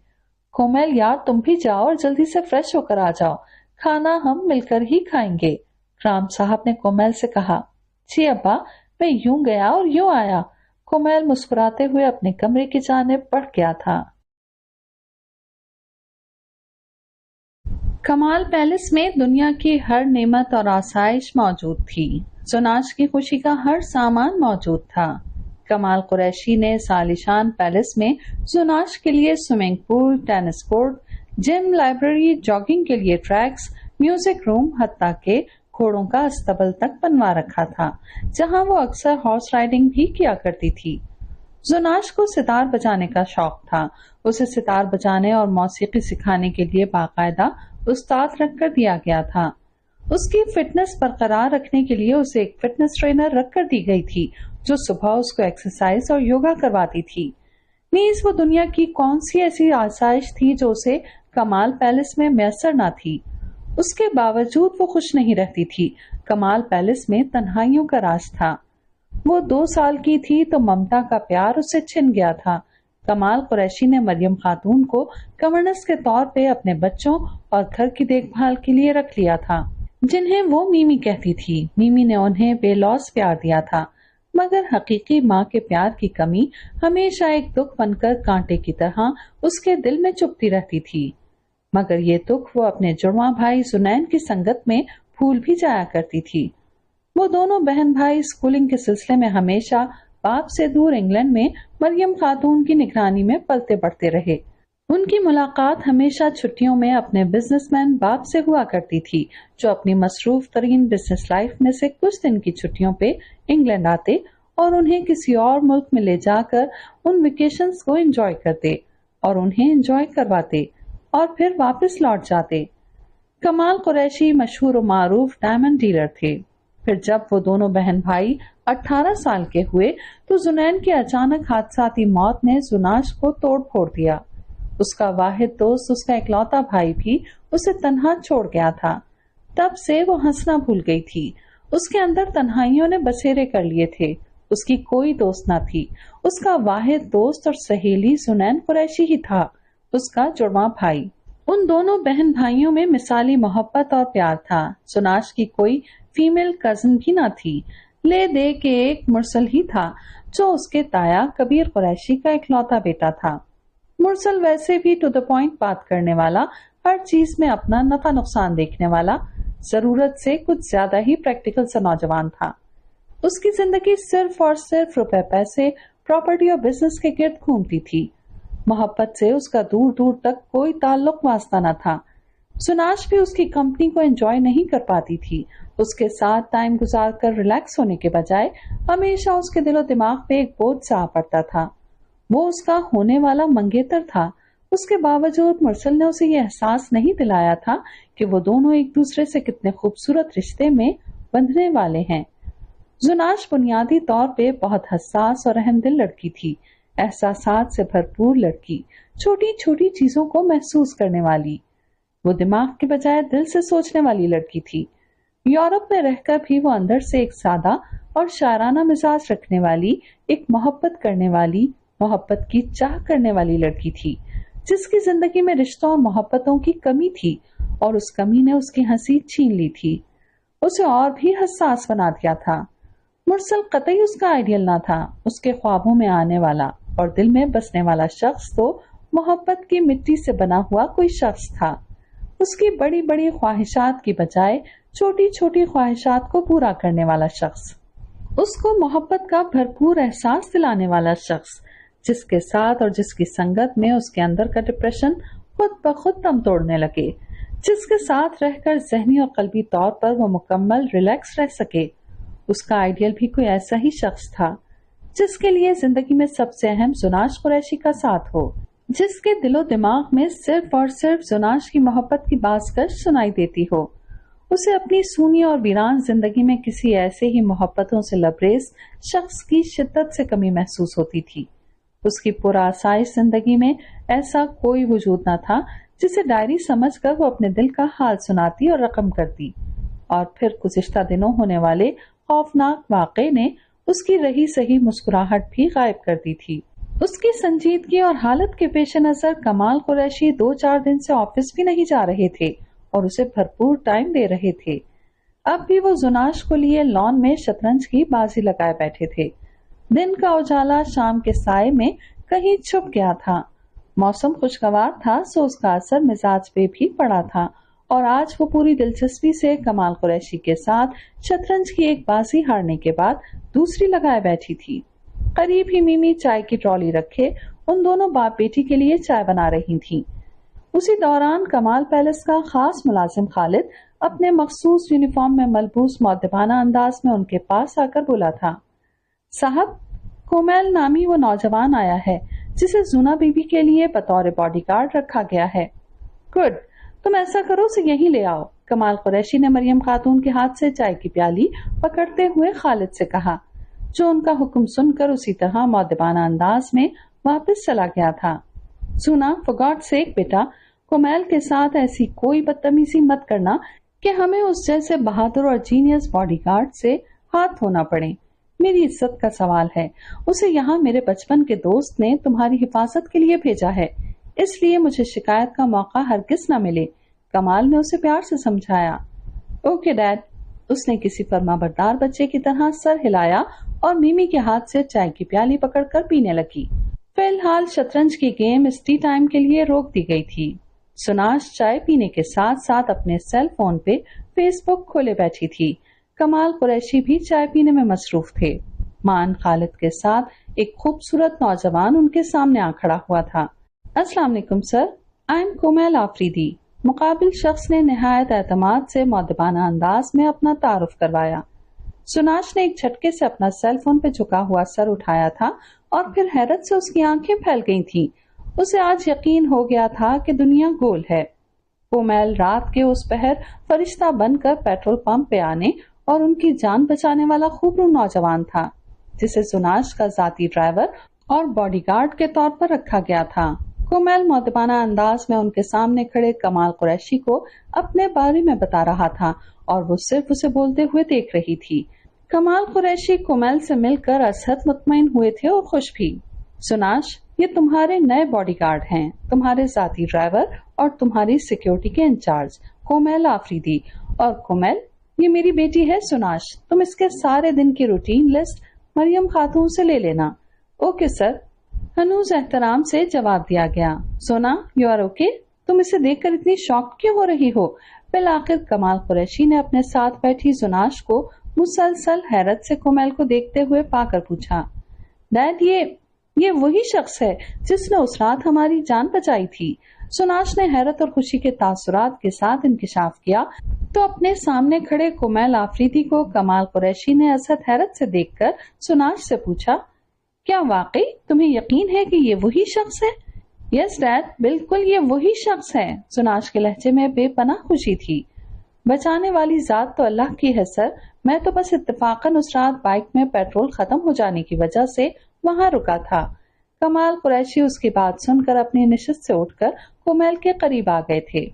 कोमल यार तुम भी जाओ और जल्दी से फ्रेश होकर आ जाओ, खाना हम मिलकर ही खाएंगे। राम साहब ने कोमल से कहा। जी अब्बा, मैं यूं गया और यूं आया। कोमल मुस्कुराते हुए अपने कमरे की जानिब बढ़ गया था। कमाल पैलेस में दुनिया की हर नेमत और आसाइश मौजूद थी। जुनाश की खुशी का हर सामान मौजूद था। कमाल कुरैशी ने सालिशान पैलेस में जुनाश के लिए swimming pool, tennis court, gym, library, jogging के लिए ट्रैक्स, म्यूजिक रूम, हत्ता के घोड़ों का अस्तबल तक बनवा रखा था, जहां वो अक्सर हॉर्स राइडिंग भी किया करती थी। जुनाश को सितार बजाने का शौक था। उसे सितार बजाने और मौसीकी सिखाने के लिए बाकायदा उस्ताद रखकर दिया गया था। उसकी फिटनेस बरकरार रखने के लिए उसे एक फिटनेस ट्रेनर रखकर दी गई थी जो सुबह उसको एक्सरसाइज और योगा करवाती थी। नीज वो दुनिया की कौन सी ऐसी आसाइश थी जो उसे कमाल पैलेस में मैसर न थी। उसके बावजूद वो खुश नहीं रहती थी। कमाल पैलेस में तन्हाइयों का राज था। वो 2 साल की थी तो ममता का प्यार उससे छिन गया था। कमाल कुरैशी ने मरियम खातून को गवर्नेंस के तौर पे अपने बच्चों और घर की देखभाल के लिए रख लिया था, जिन्हें वो मीमी कहती थी। मीमी ने उन्हें बेलौस प्यार दिया था, मगर हकीकी माँ के प्यार की कमी हमेशा एक दुख बनकर कांटे की तरह उसके दिल में चुभती रहती थी। मगर ये दुख वो अपने जुड़वा भाई जुनैन की संगत में भूल भी जाया करती थी। वो दोनों बहन भाई स्कूलिंग के सिलसिले में हमेशा बाप से दूर इंग्लैंड में मरियम खातून की निगरानी में पलते बढ़ते रहे। उनकी मुलाकात हमेशा छुट्टियों में अपने बिजनेसमैन बाप से हुआ करती थी, जो अपनी मसरूफ तरीन बिजनेस लाइफ में से कुछ दिन की छुट्टियों पे इंग्लैंड आते और उन्हें किसी और मुल्क में ले जाकर उन वेकेशंस को एंजॉय करते और उन्हें एंजॉय करवाते और फिर वापस लौट जाते। कमाल कुरैशी मशहूर और मारूफ डायमंड डीलर थे। फिर जब वो दोनों बहन भाई 18 साल के हुए तो जुनैन की अचानक हादसाती मौत ने जुनाश को तोड़ फोड़ दिया। उसका वाहिद दोस्त, उसका इकलौता भाई भी उसे तन्हा छोड़ गया था। तब से वो हंसना भूल गई थी। उसके अंदर तन्हाइयों ने बसेरे कर लिए थे। उसकी कोई दोस्त न थी। उसका वाहिद दोस्त और सहेली जुनैन कुरैशी ही था, उसका जुड़वा भाई। उन दोनों बहन भाइयों में मिसाली मोहब्बत और प्यार था। जुनाश की कोई फीमेल कजन भी न थी। ले दे के एक मुरसल ही था, जो उसके ताया कबीर कुरैशी का इकलौता बेटा था। मुरसल वैसे भी टू द पॉइंट बात करने वाला, हर चीज में अपना नफा नुकसान देखने वाला, ضرورت سے کچھ زیادہ ہی پریکٹیکل سا نوجوان تھا۔ اس کی زندگی صرف اور صرف روپے پیسے، پراپرٹی اور بزنس کے گرد گھومتی تھی۔ محبت سے اس کا دور دور تک کوئی تعلق واسطہ نہ تھا۔ سناش بھی اس کی کمپنی کو انجوائے نہیں کر پاتی تھی۔ اس کے ساتھ ٹائم گزار کر ریلیکس ہونے کے بجائے ہمیشہ اس کے دل و دماغ پہ ایک بوجھ سا پڑتا تھا۔ وہ اس کا ہونے والا منگیتر تھا۔ اس کے باوجود مرسل نے اسے یہ احساس نہیں دلایا تھا کہ وہ دونوں ایک دوسرے سے کتنے خوبصورت رشتے میں بندھنے والے ہیں۔ زناش بنیادی طور پہ بہت حساس اور اہم دل لڑکی تھی، احساسات سے بھرپور لڑکی، چھوٹی چھوٹی چیزوں کو محسوس کرنے والی۔ وہ دماغ کے بجائے دل سے سوچنے والی لڑکی تھی۔ یورپ میں رہ کر بھی وہ اندر سے ایک سادہ اور شاعرانہ مزاج رکھنے والی، ایک محبت کرنے والی، محبت کی چاہ کرنے والی لڑکی تھی، جس کی زندگی میں رشتوں اور محبتوں کی کمی تھی اور اس کمی نے اس کی ہنسی چھین لی تھی، اسے اور بھی حساس بنا دیا تھا۔ مرسل قطعی اس کا آئیڈیل نہ تھا۔ اس کے خوابوں میں آنے والا اور دل میں بسنے والا شخص تو محبت کی مٹی سے بنا ہوا کوئی شخص تھا۔ اس کی بڑی بڑی خواہشات کی بجائے چھوٹی چھوٹی خواہشات کو پورا کرنے والا شخص، اس کو محبت کا بھرپور احساس دلانے والا شخص، جس کے ساتھ اور جس کی سنگت میں اس کے اندر کا ڈپریشن خود بخود دم توڑنے لگے، جس کے ساتھ رہ کر ذہنی اور قلبی طور پر وہ مکمل ریلیکس رہ سکے۔ اس کا آئیڈیل بھی کوئی ایسا ہی شخص تھا جس کے لیے زندگی میں سب سے اہم زناش قریشی کا ساتھ ہو، جس کے دل و دماغ میں صرف اور صرف زناش کی محبت کی بازگشت سنائی دیتی ہو۔ اسے اپنی سونی اور ویران زندگی میں کسی ایسے ہی محبتوں سے لبریز شخص کی شدت سے کمی محسوس ہوتی تھی۔ اس کی پرآسائش زندگی میں ایسا کوئی وجود نہ تھا جسے ڈائری سمجھ کر وہ اپنے دل کا حال سناتی اور رقم کرتی، اور پھر گزشتہ دنوں ہونے والے خوفناک واقعے نے اس کی رہی سہی مسکراہٹ بھی غائب کر دی تھی۔ اس کی سنجیدگی اور حالت کے پیش نظر کمال قریشی 2-4 دن سے آفس بھی نہیں جا رہے تھے اور اسے بھرپور ٹائم دے رہے تھے۔ اب بھی وہ زناش کو لیے لان میں شطرنج کی بازی لگائے بیٹھے تھے۔ دن کا اجالا شام کے سائے میں کہیں چھپ گیا تھا۔ موسم خوشگوار تھا سو اس کا اثر مزاج پہ بھی پڑا تھا، اور آج وہ پوری دلچسپی سے کمال قریشی کے ساتھ شطرنج کی ایک بازی ہارنے کے بعد دوسری لگائے بیٹھی تھی۔ قریب ہی میمی چائے کی ٹرالی رکھے ان دونوں باپ بیٹی کے لیے چائے بنا رہی تھیں۔ اسی دوران کمال پیلس کا خاص ملازم خالد اپنے مخصوص یونیفارم میں ملبوس مؤدبانہ انداز میں ان کے پاس آ کر بولا تھا، صاحب، کومیل نامی وہ نوجوان آیا ہے جسے زونا بی بی کے لیے بطور باڈی گارڈ رکھا گیا ہے۔ گڈ، تم ایسا کرو اسے یہیں لے آؤ، کمال قریشی نے مریم خاتون کے ہاتھ سے چائے کی پیالی پکڑتے ہوئے خالد سے کہا، جو ان کا حکم سن کر اسی طرح مؤدبانہ انداز میں واپس چلا گیا تھا۔ سونا، فار گاڈ سیک بیٹا، کومیل کے ساتھ ایسی کوئی بدتمیزی مت کرنا کہ ہمیں اس جیسے بہادر اور جینیس باڈی گارڈ سے ہاتھ دھونا پڑے۔ میری عزت کا سوال ہے، اسے یہاں میرے بچپن کے دوست نے تمہاری حفاظت کے لیے بھیجا ہے، اس لیے مجھے شکایت کا موقع ہرگز نہ ملے، کمال نے اسے پیار سے سمجھایا۔ اوکے ڈیڈ، اس نے کسی فرما بردار بچے کی طرح سر ہلایا اور میمی کے ہاتھ سے چائے کی پیالی پکڑ کر پینے لگی۔ فی الحال شطرنج کی گیم اس ٹی ٹائم کے لیے روک دی گئی تھی۔ سناش چائے پینے کے ساتھ ساتھ اپنے سیل فون پہ فیس بک کھولے بیٹھی تھی۔ کمال قریشی بھی چائے پینے میں مصروف تھے۔ مان خالد کے ساتھ ایک خوبصورت نوجوان ان کے سامنے آ کھڑا ہوا تھا۔ السلام علیکم سر، آئی ایم کومیل آفریدی۔ مقابل شخص نے نہایت اعتماد سے مؤدبانہ انداز میں اپنا تعارف کروایا۔ سناش نے ایک جھٹکے سے اپنا سیل فون پہ جھکا ہوا سر اٹھایا تھا اور پھر حیرت سے اس کی آنکھیں پھیل گئی تھیں۔ اسے آج یقین ہو گیا تھا کہ دنیا گول ہے۔ کومیل رات کے اس پہر فرشتہ بن کر پیٹرول پمپ پہ آنے اور ان کی جان بچانے والا خوبرو نوجوان تھا، جسے سناش کا ذاتی ڈرائیور اور باڈی گارڈ کے طور پر رکھا گیا تھا۔ کومیل مؤدبانہ انداز میں ان کے سامنے کھڑے کمال قریشی کو اپنے بارے میں بتا رہا تھا اور وہ صرف اسے بولتے ہوئے دیکھ رہی تھی۔ کمال قریشی کومیل سے مل کر ازحد مطمئن ہوئے تھے اور خوش بھی۔ سناش، یہ تمہارے نئے باڈی گارڈ ہیں، تمہارے ذاتی ڈرائیور اور تمہاری سیکیورٹی کے انچارج کومیل آفریدی۔ اور کومیل، یہ میری بیٹی ہے سناش، تم اس کے سارے دن کی روٹین لسٹ مریم خاتون سے لے لینا۔ اوکے سر، ہنوز احترام سے جواب دیا گیا۔ سونا، یو آر اوکے؟ تم اسے دیکھ کر اتنی شاک کیوں ہو رہی ہو؟ بالآخر کمال قریشی نے اپنے ساتھ بیٹھی زناش کو مسلسل حیرت سے کومیل کو دیکھتے ہوئے پا کر پوچھا، ڈیڈ یہ وہی شخص ہے جس نے اس رات ہماری جان بچائی تھی؟ زناش نے حیرت اور خوشی کے تاثرات کے ساتھ انکشاف کیا تو اپنے سامنے کھڑے کومیل آفریدی کو کمال قریشی نے ازحد حیرت سے دیکھ کر زناش سے پوچھا، کیا واقعی تمہیں یقین ہے کہ یہ وہی شخص ہے؟ یس ڈیڈ، بالکل یہ وہی شخص ہے۔ زناش کے لہجے میں بے پناہ خوشی تھی۔ بچانے والی ذات تو اللہ کی ہے سر، میں تو بس اتفاقاً اس رات بائک میں پیٹرول ختم ہو جانے کی وجہ سے وہاں رکا تھا۔ کمال قریشی اس کی بات سن کر اپنی نشست سے اٹھ کر کومیل کے قریب آ گئے تھے۔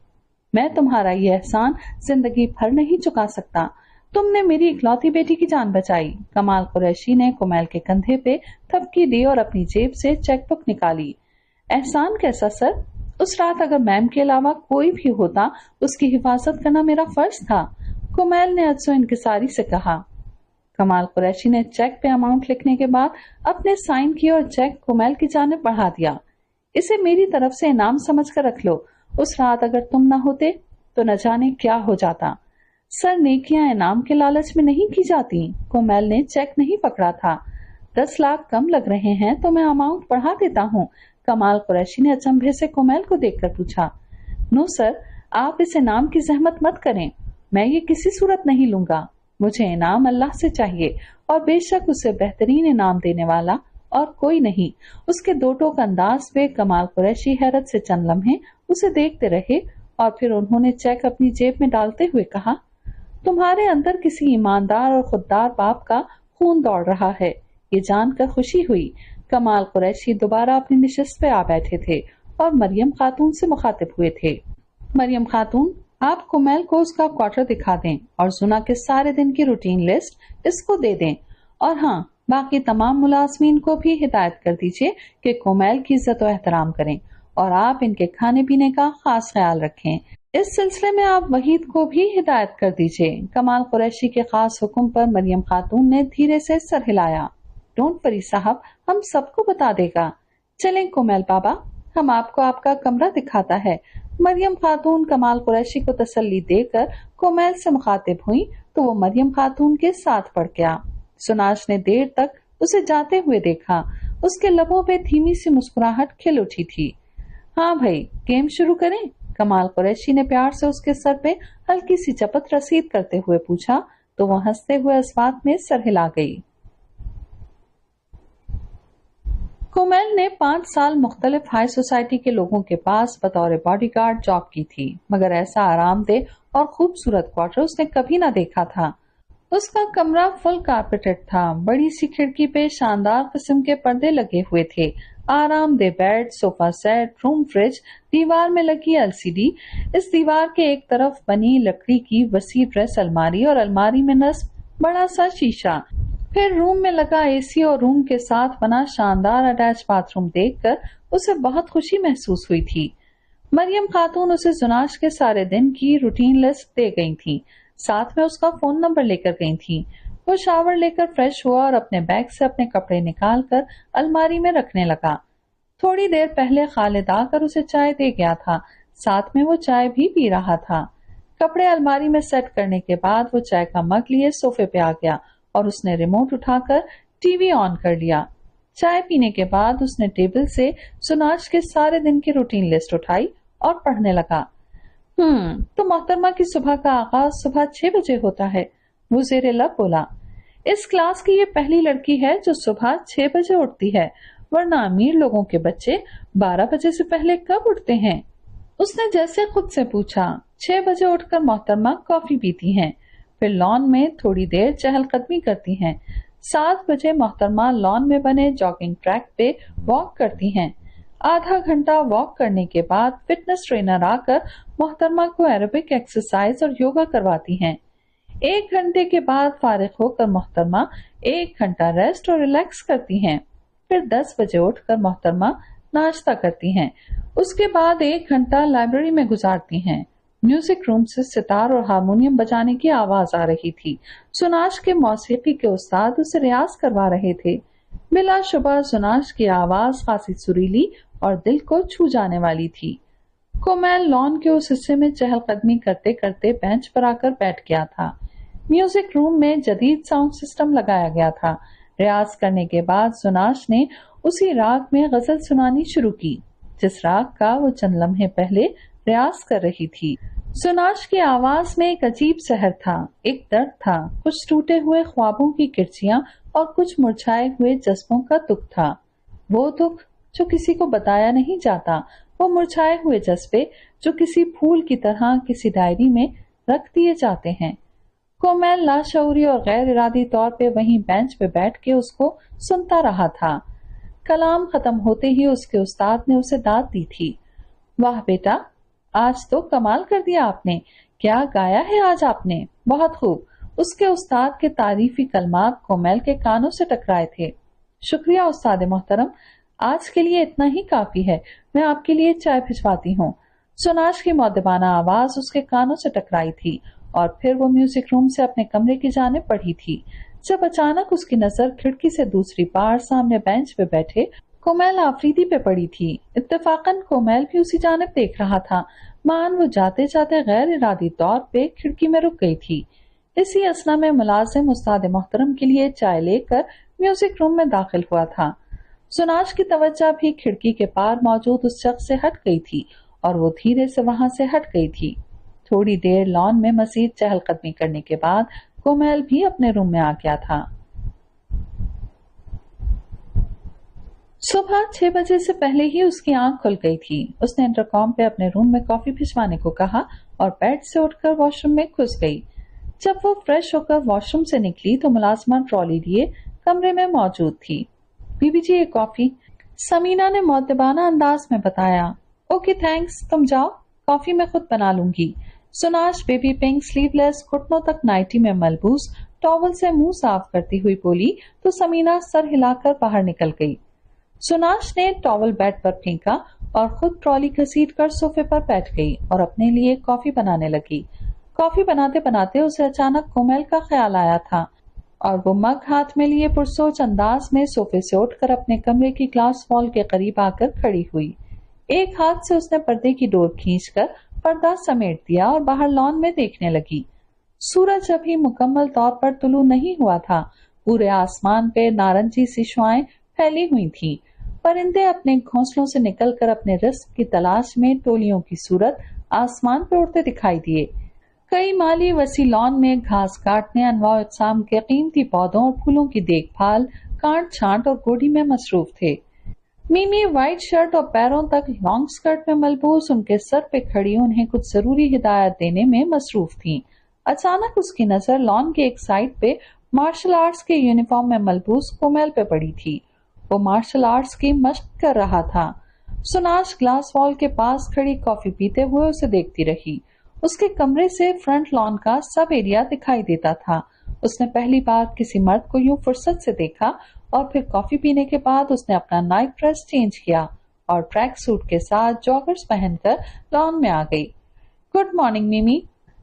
میں تمہارا یہ احسان زندگی بھر نہیں چکا سکتا، تم نے میری اکلوتی بیٹی کی جان بچائی۔ کمال قریشی نے کومیل کے کندھے پہ تھپکی دی اور اپنی جیب سے چیک بک نکالی۔ احسان کیسا سر؟ اس رات اگر میم کے علاوہ کوئی بھی ہوتا اس کی حفاظت کرنا میرا فرض تھا، کومیل نے عجز و انکساری سے کہا۔ کمال قریشی نے چیک پہ اماؤنٹ لکھنے کے بعد اپنے سائن کیے اور چیک کومیل کی جانب بڑھا دیا۔ اسے میری طرف سے انعام سمجھ کر رکھ لو، اس رات اگر تم نہ ہوتے تو نہ جانے کیا ہو جاتا۔ سر نیکیاں انعام کے لالچ میں نہیں کی جاتی۔ کومیل نے چیک نہیں پکڑا تھا۔ 10 لاکھ کم لگ رہے ہیں تو میں اماؤنٹ بڑھا دیتا ہوں، کمال قریشی نے اچنبھے سے کومیل کو دیکھ کر پوچھا۔ نو سر، آپ اس انعام کی زحمت مت کریں، میں یہ کسی صورت نہیں لوں گا۔ مجھے انعام اللہ سے چاہیے اور بے شک اسے بہترین انعام دینے والا اور کوئی نہیں۔ اس کے دو ٹوک انداز پہ کمال قریشی حیرت سے چند لمحے اسے دیکھتے رہے اور پھر انہوں نے چیک اپنی جیب میں ڈالتے ہوئے کہا، تمہارے اندر کسی ایماندار اور خوددار باپ کا خون دوڑ رہا ہے، یہ جان کر خوشی ہوئی۔ کمال قریشی دوبارہ اپنی نشست پہ آ بیٹھے تھے اور مریم خاتون سے مخاطب ہوئے تھے۔ مریم خاتون، آپ کومیل کو اس کا کوارٹر دکھا دیں اور زنا کے سارے دن کی روٹین لسٹ اس کو دے دیں، اور ہاں، باقی تمام ملازمین کو بھی ہدایت کر دیجیے کہ کومیل کی عزت و احترام کریں اور آپ ان کے کھانے پینے کا خاص خیال رکھیں۔ اس سلسلے میں آپ وحید کو بھی ہدایت کر دیجیے۔ کمال قریشی کے خاص حکم پر مریم خاتون نے دھیرے سے سر ہلایا۔ ڈونٹ وری صاحب، ہم سب کو بتا دے گا۔ چلیں کومیل بابا، ہم آپ کو آپ کا کمرہ دکھاتا ہے۔ مریم خاتون کمال قریشی کو تسلی دے کر کومیل سے مخاطب ہوئی تو وہ مریم خاتون کے ساتھ پڑ گیا۔ زناش نے دیر تک اسے جاتے ہوئے دیکھا، اس کے لبوں پہ دھیمی سی مسکراہٹ کھل اٹھی تھی۔ ہاں بھائی، گیم شروع کریں؟ کمال قریشی نے پیار سے اس کے سر پہ ہلکی سی چپت رسید کرتے ہوئے پوچھا تو وہ ہنستے ہوئے اسوات میں سر ہلا گئی۔ کومیل نے 5 سال مختلف ہائی سوسائٹی کے لوگوں کے پاس بطور باڈی گارڈ جاب کی تھی، مگر ایسا آرام دہ اور خوبصورت کوارٹر اس نے کبھی نہ دیکھا تھا۔ اس کا کمرہ فل کارپیٹڈ تھا، بڑی سی کھڑکی پہ شاندار قسم کے پردے لگے ہوئے تھے، آرام دہ بیڈ، صوفہ سیٹ، روم فریج، دیوار میں لگی LCD، اس دیوار کے ایک طرف بنی لکڑی کی وسیع ڈریس الماری اور الماری میں نصب بڑا سا شیشہ، پھر روم میں لگا AC اور روم کے ساتھ بنا شاندار اٹیچ باتھ روم دیکھ کر اسے بہت خوشی محسوس ہوئی تھی۔ مریم خاتون اسے زناش کے سارے دن کی روٹین لسٹ دے گئی تھی، ساتھ میں اس کا فون نمبر لے کر گئی تھی۔ وہ شاور لے کر فریش ہوا اور اپنے بیگ سے اپنے کپڑے نکال کر الماری میں رکھنے لگا۔ تھوڑی دیر پہلے خالد آ کر اسے چائے دے گیا تھا، ساتھ میں وہ چائے بھی پی رہا تھا۔ کپڑے الماری میں سیٹ کرنے کے بعد وہ چائے کا مگ لیے صوفے پہ آ گیا اور اس نے ریموٹ اٹھا کر ٹی وی آن کر لیا۔ چائے پینے کے بعد اس نے ٹیبل سے زناش کے سارے دن کی روٹین لسٹ اٹھائی اور پڑھنے لگا۔ تو محترمہ کی صبح کا آغاز صبح 6 بجے ہوتا ہے، وہ زیر لب بولا۔ اس کلاس کی یہ پہلی لڑکی ہے جو صبح 6 بجے اٹھتی ہے، ورنہ امیر لوگوں کے بچے 12 بجے سے پہلے کب اٹھتے ہیں؟ اس نے جیسے خود سے پوچھا۔ 6 بجے اٹھ کر محترمہ کافی پیتی ہیں، پھر لان میں تھوڑی دیر چہل قدمی کرتی ہیں۔ 7 بجے محترمہ لان میں بنے جاگنگ ٹریک پہ واک کرتی ہیں۔ آدھا گھنٹہ واک کرنے کے بعد فٹنس ٹرینر آ کر محترمہ کو ایروبک ایکسرسائز اور یوگا کرواتی ہیں۔ 1 گھنٹے کے بعد فارغ ہو کر محترمہ 1 گھنٹہ ریسٹ اور ریلیکس کرتی ہیں۔ پھر 10 بجے اٹھ کر محترمہ ناشتہ کرتی ہیں۔ اس کے بعد 1 گھنٹہ لائبریری میں گزارتی ہیں۔ میوزک روم سے ستار اور ہارمونیم بجانے کی آواز آ رہی تھی۔ زناش کے موسیقی کے استاد اسے ریاض کروا رہے تھے۔ بلا شبہ زناش کی آواز خاصی سریلی اور دل کو چھو جانے والی تھی۔ کومیل لان کے اس حصے میں چہل قدمی کرتے کرتے بینچ پر آ کر بیٹھ گیا تھا۔ میوزک روم میں جدید ساؤنڈ سسٹم لگایا گیا تھا۔ ریاض کرنے کے بعد زناش نے اسی راگ میں غزل سنانی شروع کی جس راگ کا وہ چند لمحے پہلے ریاض کر رہی تھی۔ زناش کی آواز میں ایک عجیب سحر تھا، ایک درد تھا، کچھ ٹوٹے ہوئے خوابوں کی کرچیاں اور کچھ مرجھائے ہوئے جذبوں کا دکھ تھا۔ وہ دکھ جو کسی کو بتایا نہیں جاتا، وہ مرجھائے ہوئے جذبے جو کسی پھول کی طرح کسی ڈائری میں رکھ دیے جاتے ہیں۔ کومیل لاشعوری اور غیر ارادی طور پہ وہیں بینچ پہ بیٹھ کے اس کو سنتا رہا تھا۔ کلام ختم ہوتے ہی اس کے استاد نے اسے داد دی تھی۔ واہ بیٹا، آج تو کمال کر دیا آپ نے، کیا گایا ہے آج آپ نے، بہت خوب۔ اس کے استاد کے تعریفی کلمات کومیل کے کانوں سے ٹکرائے تھے۔ شکریہ استاد محترم، آج کے لیے اتنا ہی کافی ہے، میں آپ کے لیے چائے بھجواتی ہوں۔ زناش کی مؤدبانہ آواز اس کے کانوں سے ٹکرائی تھی اور پھر وہ میوزک روم سے اپنے کمرے کی جانب بڑھی تھی جب اچانک اس کی نظر کھڑکی سے دوسری پار سامنے بینچ پہ بیٹھے کومیل آفریدی پہ پڑی تھی۔ اتفاقاً کومیل بھی اسی جانب دیکھ رہا تھا، مان وہ جاتے جاتے غیر ارادی طور پہ کھڑکی میں رک گئی تھی۔ اسی اثنا میں ملازم استاد محترم کے لیے چائے لے کر میوزک روم میں داخل ہوا تھا۔ زناش کی توجہ بھی کھڑکی کے پار موجود اس شخص سے ہٹ گئی تھی اور وہ دھیرے سے وہاں سے ہٹ گئی تھی۔ تھوڑی دیر لان میں مزید چہل قدمی کرنے کے بعد کومیل بھی اپنے روم میں آ گیا تھا۔ صبح 6 بجے سے پہلے ہی اس کی آنکھ کھل گئی تھی۔ اس نے انٹرکام پہ اپنے روم میں کافی بھجوانے کو کہا اور بیڈ سے اٹھ کر واش روم میں گھس گئی۔ جب وہ فریش ہو کر واش روم سے نکلی تو ملازمہ ٹرالی لیے کمرے میں موجود تھی۔ بی بی جی، ایک کافی، سمینا نے مؤدبانہ انداز میں بتایا۔ اوکے تھینکس، تم جاؤ، کافی میں خود بنا لوں گی۔ زناش بیبی پنک سلیو لیس گھٹنوں تک نائٹی میں ملبوس ٹاول سے منہ صاف کرتی ہوئی بولی تو سمینا سر ہلا کر باہر نکل گئی۔ زناش نے ٹاول بیڈ پر پھینکا اور خود ٹرالی گھسیٹ کر صوفے پر بیٹھ گئی اور اپنے لیے کافی بنانے لگی۔ کافی بناتے بناتے اسے اچانک کومیل کا خیال آیا تھا اور وہ مگ ہاتھ میں لیے پرسوچ انداز میں صوفے سے اٹھ کر اپنے کمرے کی گلاس وال کے قریب آ کر کھڑی ہوئی۔ ایک ہاتھ سے اس نے پردے کی ڈور کھینچ کر پردہ سمیٹ دیا اور باہر لان میں دیکھنے لگی۔ سورج ابھی مکمل طور پر طلوع نہیں ہوا تھا، پورے آسمان پہ نارنجی سی شعاعیں پھیلی ہوئی تھیں۔ پرندے اپنے گھونسلوں سے نکل کر اپنے رزق کی تلاش میں ٹولیوں کی صورت آسمان پہ اڑتے دکھائی دیے۔ کئی مالی وسیع لان میں گھاس کاٹنے، انواع اقسام کے قیمتی پودوں اور پھولوں کی دیکھ بھال، کاٹ چھانٹ اور گوڈی میں مصروف تھے۔ میمی وائٹ شرٹ اور پیروں تک لانگ سکرٹ میں ملبوس ان کے سر پہ کھڑی انہیں کچھ ضروری ہدایات دینے میں مصروف تھیں۔ اچانک اس کی نظر لان کے ایک سائڈ پہ مارشل آرٹس کے یونیفارم میں ملبوس کومیل پہ پڑی تھی۔ وہ مارشل آرٹس کی مشق کر رہا تھا۔ زناش گلاس وال کے پاس کھڑی کافی پیتے ہوئے اسے دیکھتی رہی۔ اس کے کمرے سے فرنٹ لان کا سب ایریا دکھائی دیتا تھا۔ اس نے پہلی بار کسی مرد کو یوں فرصت سے دیکھا اور پھر کافی پینے کے بعد اس نے اپنا نائٹ ڈریس چینج کیا اور ٹریک سوٹ کے ساتھ جاگرز پہن کر لان میں آ گئی۔ گڈ مارننگ میمی،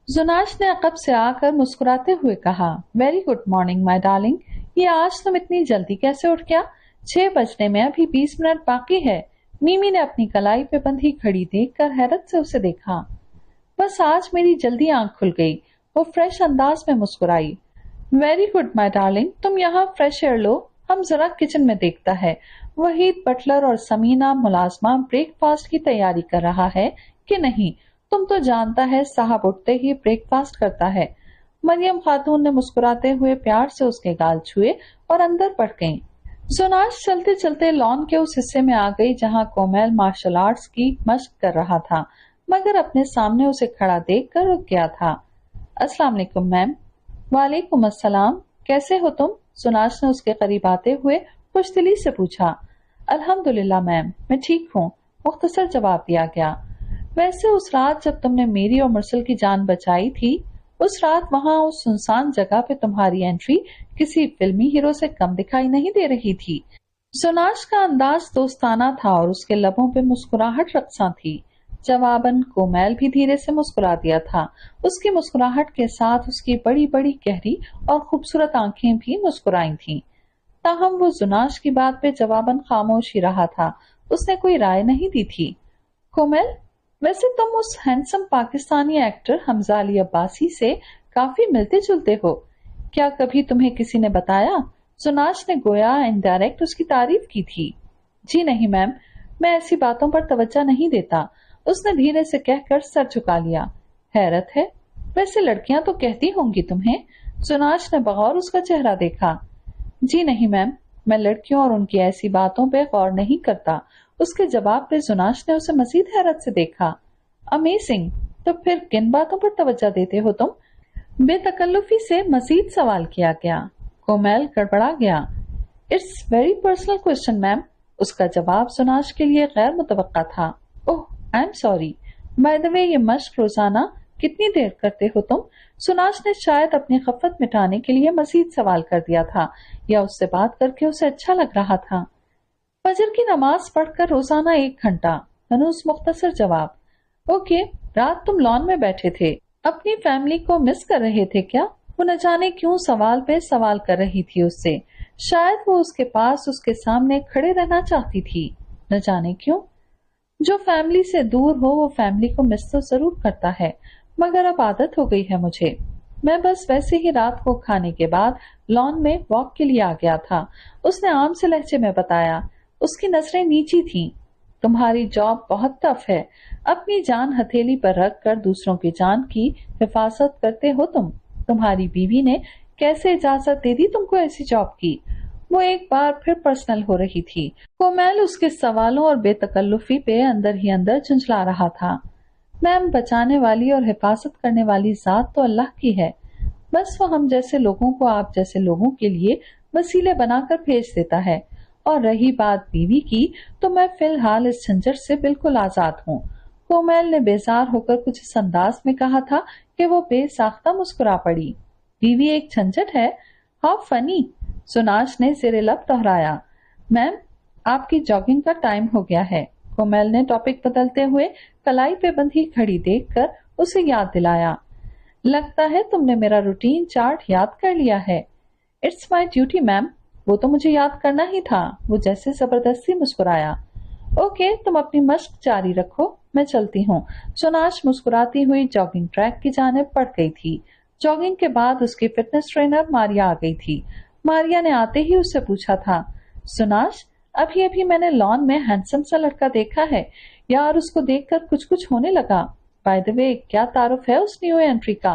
زناش نے عقب سے آ کر مسکراتے ہوئے کہا۔ ویری گڈ مارننگ مائی ڈارلنگ، یہ آج تم اتنی جلدی کیسے اٹھ گیا؟ 6 بجنے میں ابھی 20 منٹ باقی ہے۔ میمی نے اپنی کلائی پہ بندھی گھڑی دیکھ کر حیرت سے اسے دیکھا۔ بس آج میری جلدی آنکھ کھل گئی، وہ فریش انداز میں مسکرائی۔ ویری گڈ مائی ڈارلنگ، تم یہاں فریش ایئر لو، ہم ذرا کچن میں دیکھتا ہے وحید بٹلر اور سمینا ملازمہ بریک فاسٹ کی تیاری کر رہا ہے کہ نہیں۔ تم تو جانتا ہے صاحب اٹھتے ہی بریک فاسٹ کرتا ہے۔ مریم خاتون نے مسکراتے ہوئے پیار سے اس کے گال چھوئے اور اندر بڑھ گئیں۔ زناش چلتے چلتے لان کے اس حصے میں آ گئی جہاں کومیل مارشل آرٹس کی مشق کر رہا تھا، مگر اپنے سامنے اسے کھڑا دیکھ کر رک گیا تھا۔ السلام علیکم میم۔ وعلیکم السلام، کیسے ہو تم؟ زناش نے اس کے قریب آتے ہوئے خوش دلی سے پوچھا۔ الحمدللہ میم، میں ٹھیک ہوں، مختصر جواب دیا گیا۔ ویسے اس رات جب تم نے میری اور مرسل کی جان بچائی تھی، اس رات وہاں اس سنسان جگہ پہ تمہاری انٹری کسی فلمی ہیرو سے کم دکھائی نہیں دے رہی تھی۔ زناش کا انداز دوستانہ تھا اور اس کے لبوں پہ مسکراہٹ رقصاں تھی۔ جواباً کومیل بھی دھیرے سے مسکرا دیا تھا۔ اس کی مسکراہٹ کے ساتھ اس کی بڑی بڑی گہری اور خوبصورت آنکھیں بھی مسکرائی تھیں۔ تاہم وہ زناش کی بات پہ جواباً خاموش ہی رہا تھا، اس نے کوئی رائے نہیں دی تھی۔ کومیل، वैसे तुम उस हैंडसम पाकिस्तानी एक्टर हमजा अली अब्बासी से काफी मिलते जुलते हो, क्या कभी तुम्हें किसी ने बताया? सुनाश ने गोया इनडायरेक्ट उसकी तारीफ की थी। जी नहीं मैम, मैं ऐसी बातों पर तवज्जो नहीं देता, उसने धीरे से कहकर सर झुका लिया। हैरत है, वैसे लड़कियां तो कहती होंगी तुम्हें। सुनाश ने बगौर उसका चेहरा देखा। जी नहीं मैम, मैं लड़कियों और उनकी ऐसी बातों पे गौर नहीं करता। उसके जवाब पे सुनाश ने उसे मजीद हैरत से देखा। अमेजिंग, तो फिर किन बातों पर तवज्जो देते हो तुम? बेतकल्लुफी से मजीद सवाल किया गया। कोमल गड़बड़ा गया। It's very personal question ma'am. उसका जवाब सुनाश के लिए गैर मुतवक्का था। Oh, I am sorry. By the way, ये मश्क रोजाना कितनी देर करते हो तुम? सुनाश ने शायद अपनी खफत मिटाने के लिए मजीद सवाल कर दिया था, या उससे बात करके उसे अच्छा लग रहा था। फजर की नमाज पढ़कर रोजाना 1 घंटा। हनूस मुख्तसर जवाब। ओके, रात तुम लॉन में बैठे थे, अपनी फैमिली को मिस कर रहे थे क्या? वो न जाने क्यों सवाल पे सवाल कर रही थी उससे। शायद वो उसके पास, उसके सामने खड़े रहना चाहती थी, न जाने क्यों। जो फैमिली से दूर हो वो फैमिली को मिस तो जरूर करता है, मगर अब आदत हो गई है मुझे। मैं बस वैसे ही रात को खाने के बाद लॉन में वॉक के लिए आ गया था, उसने आम से लहजे में बताया। उसकी नजरें नीची थीं। तुम्हारी जॉब बहुत टफ है, अपनी जान हथेली पर रख कर दूसरों की जान की हिफाजत करते हो तुम। तुम्हारी बीवी ने कैसे इजाजत दे दी तुमको ऐसी जॉब की? वो एक बार फिर पर्सनल हो रही थी। कोमल उसके सवालों और बेतकल्लुफी पे अंदर ही अंदर झुंझला रहा था। मैम, बचाने वाली और हिफाजत करने वाली जात तो अल्लाह की है, बस वो हम जैसे लोगों को आप जैसे लोगों के लिए वसीले बनाकर भेज देता है। और रही बात बीवी की, तो मैं फिलहाल इस झंझट से बिल्कुल आजाद हूँ। कोमल ने बेजार होकर कुछ इस अंदाज में कहा था कि वो बेसाख्ता मुस्कुरा पड़ी। बीवी एक झंझट है? हाउ फनी, सुनाश ने ज़ेरे लब दोहराया। मैम, आपकी जॉगिंग का टाइम हो गया है। कोमल ने टॉपिक बदलते हुए कलाई पे बंधी घड़ी देखकर उसे याद दिलाया। लगता है तुमने मेरा रूटीन चार्ट याद कर लिया है। इट्स माई ड्यूटी मैम, वो तो मुझे याद करना ही था। वो जैसे जबरदस्ती मुस्कुराया। ओके, तुम अपनी मश्क जारी रखो, मैं चलती हूँ। सोनाश मुस्कुराती हुई जॉगिंग ट्रैक की जानिब बढ़ गई थी। जॉगिंग के बाद उसकी फिटनेस ट्रेनर मारिया आ गई थी। मारिया ने आते ही उससे पूछा था, सोनाश, अभी अभी मैंने लॉन में हैंडसम सा लड़का देखा है यार, उसको देखकर कुछ कुछ होने लगा। बाय द वे, क्या तारुफ है उस न्यू एंट्री का?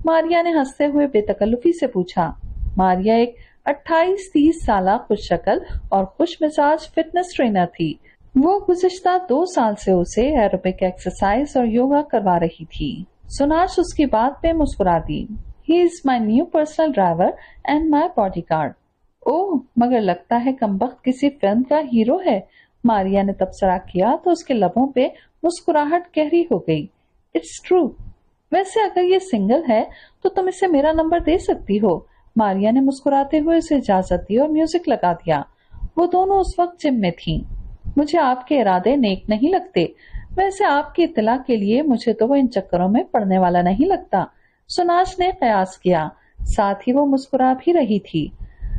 मारिया ने हंसते हुए बेतकल्लुफी से पूछा। मारिया एक 28-30 साल खुश शक्ल और खुश मिजाज फिटनेस ट्रेनर थी। वो गुज़िश्ता 2 साल से उसे एरोबिक एक्सरसाइज और योगा करवा रही थी। सोनाश उसकी बात पे मुस्कुरा दी। He is my new personal driver and my bodyguard. Oh, मगर लगता है कमबख्त किसी फिल्म का हीरो है। मारिया ने तबसरा किया तो उसके लबों पे मुस्कुराहट गहरी हो गई। It's true. वैसे अगर ये सिंगल है तो तुम इसे मेरा नंबर दे सकती हो। मारिया ने मुस्कुराते हुए उसे इजाजत दी और म्यूजिक लगा दिया। वो दोनों उस वक्त जिम में थीं। मुझे आपके इरादे नेक नहीं लगते। वैसे आपकी इत्तला के लिए मुझे तो वो इन चक्करों में पड़ने वाला नहीं लगता। सोनाश ने कयास किया, साथ ही वो मुस्कुरा भी रही थी।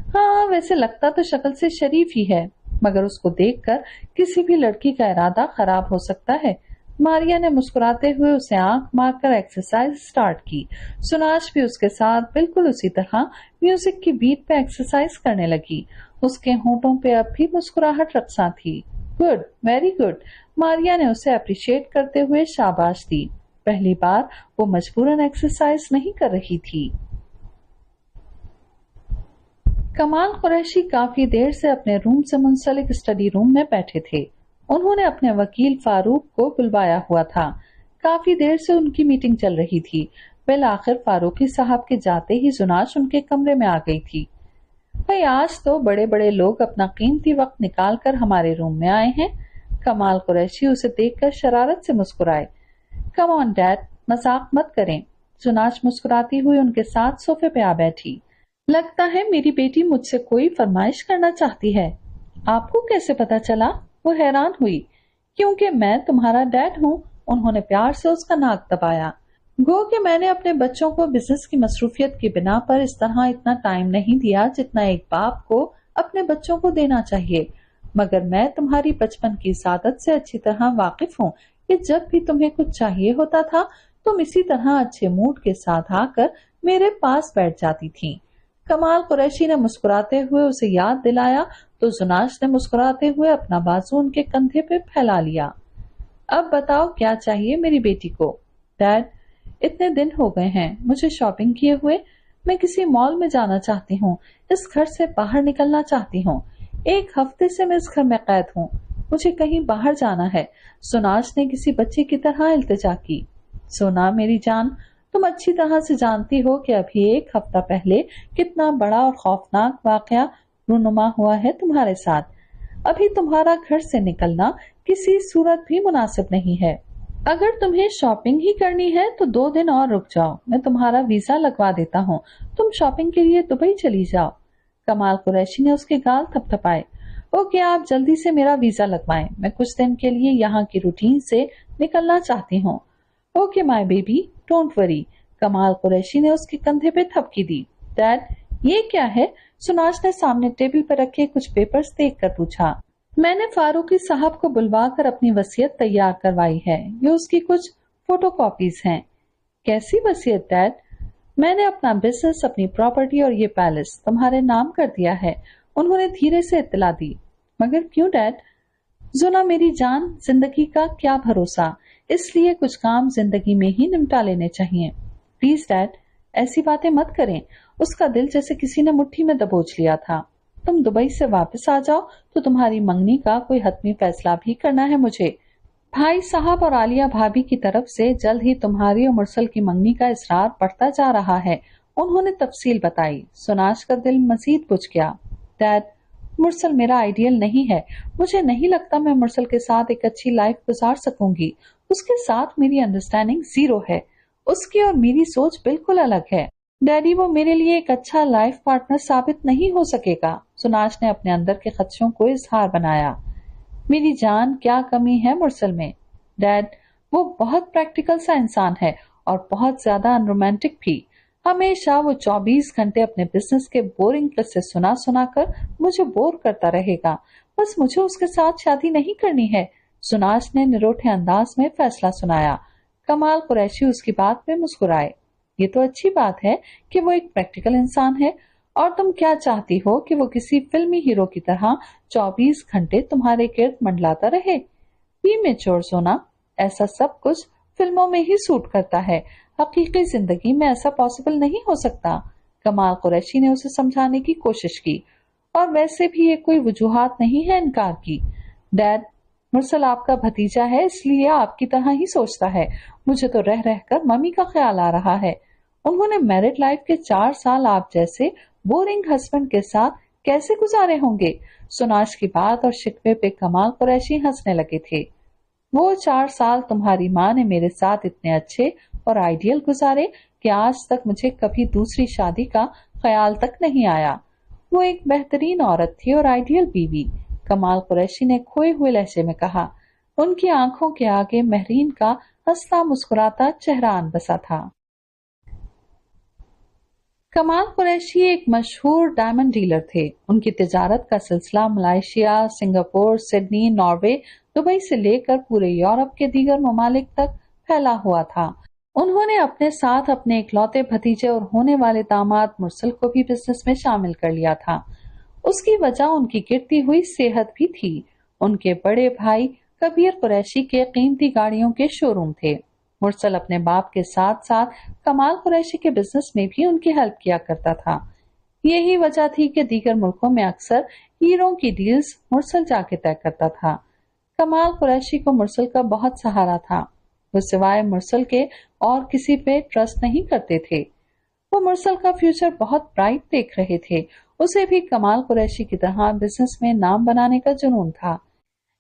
हाँ, वैसे लगता तो शक्ल से शरीफ ही है, मगर उसको देखकर किसी भी लड़की का इरादा खराब हो सकता है। मारिया ने मुस्कुराते हुए उसे आंख मारकर एक्सरसाइज स्टार्ट की। सुनाश भी उसके साथ बिल्कुल उसी तरह म्यूजिक की बीट पे एक्सरसाइज करने लगी। उसके होंठों पे अब भी मुस्कुराहट रक्सा थी। गुड, वेरी गुड, मारिया ने उसे अप्रिशिएट करते हुए शाबाश दी। पहली बार वो मजबूरन एक्सरसाइज नहीं कर रही थी। कमाल कुरैशी काफी देर से अपने रूम से मुंसलिक स्टडी रूम में बैठे थे। उन्होंने अपने वकील फारूक को बुलवाया हुआ था। काफी देर से उनकी मीटिंग चल रही थी। बिल आखिर फारूकी साहब के जाते ही जुनाश उनके कमरे में आ गई थी। भाई, आज तो बड़े बड़े लोग अपना कीमती वक्त निकाल कर हमारे रूम में आए हैं। कमाल कुरैशी उसे देखकर शरारत से मुस्कुराए। कम ऑन डैड, मजाक मत करें। जुनाश मुस्कुराती हुई उनके साथ सोफे पे आ बैठी। लगता है मेरी बेटी मुझसे कोई फरमाइश करना चाहती है। आपको कैसे पता चला? वो हैरान हुई। क्योंकि मैं तुम्हारा डैड हूँ, उन्होंने प्यार से उसका नाक दबाया। गो कि मैंने अपने बच्चों को बिजनेस की मसरूफियत की बिना पर इस तरह इतना टाइम नहीं दिया जितना एक बाप को अपने बच्चों को देना चाहिए, मगर मैं तुम्हारी बचपन की सादत से अच्छी तरह वाकिफ हूँ کہ جب بھی تمہیں کچھ چاہیے ہوتا تھا تم اسی طرح اچھے موڈ کے ساتھ آ کر میرے پاس بیٹھ جاتی تھی۔ کمال قریشی نے مسکراتے ہوئے اسے یاد دلایا تو زناش نے مسکراتے ہوئے اپنا بازو ان کے کندھے پہ پھیلا لیا۔ اب بتاؤ کیا چاہیے میری بیٹی کو؟ ڈیڈ، اتنے دن ہو گئے ہیں مجھے شاپنگ کیے ہوئے، میں کسی مال میں جانا چاہتی ہوں، اس گھر سے باہر نکلنا چاہتی ہوں، 1 ہفتے سے میں اس گھر میں قید ہوں، مجھے کہیں باہر جانا ہے۔ سوناش نے کسی بچے کی طرح التجا کی۔ سونا میری جان، تم اچھی طرح سے جانتی ہو کہ ابھی 1 ہفتہ پہلے کتنا بڑا اور خوفناک واقعہ رونما ہوا ہے تمہارے ساتھ۔ ابھی تمہارا گھر سے نکلنا کسی صورت بھی مناسب نہیں ہے۔ اگر تمہیں شاپنگ ہی کرنی ہے تو 2 دن اور رک جاؤ، میں تمہارا ویزا لگوا دیتا ہوں، تم شاپنگ کے لیے دبئی چلی جاؤ۔ کمال قریشی نے اس کے گال تھپ تھپائے۔ اوکے، آپ جلدی سے میرا ویزا لگوائیں، میں کچھ دن کے لیے یہاں کی روٹین سے نکلنا چاہتی ہوں۔ Okay my baby, don't worry, کمال قریشی نے اس کے کندھے پہ تھپکی دی۔ ڈیڈ، یہ کیا ہے؟ سناش نے سامنے ٹیبل پر رکھے کچھ پیپرز دیکھ کر پوچھا۔ میں نے فاروقی صاحب کو بلوا کر اپنی وصیت تیار کروائی ہے، یہ اس کی کچھ فوٹو کاپیز ہیں۔ کیسی وصیت ڈیڈ؟ میں نے اپنا بزنس، اپنی پراپرٹی اور یہ پیلس تمہارے نام کر دیا ہے، انہوں نے دھیرے سے اطلاع دی۔ مگر کیوں ڈیڈ؟ زنا میری جان، زندگی کا کیا بھروسہ، اس لیے کچھ کام زندگی میں ہی نمٹا لینے چاہیے۔ پلیز ڈیڈ، ایسی باتیں مت کریں، اس کا دل جیسے کسی نے مٹھی میں دبوچ لیا تھا۔ تم دبئی سے واپس آ جاؤ تو تمہاری منگنی کا کوئی حتمی فیصلہ بھی کرنا ہے مجھے۔ بھائی صاحب اور عالیہ بھابی کی طرف سے جلد ہی تمہاری اور مرسل کی منگنی کا اصرار بڑھتا جا رہا ہے، انہوں نے تفصیل بتائی۔ سناش کا دل مزید بجھ گیا۔ ڈیڈ، مرسل میرا آئیڈیل نہیں ہے، مجھے نہیں لگتا میں مرسل کے ساتھ ایک اچھی لائف گزار سکوں گی، اس کے ساتھ میری انڈرسٹینڈنگ 0 ہے، اس کی اور میری سوچ بالکل الگ ہے۔ ڈیڈی، وہ میرے لیے ایک اچھا لائف پارٹنر ثابت نہیں ہو سکے گا، سناش نے اپنے اندر کے خدشوں کو اظہار بنایا۔ میری جان، کیا کمی ہے مرسل میں؟ ڈیڈ، وہ بہت پریکٹیکل سا انسان ہے اور بہت زیادہ ان رومانٹک بھی، ہمیشہ وہ 24 گھنٹے اپنے بزنس کے بورنگ قصے سنا سنا کر مجھے بور کرتا رہے گا، بس مجھے اس کے ساتھ شادی نہیں کرنی ہے، سناش نے نروٹھے انداز میں فیصلہ سنایا۔ کمال قریشی اس کی بات پہ مسکرائے۔ یہ تو اچھی بات ہے کہ وہ ایک پریکٹیکل انسان ہے، اور تم کیا چاہتی ہو کہ وہ کسی فلمی ہیرو کی طرح 24 گھنٹے تمہارے گرد منڈلاتا رہے؟ بی میچور سونا، ایسا سب کچھ فلموں میں ہی سوٹ کرتا ہے، حقیقی زندگی میں ایسا پاسبل نہیں ہو سکتا، کمال قریشی نے اسے سمجھانے کی کوشش کی۔ اور ویسے بھی یہ کوئی وجوہات نہیں ہے انکار کی۔ ڈیڈ، مرسل آپ کا بھتیجا ہے اس لیے آپ کی طرح ہی سوچتا ہے، مجھے تو رہ رہ کر ممی کا خیال آ رہا ہے، انہوں نے میرڈ لائف کے 4 سال آپ جیسے بورنگ ہسبینڈ کے ساتھ کیسے گزارے ہوں گے؟ سناش کی بات اور شکوے پہ کمال قریشی ہنسنے لگے تھے۔ وہ 4 سال تمہاری ماں نے میرے ساتھ اتنے اچھے اور آئیڈیل گزارے کہ آج تک مجھے کبھی دوسری شادی کا خیال تک نہیں آیا۔ وہ ایک بہترین عورت تھی اور آئیڈیل بیوی، کمال قریشی نے کھوئے ہوئے لہجے میں کہا۔ ان کی آنکھوں کے آگے مہرین کا ہنستا مسکراتا چہرہ آن بسا تھا۔ کمال قریشی ایک مشہور ڈائمنڈ ڈیلر تھے، ان کی تجارت کا سلسلہ Malaysia, Singapore, Sydney, Norway, Dubai سے لے کر پورے یورپ کے دیگر ممالک تک پھیلا ہوا تھا۔ انہوں نے اپنے ساتھ اپنے اکلوتے بھتیجے اور ہونے والے داماد مرسل کو بھی بزنس میں شامل کر لیا تھا۔ اس کی وجہ ان کی گرتی ہوئی صحت بھی تھی۔ ان کے بڑے بھائی کبیر قریشی کے قیمتی گاڑیوں کے شو روم تھے۔ مرسل اپنے باپ کے ساتھ ساتھ کمال قریشی کے بزنس میں بھی ان کی ہیلپ کیا کرتا تھا۔ یہی وجہ تھی کہ دیگر ملکوں میں اکثر ہیروں کی ڈیلز مرسل جا کے طے کرتا تھا۔ کمال قریشی کو مرسل کا بہت سہارا تھا، وہ سوائے مرسل کے اور کسی پہ ٹرسٹ نہیں کرتے تھے۔ وہ مرسل کا فیوچر بہت برائٹ دیکھ رہے تھے، اسے بھی کمال قریشی کی طرح بزنس میں نام بنانے کا جنون تھا۔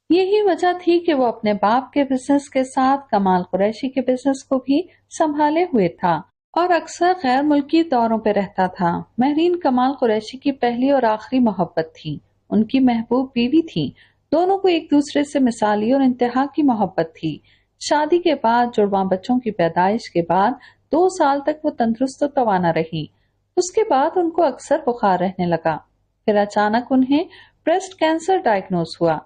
یہی وجہ تھی کہ وہ اپنے باپ کے بزنس کے ساتھ کمال قریشی کے بزنس کو بھی سنبھالے ہوئے تھا اور اکثر غیر ملکی دوروں پہ رہتا تھا۔ مہرین کمال قریشی کی پہلی اور آخری محبت تھی، ان کی محبوب بیوی تھی، دونوں کو ایک دوسرے سے مثالی اور انتہا کی محبت تھی۔ شادی کے بعد جڑواں بچوں کی پیدائش کے بعد 2 سال تک وہ تندرست و توانا رہی۔ اس کے بعد ان کو اکثر بخار رہنے لگا، پھر اچانک انہیں بریسٹ کینسر ڈائگنوز ہوا۔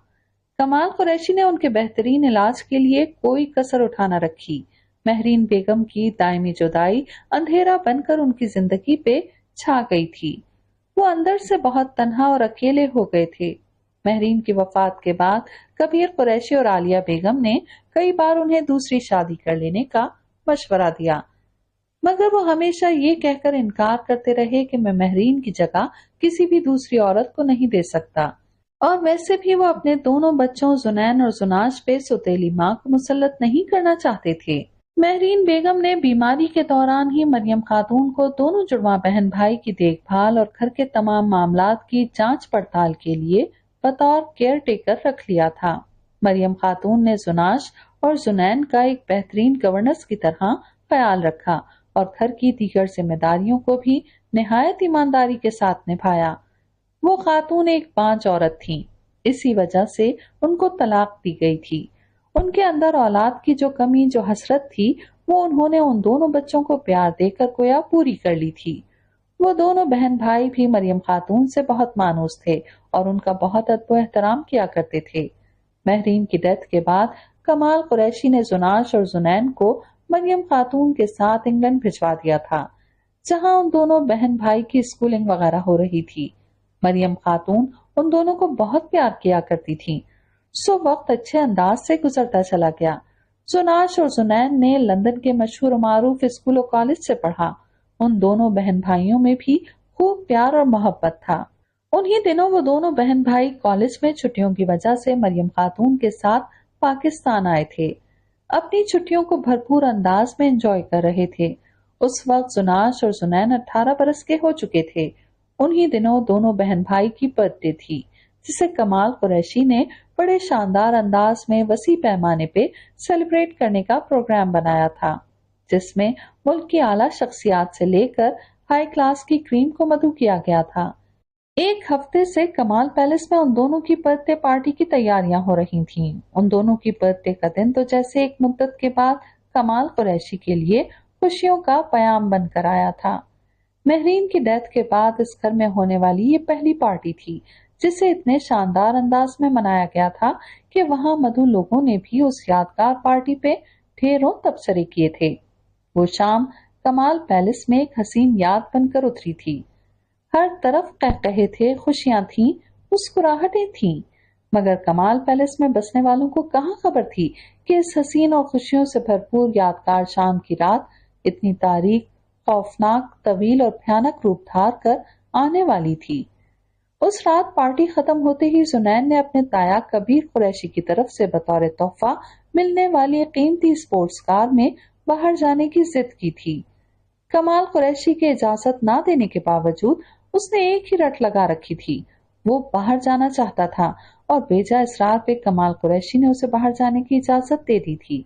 کمال قریشی نے ان کے بہترین علاج کے لیے کوئی کسر اٹھا نہ رکھی۔ مہرین بیگم کی دائمی جدائی اندھیرا بن کر ان کی زندگی پہ چھا گئی تھی۔ وہ اندر سے بہت تنہا اور اکیلے ہو گئے تھے۔ مہرین کی وفات کے بعد کبیر قریشی اور عالیہ بیگم نے کئی بار انہیں دوسری شادی کر لینے کا مشورہ دیا، مگر وہ ہمیشہ یہ کہہ کر انکار کرتے رہے کہ میں مہرین کی جگہ کسی بھی دوسری عورت کو نہیں دے سکتا، اور ویسے بھی وہ اپنے دونوں بچوں زنین اور زناش پہ سوتیلی ماں کو مسلط نہیں کرنا چاہتے تھے۔ مہرین بیگم نے بیماری کے دوران ہی مریم خاتون کو دونوں جڑواں بہن بھائی کی دیکھ بھال اور گھر کے تمام معاملات کی جانچ پڑتال کے لیے بطور کیئر ٹیکر رکھ لیا تھا۔ مریم خاتون نے زناش اور زنین کا ایک بہترین گورننس کی طرح خیال رکھا اور گھر کی دیگر ذمہ داریوں کو بھی نہایت ایمانداری کے ساتھ نبھایا۔ وہ خاتون ایک بانجھ عورت تھیں، اسی وجہ سے ان کو طلاق دی گئی تھی۔ ان کے اندر اولاد کی جو کمی، جو حسرت تھی، وہ انہوں نے ان دونوں بچوں کو پیار دے کر گویا پوری کر لی تھی۔ وہ دونوں بہن بھائی بھی مریم خاتون سے بہت مانوس تھے اور ان کا بہت ادب و احترام کیا کرتے تھے۔ مہرین کی ڈیتھ کے بعد کمال قریشی نے زناش اور زنین کو مریم خاتون کے ساتھ انگلینڈ بھجوا دیا تھا، جہاں ان دونوں بہن بھائی کی اسکولنگ وغیرہ ہو رہی تھی۔ مریم خاتون ان دونوں کو بہت پیار کیا کرتی تھی، سو وقت اچھے انداز سے گزرتا چلا گیا۔ زناش اور زنین نے لندن کے مشہور و معروف اسکول و کالج سے پڑھا۔ ان دونوں بہن بھائیوں میں بھی خوب پیار اور محبت تھا۔ انہی دنوں وہ دونوں بہن بھائی کالج میں چھٹیوں کی وجہ سے مریم خاتون کے ساتھ پاکستان آئے تھے۔ اپنی چھٹیوں کو بھرپور انداز میں انجوائے کر رہے تھے۔ اس وقت زناش اور زنین 18 برس کے ہو چکے تھے۔ انہی دنوں دونوں بہن بھائی کی برتھ ڈے تھی، جسے کمال قریشی نے بڑے شاندار انداز میں وسیع پیمانے پہ سیلیبریٹ کرنے کا پروگرام بنایا تھا، جس میں ملک کی اعلیٰ شخصیات سے لے کر ہائی کلاس کی کریم کو مدعو کیا گیا تھا۔ ایک ہفتے سے کمال پیلس میں ان دونوں کی برتھ ڈے پارٹی کی تیاریاں ہو رہی تھیں۔ ان دونوں کی برتھ ڈے کا دن تو جیسے ایک مدت کے بعد کمال قریشی کے لیے خوشیوں کا پیام بن کر آیا تھا۔ مہرین کی ڈیتھ کے بعد اس گھر میں ہونے والی یہ پہلی پارٹی تھی جسے اتنے شاندار انداز میں منایا گیا تھا کہ وہاں مدعو لوگوں نے بھی اس یادگار پارٹی پہ ڈھیروں تبصرے کیے تھے۔ وہ شام کمال پیلس میں ایک حسین یاد بن کر اتری تھی۔ ہر طرف قہقہے تھے، خوشیاں تھیں، مسکراہٹیں تھیں، مگر کمال پیلس میں بسنے والوں کو کہاں خبر تھی کہ اس حسین اور خوشیوں سے بھرپور یادگار شام کی رات اتنی تاریک، خوفناک، طویل اور بھیانک روپ دھار کر آنے والی تھی۔ اس رات پارٹی ختم ہوتے ہی زنین نے اپنے تایا کبیر قریشی کی طرف سے بطور تحفہ ملنے والی قیمتی اسپورٹس کار میں باہر جانے کی ضد کی تھی۔ کمال قریشی کے اجازت نہ دینے کے باوجود اس نے ایک ہی رٹ لگا رکھی تھی، وہ باہر جانا چاہتا تھا اور بیجا اصرار پہ کمال قریشی نے اسے باہر جانے کی اجازت دے دی تھی۔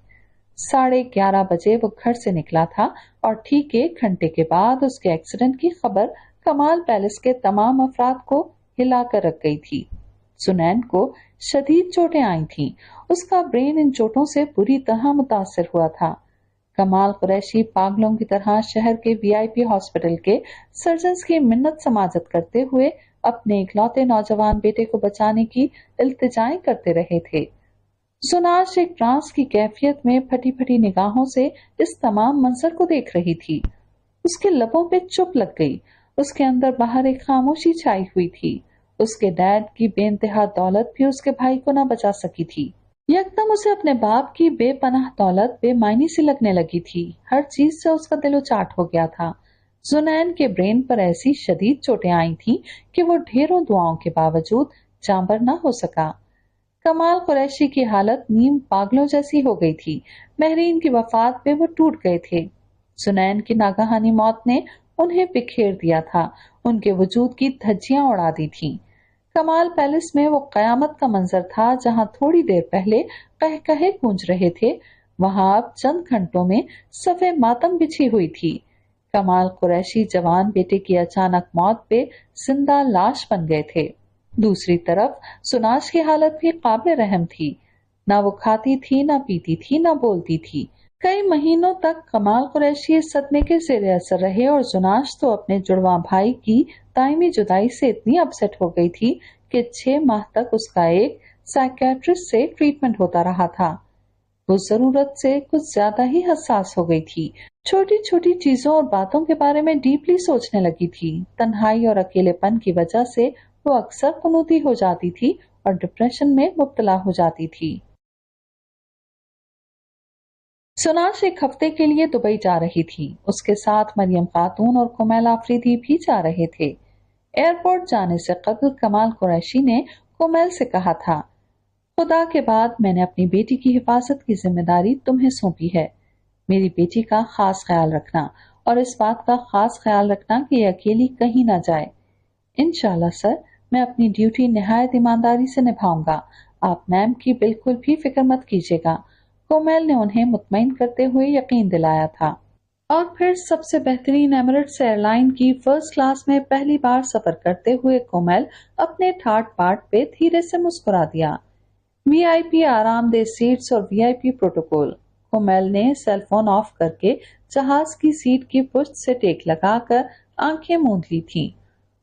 11:30 بجے وہ گھر سے نکلا تھا اور ٹھیک 1 گھنٹے کے بعد اس کے ایکسیڈنٹ کی خبر کمال پیلس کے تمام افراد کو ہلا کر رکھ گئی تھی۔ زنین کو شدید چوٹیں آئی تھیں، اس کا برین ان چوٹوں سے بری طرح متاثر ہوا تھا۔ کمال قریشی پاگلوں کی طرح شہر کے VIP ہاسپٹل کے سرجنز کی منت سماجت کرتے ہوئے اپنے اکلوتے نوجوان بیٹے کو بچانے کی التجائیں کرتے رہے تھے۔ زناش ایک ٹرانس کی کیفیت میں پھٹی پھٹی نگاہوں سے اس تمام منظر کو دیکھ رہی تھی۔ اس کے لبوں پہ چپ لگ گئی، اس کے اندر باہر ایک خاموشی چھائی ہوئی تھی۔ اس کے ڈیڈ کی بے انتہا دولت بھی اس کے بھائی کو نہ بچا سکی تھی۔ یکدم اسے اپنے باپ کی بے پناہ دولت بے معنی سی لگنے لگی تھی، ہر چیز سے اس کا دل اچاٹ ہو گیا تھا۔ زنین کے برین پر ایسی شدید چوٹیں آئی تھیں کہ وہ ڈھیروں دعاؤں کے باوجود جانبر نہ ہو سکا۔ کمال قریشی کی حالت نیم پاگلوں جیسی ہو گئی تھی، مہرین کی وفات پہ وہ ٹوٹ گئے تھے۔ زنین کی ناگہانی موت نے انہیں بکھیر دیا تھا، ان کے وجود کی دھجیاں اڑا دی تھیں۔ کمال پیلس میں وہ قیامت کا منظر تھا جہاں تھوڑی دیر پہلے قہقہے گونج رہے تھے، وہاں اب چند گھنٹوں میں صفے ماتم بچھی ہوئی تھی۔ کمال قریشی جوان بیٹے کی اچانک موت پہ زندہ لاش بن گئے تھے۔ دوسری طرف زناش کی حالت بھی قابل رحم تھی، نہ وہ کھاتی تھی، نہ پیتی تھی، نہ بولتی تھی۔ کئی مہینوں تک کمال قریشی اس صدمے کے زیر اثر رہے اور زناش تو اپنے جڑواں بھائی کی دائمی جدائی سے اتنی اپسیٹ ہو گئی تھی کہ 6 ماہ تک اس کا ایک साइकियाट्रिस्ट से ट्रीटमेंट होता रहा था। वो जरूरत से कुछ ज्यादा ही हसास हो गई थी। छोटी छोटी चीजों और बातों के बारे में डीपली सोचने लगी थी। तन्हाई और अकेलेपन की वजह से वो अक्सर कुनूती हो जाती थी और डिप्रेशन में मुब्तला हो जाती थी। सुनाश एक हफ्ते के लिए दुबई जा रही थी। उसके साथ मरियम खातून और कुमैल आफरीदी भी जा रहे थे। एयरपोर्ट जाने से कबल कमाल कुरैशी ने कुमैल से कहा था, खुदा के बाद मैंने अपनी बेटी की हिफाजत की जिम्मेदारी तुम्हें सौंपी है। मेरी बेटी का खास ख्याल रखना और इस बात का खास ख्याल रखना कि ये अकेली कहीं ना जाए। इंशाल्लाह सर, मैं अपनी ड्यूटी निहायत ईमानदारी से निभाऊंगा। आप मैम की बिल्कुल भी फिक्र मत कीजिएगा। कोमल ने उन्हें मुतमईन करते हुए यकीन दिलाया था। और फिर सबसे बेहतरीन एमिरेट्स एयरलाइन की फर्स्ट क्लास में पहली बार सफर करते हुए कोमल अपने ठाट बाट पे धीरे से मुस्कुरा दिया। वीआईपी आरामदेह सीट्स और वीआईपी प्रोटोकॉल। कोमल ने सेल फोन ऑफ करके जहाज की सीट की पुष्ट से टेक लगाकर आंखें मूंद ली थीं।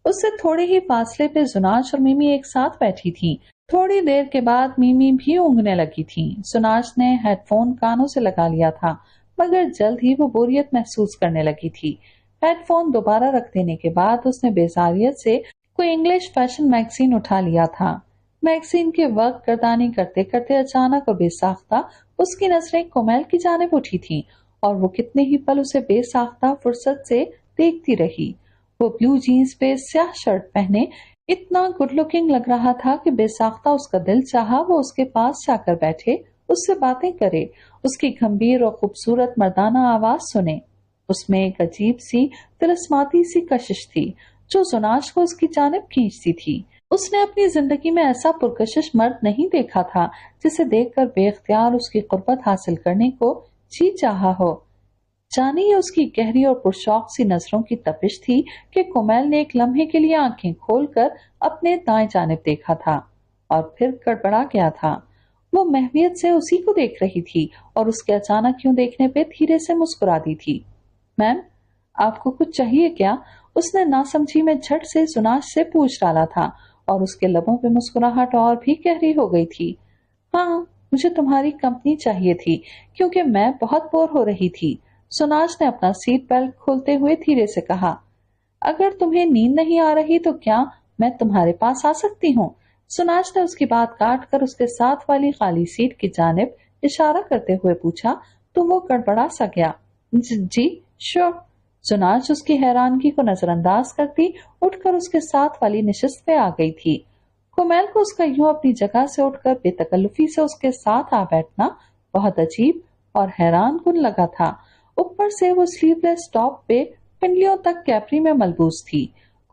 उससे थोड़े ही फासले पे जुनाश और मिमी एक साथ बैठी थीं। थोड़ी देर के बाद मिमी भी ऊँघने लगी थी। जुनाश ने हेडफोन कानों से लगा लिया था, मगर जल्द ही वो बोरियत महसूस करने लगी थी। हेडफोन दोबारा रख देने के बाद उसने बेजारियत से कोई इंग्लिश फैशन मैगजीन उठा लिया था। मैगजीन के वक्त गर्दानी करते करते अचानक और बेसाख्ता उसकी नजरें कोमल की जानिब उठी थीं और वो कितने ही पल उसे बेसाख्ता फुर्सत से देखती रही। वो ब्लू जीन्स पे स्याह शर्ट पहने इतना गुड लुकिंग लग रहा था कि बेसाख्ता उसका दिल चाहा वो उसके पास जाकर बैठे, उससे बातें करे, उसकी गंभीर और खूबसूरत मर्दाना आवाज सुने। उसमें एक अजीब सी तिलस्माती सी कशिश थी जो जुनाश को उसकी जानिब खींचती थी। उसने अपनी जिंदगी में ऐसा पुरकशिश मर्द नहीं देखा था जिसे देखकर बेख्तियार उसकी कुर्बत हासिल करने को जी चाहा हो। जाने ये उसकी गहरी और पुरशौक सी नजरों की तपिश थी कि कोमल ने एक लम्हे के लिए आंखें खोलकर अपने दाएं जानिब देखा था और फिर गड़बड़ा गया था। वो महवियत से उसी को देख रही थी और उसके अचानक क्यों देखने पे धीरे से मुस्कुरा दी थी। मैम, आपको कुछ चाहिए क्या? उसने नासमझी में झट से जुनाश से पूछ डाला था और उसके लबों पे मुस्कुराहट और भी गहरी हो गई थी। हाँ, मुझे तुम्हारी कंपनी चाहिए थी क्योंकि मैं बहुत बोर हो रही थी। सुनाश ने अपना सीट बेल्ट खोलते हुए धीरे से कहा, अगर तुम्हें नींद नहीं आ रही तो क्या मैं तुम्हारे पास आ सकती हूँ? सुनाश ने उसकी बात काट कर उसके साथ वाली खाली सीट की जानिब इशारा करते हुए पूछा तो वो गड़बड़ा सा गया। जी श्योर। सुनाश उसकी हैरानगी को नजरअंदाज करती उठकर उसके साथ वाली नशिस्त पे आ गई थी। कोमल को उसका यूं अपनी जगह से उठकर बेतकल्लुफी से उसके साथ आ बैठना बहुत अजीब और हैरान कुन लगा था। ऊपर से वो स्लीवलेस टॉप पे पिंडलियों तक कैपरी में मलबूस थी।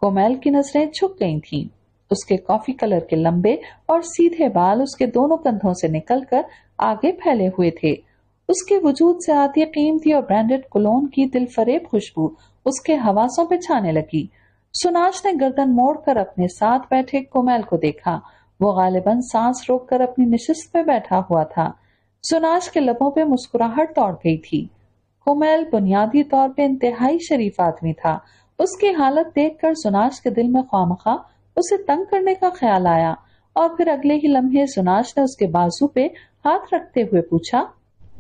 कोमल की नजरें झुक गई थीं। उसके कॉफी कलर के लंबे और सीधे बाल उसके दोनों कंधों से निकलकर आगे फैले हुए थे। उसके वजूद से आती कीमती और ब्रांडेड कोलोन की दिलफरेब खुशबू उसके हवासों पे छाने लगी। सुनाश ने गर्दन मोड़कर अपने साथ बैठे कोमल को देखा। वो गालिबन सांस रोककर अपनी नशिस्त पे बैठा हुआ था। सुनाश के लबों पे मुस्कुराहट दौड़ गई थी। कोमल बुनियादी तौर पे इंतहाई शरीफ आदमी था। उसकी हालत देखकर सुनाश के दिल में ख्वामखा उसे तंग करने का ख्याल आया और फिर अगले ही लम्हे सुनाश ने उसके बाजू पे हाथ रखते हुए पूछा,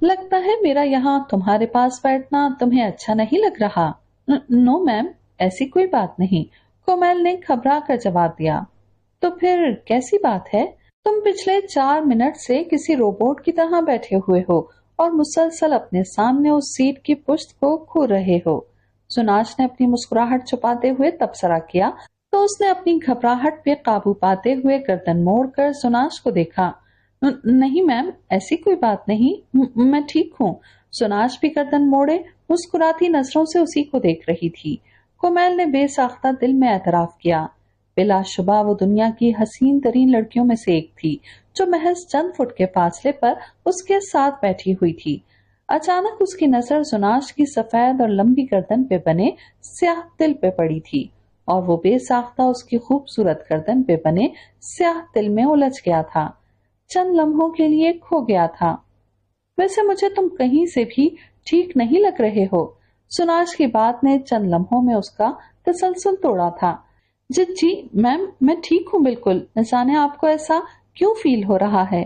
लगता है मेरा यहाँ तुम्हारे पास बैठना तुम्हें अच्छा नहीं लग रहा? नो मैम, ऐसी कोई बात नहीं, कोमल ने घबरा कर जवाब दिया। तो फिर कैसी बात है? तुम पिछले 4 मिनट से किसी रोबोट की तरह बैठे हुए हो और मुसलसल अपने सामने उस सीट की पुश्त को घूर रहे हो। सुनाश ने अपनी मुस्कुराहट छुपाते हुए तबसरा किया तो उसने अपनी घबराहट पे काबू पाते हुए गर्दन मोड़कर सुनाश को देखा। नहीं मैम, ऐसी कोई बात नहीं, मैं ठीक हूँ। सुनाश भी गर्दन मोड़े मुस्कुराती नजरों से उसी को देख रही थी। कोमल ने बेसाख्ता दिल में एतराफ किया। बिलाशुबा वो दुनिया की हसीन तरीन लड़कियों में से एक थी जो महज चंद फुट के फासले पर उसके साथ बैठी हुई थी। अचानक उसकी नजर जुनाश की सफेद और लंबी गर्दन पे बने स्याह तिल पे पड़ी थी और वो बेसाख्ता उसकी खूबसूरत गर्दन पे बने स्याह तिल में उलझ गया था। चंद लम्हों के लिए खो गया था। वैसे मुझे तुम कहीं से भी ठीक नहीं लग रहे हो। सुनाश की बात ने चंद लम्हों में उसका तसलसल तोड़ा था। जी मैम, मैं ठीक हूँ बिल्कुल। न जाने आपको ऐसा क्यों फील हो रहा है?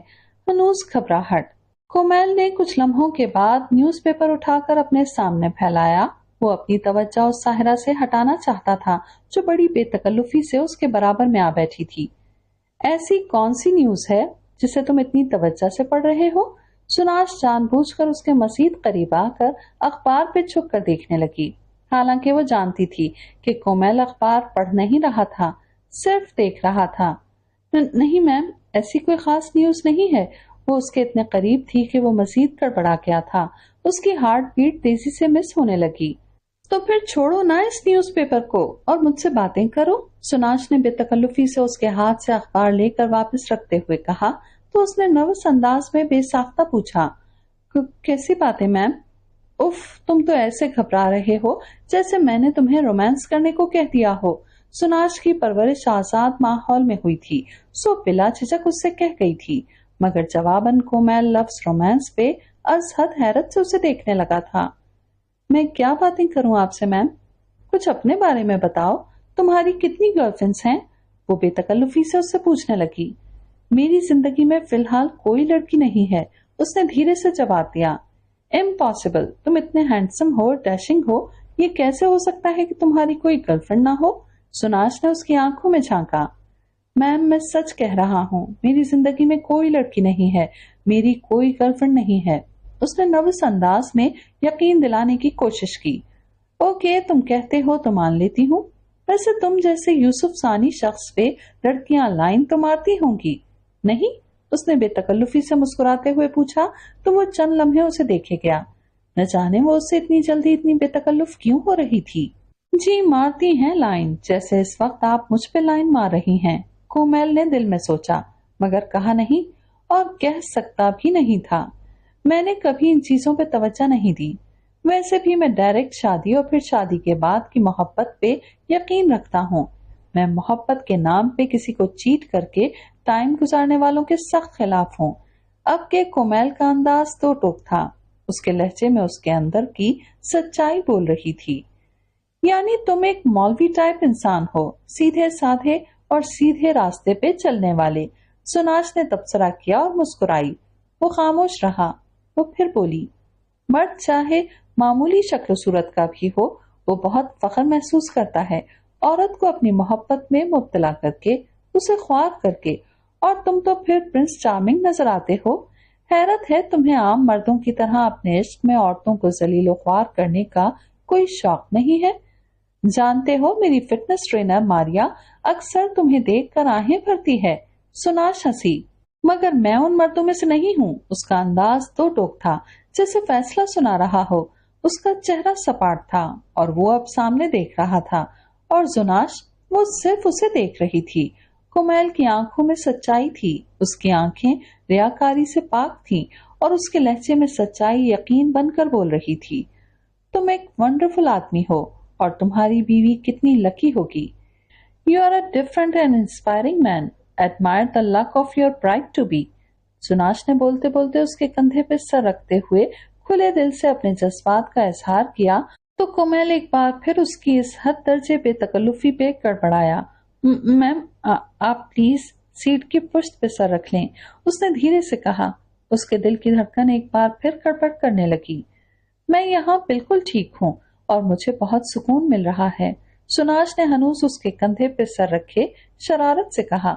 हनूस घबराहट। कोमल ने कुछ लम्हों के बाद न्यूज़पेपर उठाकर अपने सामने फैलाया। वो अपनी तवज्जो उस साहिरा से हटाना चाहता था जो बड़ी बेतकल्लुफी से उसके बराबर में आ बैठी थी। ऐसी कौन सी न्यूज है जिसे तुम इतनी तवज्जो से पढ़ रहे हो? सुनाश जानबूझकर उसके मजीद करीब आकर अखबार पे छुप कर देखने लगी। हालांकि वो जानती थी कि कोमल अखबार पढ़ नहीं रहा था, सिर्फ देख रहा था। नहीं मैम, ऐसी कोई खास न्यूज नहीं है। वो उसके इतने करीब थी कि वो मजीद गड़बड़ा गया था। उसकी हार्ट बीट तेजी से मिस होने लगी। तो फिर छोड़ो ना इस न्यूज़पेपर को और मुझसे बातें करो, सुनाश ने बेतकल्लुफी से उसके हाथ से अखबार लेकर वापस रखते हुए कहा। तो उसने नर्वस अंदाज में बेसाख्ता पूछा, कैसी बातें मैम? उफ, तुम तो ऐसे घबरा रहे हो जैसे मैंने तुम्हें रोमांस करने को कह दिया हो। सुनाश की परवरिश आजाद माहौल में हुई थी, सो बिला झिझक उससे कह गई थी, मगर जवाबन कोमल लफ्ज रोमांस पे अजहद हैरत से उसे देखने लगा था। मैं क्या बातें करूं आपसे मैम? कुछ अपने बारे में बताओ। तुम्हारी कितनी गर्लफ्रेंड्स हैं? वो बेतकल्लुफी से उससे पूछने लगी। मेरी जिंदगी में फिलहाल कोई लड़की नहीं है, उसने धीरे से जवाब दिया। इम्पॉसिबल, तुम इतने हैंडसम हो, डैशिंग हो, ये कैसे हो सकता है कि तुम्हारी कोई गर्लफ्रेंड ना हो? सुनाश ने उसकी आंखों में झांका। मैम, मैं सच कह रहा हूँ, मेरी जिंदगी में कोई लड़की नहीं है, मेरी कोई गर्लफ्रेंड नहीं है, उसने नर्वस अंदाज में यकीन दिलाने की कोशिश की। ओके, तुम कहते हो तो मान लेती हूँ। वैसे तुम जैसे यूसुफ सानी शख्स पे लड़कियां लाइन तो मारती होंगी, नहीं? उसने बेतकल्लुफी से मुस्कुराते हुए पूछा। तो वो चंद लम्हे उसे देखे गया। न जाने वो उससे इतनी जल्दी इतनी बेतकल्लुफ क्यों हो रही थी। जी, मारती हैं लाइन, जैसे इस वक्त आप मुझ पे लाइन मार रही हैं, कोमल ने दिल में सोचा, मगर कहा नहीं और कह सकता भी नहीं था। मैंने कभी इन चीजों पे तवज्जो नहीं दी। वैसे भी मैं डायरेक्ट शादी और फिर शादी के बाद की मोहब्बत पे यकीन रखता हूँ। मैं मोहब्बत के नाम पे किसी को चीट करके टाइम गुजारने वालों के सख्त खिलाफ हूँ। अब के कोमल का अंदाज दो टोक था। उसके लहजे में उसके अंदर की सच्चाई बोल रही थी। यानी तुम एक मौलवी टाइप इंसान हो, सीधे साधे और सीधे रास्ते पे चलने वाले। सुनाश ने तबसरा किया और मुस्कुराई। वो खामोश रहा। वो फिर बोली, मर्द चाहे मामूली शक्ल सूरत का भी हो, वो बहुत फख्र महसूस करता है औरत को अपनी मोहब्बत में मुब्तला करके, उसे ख्वार करके, और तुम तो फिर प्रिंस चार्मिंग नजर आते हो। हैरत है तुम्हें आम मर्दों की तरह अपने इश्क में औरतों को जलीलो ख्वार करने का कोई शौक नहीं है। जानते हो, मेरी फिटनेस ट्रेनर मारिया अक्सर तुम्हें देखकर आहें भरती है। सुनाश हंसी। मगर मैं उन मर्दों में से नहीं हूँ। उसका अंदाज दो टोक था, जैसे फैसला सुना रहा हो। उसका चेहरा सपाट था और वो अब सामने देख रहा था, और जुनाश, वो सिर्फ उसे देख रही थी। कोमल की आंखों में सच्चाई थी, उसकी आंखें रियाकारी से पाक थीं और उसके लहजे में सच्चाई यकीन बनकर बोल रही थी। तुम एक वंडरफुल आदमी हो और तुम्हारी बीवी कितनी लकी होगी। You are a different and inspiring man. Admire the luck of your bride to be। सुनाश ने बोलते बोलते उसके कंधे पे सर रखते हुए खुले दिल से अपने जज्बात का इजहार किया। तो कोमल एक बार फिर उसकी इस हद दर्जे बेतकल्लुफी पे गड़बड़ाया। मैम, आप प्लीज सीट की पुश्त पे सर रख लें, उसने धीरे से कहा। उसके दिल की धड़कन एक बार फिर गड़बड़ करने लगी। मैं यहाँ बिल्कुल ठीक हूँ और मुझे बहुत सुकून मिल रहा है। सुनाश ने हनूस उसके कंधे पे सर रखे शरारत से कहा।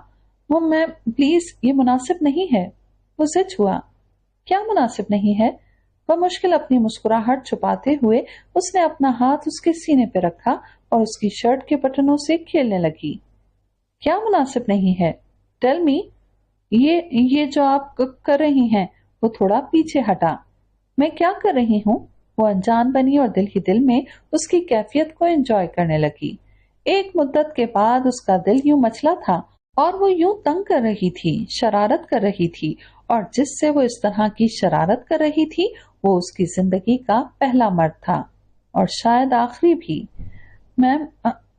वो मैम प्लीज, ये मुनासिब नहीं है। उसे छुआ। क्या मुनासिब नहीं है? वह मुश्किल अपनी मुस्कुराहट छुपाते हुए उसने अपना हाथ उसके सीने पे रखा और उसकी शर्ट के बटनों से खेलने लगी। क्या मुनासिब नहीं है? Tell me. ये जो आप कर रही हैं, वो थोड़ा पीछे हटा। मैं क्या कर रही हूँ? वो अनजान बनी और दिल ही दिल में उसकी कैफियत को एंजॉय करने लगी। एक मुद्दत के बाद उसका दिल यूं मचला था और वो यूं तंग कर रही थी, शरारत कर रही थी, और जिससे वो इस तरह की शरारत कर रही थी वो उसकी जिंदगी का पहला मर्द था और शायद आखिरी भी। मैम,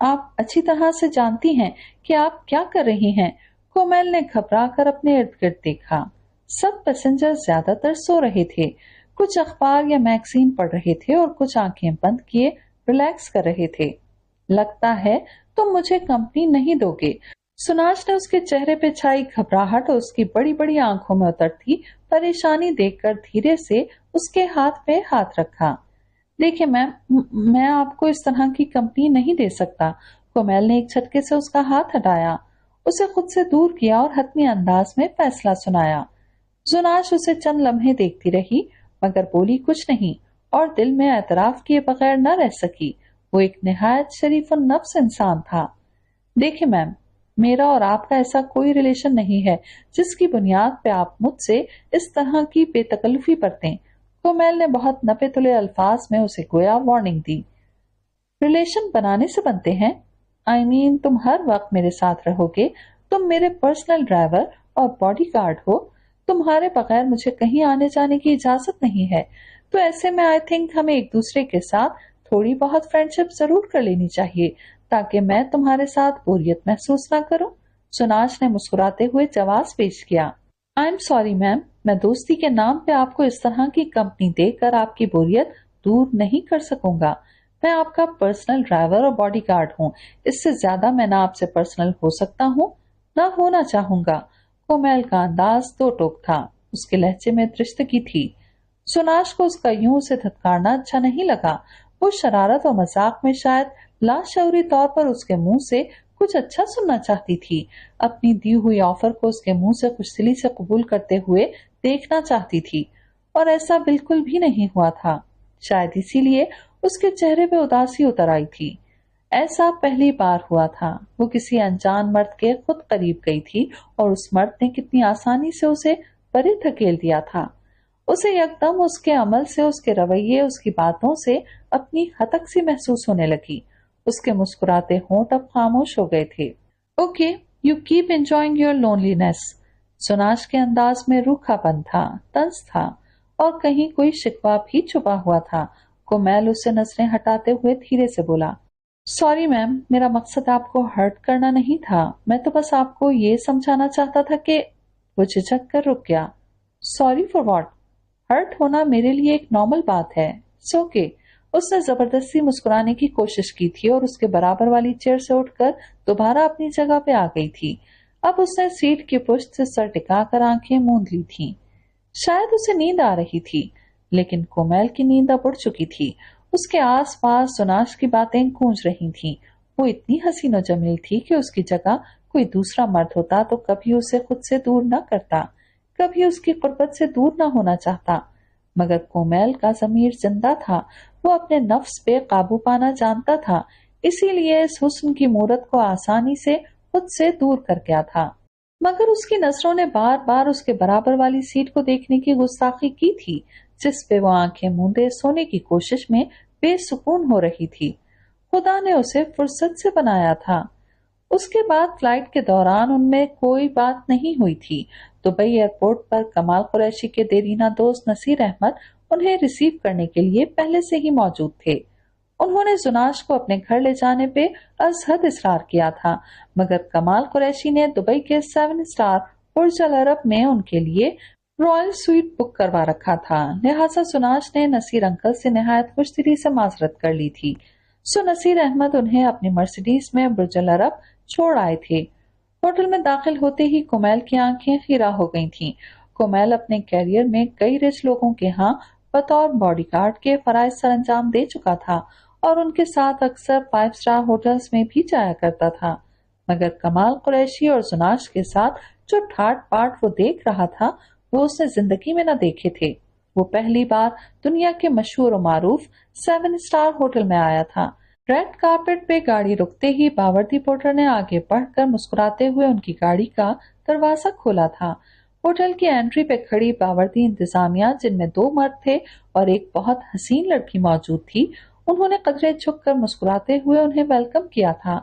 आप अच्छी तरह से जानती हैं कि आप क्या कर रही हैं। कोमल ने घबरा कर अपने इर्द गिर्द देखा। सब पैसेंजर ज्यादातर सो रहे थे, कुछ अखबार या मैगजीन पढ़ रहे थे और कुछ आंखें बंद किए रिलैक्स कर रहे थे। लगता है तुम मुझे कंपनी नहीं दोगे, सुनाज ने उसके चेहरे पे छाई घबराहट और उसकी बड़ी बड़ी आंखों में उतरती परेशानी देखकर धीरे से उसके हाथ पे हाथ रखा। देखिए मैम, मैं आपको इस तरह की कंपनी नहीं दे सकता। कोमल ने एक झटके से उसका हाथ हटाया, उसे खुद से दूर किया और हतमी अंदाज में फैसला सुनाया। जुनाश उसे चंद लम्हे देखती रही मगर बोली कुछ नहीं और दिल में एतराफ किए बगैर न रह सकी। वो एक निहायत शरीफ और नफ्स इंसान था। देखिए मैम, मेरा और आपका ऐसा कोई रिलेशन नहीं है जिसकी बुनियाद पे आप मुझसे इस तरह की बेतकल्लुफी बरतें। कोमल ने बहुत नपे तुले अल्फाज में उसे गोया वार्निंग दी। रिलेशन बनाने से बनते हैं। आई मीन तुम हर वक्त मेरे साथ रहोगे, तुम मेरे पर्सनल ड्राइवर और बॉडीगार्ड हो। तुम्हारे बगैर मुझे कहीं आने जाने की इजाजत नहीं है। तो ऐसे में आई थिंक हमें एक दूसरे के साथ थोड़ी बहुत फ्रेंडशिप जरूर कर लेनी चाहिए ताकि मैं तुम्हारे साथ बोरियत महसूस ना करूं। सुनाज ने मुस्कुराते हुए जवाब पेश किया। आई एम सॉरी मैम, मैं दोस्ती के नाम पे आपको इस तरह की कंपनी देकर आपकी बोरियत दूर नहीं कर सकूंगा। मैं आपका पर्सनल ड्राइवर और बॉडीगार्ड हूँ। इससे ज्यादा मैं ना आपसे पर्सनल हो सकता हूँ ना होना चाहूंगा। कोमल का अंदाज दो टोक था, उसके लहजे में दृष्टि थी। सुनाश को उसका यूं उसे धत्कारना अच्छा नहीं लगा। वो शरारत और मजाक में शायद लाशऊरी तौर पर उसके मुंह से कुछ अच्छा सुनना चाहती थी। अपनी दी हुई ऑफर को उसके मुंह से खुशदिली से कबूल करते हुए देखना चाहती थी और ऐसा बिल्कुल भी नहीं हुआ था। शायद इसीलिए उसके चेहरे पे उदासी उतर आई थी। ऐसा पहली बार हुआ था। वो किसी अनजान मर्द के खुद करीब गई थी और उस मर्द ने कितनी आसानी से उसे परे धकेल दिया था। उसे एकदम उसके अमल से, उसके रवैये, उसकी बातों से अपनी हतक सी महसूस होने लगी। उसके मुस्कुराते होंठ अब खामोश हो गए थे। Okay, you keep enjoying your loneliness. Sunash के अंदाज में रूखापन था, तंज था और कहीं कोई शिकवा भी छुपा हुआ था। कोमल उससे नजरें हटाते हुए धीरे से बोला, सॉरी मैम, मेरा मकसद आपको हर्ट करना नहीं था। मैं तो बस आपको ये समझाना चाहता था कि। वो झिझक कर रुक गया। Sorry for what? हर्ट होना मेरे लिए एक नॉर्मल बात है। सो के। उसने जबरदस्ती मुस्कुराने की कोशिश की थी और उसके बराबर वाली चेयर से उठकर दोबारा अपनी जगह पे आ गई थी। अब उसने सीट की पुष्ट से सर टिकाकर आंखें मूंद ली थीं। शायद उसे नींद आ रही थी, लेकिन कोमल की नींद अब उड़ चुकी थी। उसके आसपास सुनाश की बातें गूंज रही थीं। वो इतनी हसीन और जमील थी कि उसकी जगह कोई दूसरा मर्द होता तो कभी उसे खुद से दूर न करता, कभी उसकी कुर्बत से दूर न होना चाहता। मगर कोमल का ज़मीर जिंदा था। वो अपने नफ्स पे काबू पाना जानता था, इसीलिए इस हुस्न की मूरत को आसानी से खुद से दूर कर गया था। मगर उसकी नजरों ने बार बार उसके बराबर वाली सीट को देखने की गुस्ताखी की थी, जिस पे वो आंखें मूंदे सोने की कोशिश में बेसुकून हो रही थी। खुदा ने उसे फुर्सत से बनाया था। उसके बाद फ्लाइट के दौरान उनमें कोई बात नहीं हुई थी। दुबई एयरपोर्ट पर कमाल कुरैशी के देरीना दोस्त नसीर अहमद उन्हें रिसीव करने के लिए पहले से ही मौजूद थे। उन्होंने जुनाश को अपने घर ले जाने पे अजहद इसरार किया था, मगर कमाल कुरैशी ने दुबई के 7 स्टार बुर्ज अल अरब में उनके लिए रॉयल स्वीट बुक करवा रखा था। लिहाजा सुनाश ने नसीर अंकल से निहायत खुशदिली से माजरत कर ली थी। सो नसीर अहमद उन्हें अपनी मर्सिडीज में बुर्ज अल अरब छोड़ आए थे। होटल में दाखिल होते ही कोमल की आंखें खीरा हो गई थीं। कोमल अपने कैरियर में कई रिच लोगों के यहाँ बतौर बॉडीगार्ड के फराइज सरंजाम दे चुका था और उनके साथ अक्सर 5 स्टार होटल्स में भी जाया करता था। मगर कमाल कुरैशी और जुनाश के साथ जो ठाट बाट वो देख रहा था, वो उसने जिंदगी में न देखे थे। वो पहली बार दुनिया के मशहूर और मारूफ 7 स्टार होटल में आया था। रेड कार्पेट पे गाड़ी रुकते ही बावर्दी पोर्टर ने आगे बढ़कर मुस्कुराते हुए उनकी गाड़ी का दरवाजा खोला था। होटल की एंट्री पे खड़ी बावर्दी इंतजामिया, जिनमें 2 मर्द थे और एक बहुत हसीन लड़की मौजूद थी, उन्होंने कदरे झुककर मुस्कुराते हुए उन्हें वेलकम किया था।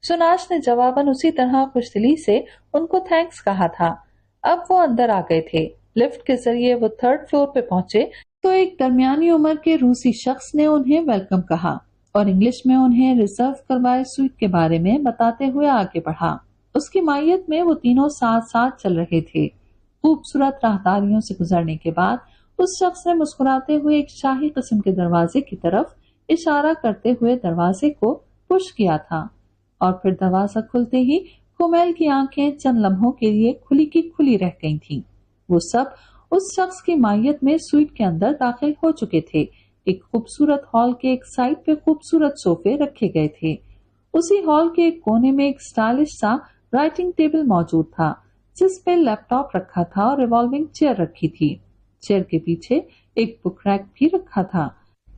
सुनाश ने जवाबन उसी तरह खुशदिली से उनको थैंक्स कहा था। अब वो अंदर आ गए थे। लिफ्ट के जरिए वो 3rd फ्लोर पे पहुंचे तो एक दरमियानी उम्र के रूसी शख्स ने उन्हें वेलकम कहा और इंग्लिश में उन्हें रिजर्व करवाए स्वीट के बारे में बताते हुए आगे बढ़ा। उसकी मायत में वो तीनों साथ साथ चल रहे थे। खूबसूरत राहदारियों से गुजरने के बाद उस शख्स ने मुस्कुराते हुए एक शाही किस्म के दरवाजे की तरफ इशारा करते हुए दरवाजे को पुश किया था और फिर दरवाजा खुलते ही کومیل کی آنکھیں چند لمحوں کے لیے کھلی کی کھلی رہ گئی تھیں۔ وہ سب اس شخص کی مائیت میں سویٹ کے اندر داخل ہو چکے تھے۔ ایک خوبصورت ہال کے ایک سائڈ پہ خوبصورت صوفے رکھے گئے تھے۔ اسی ہال کے ایک کونے میں ایک سٹائلش سا رائٹنگ ٹیبل موجود تھا جس پہ لیپ ٹاپ رکھا تھا اور ریوالونگ چیئر رکھی تھی۔ چیئر کے پیچھے ایک بک ریک بھی رکھا تھا۔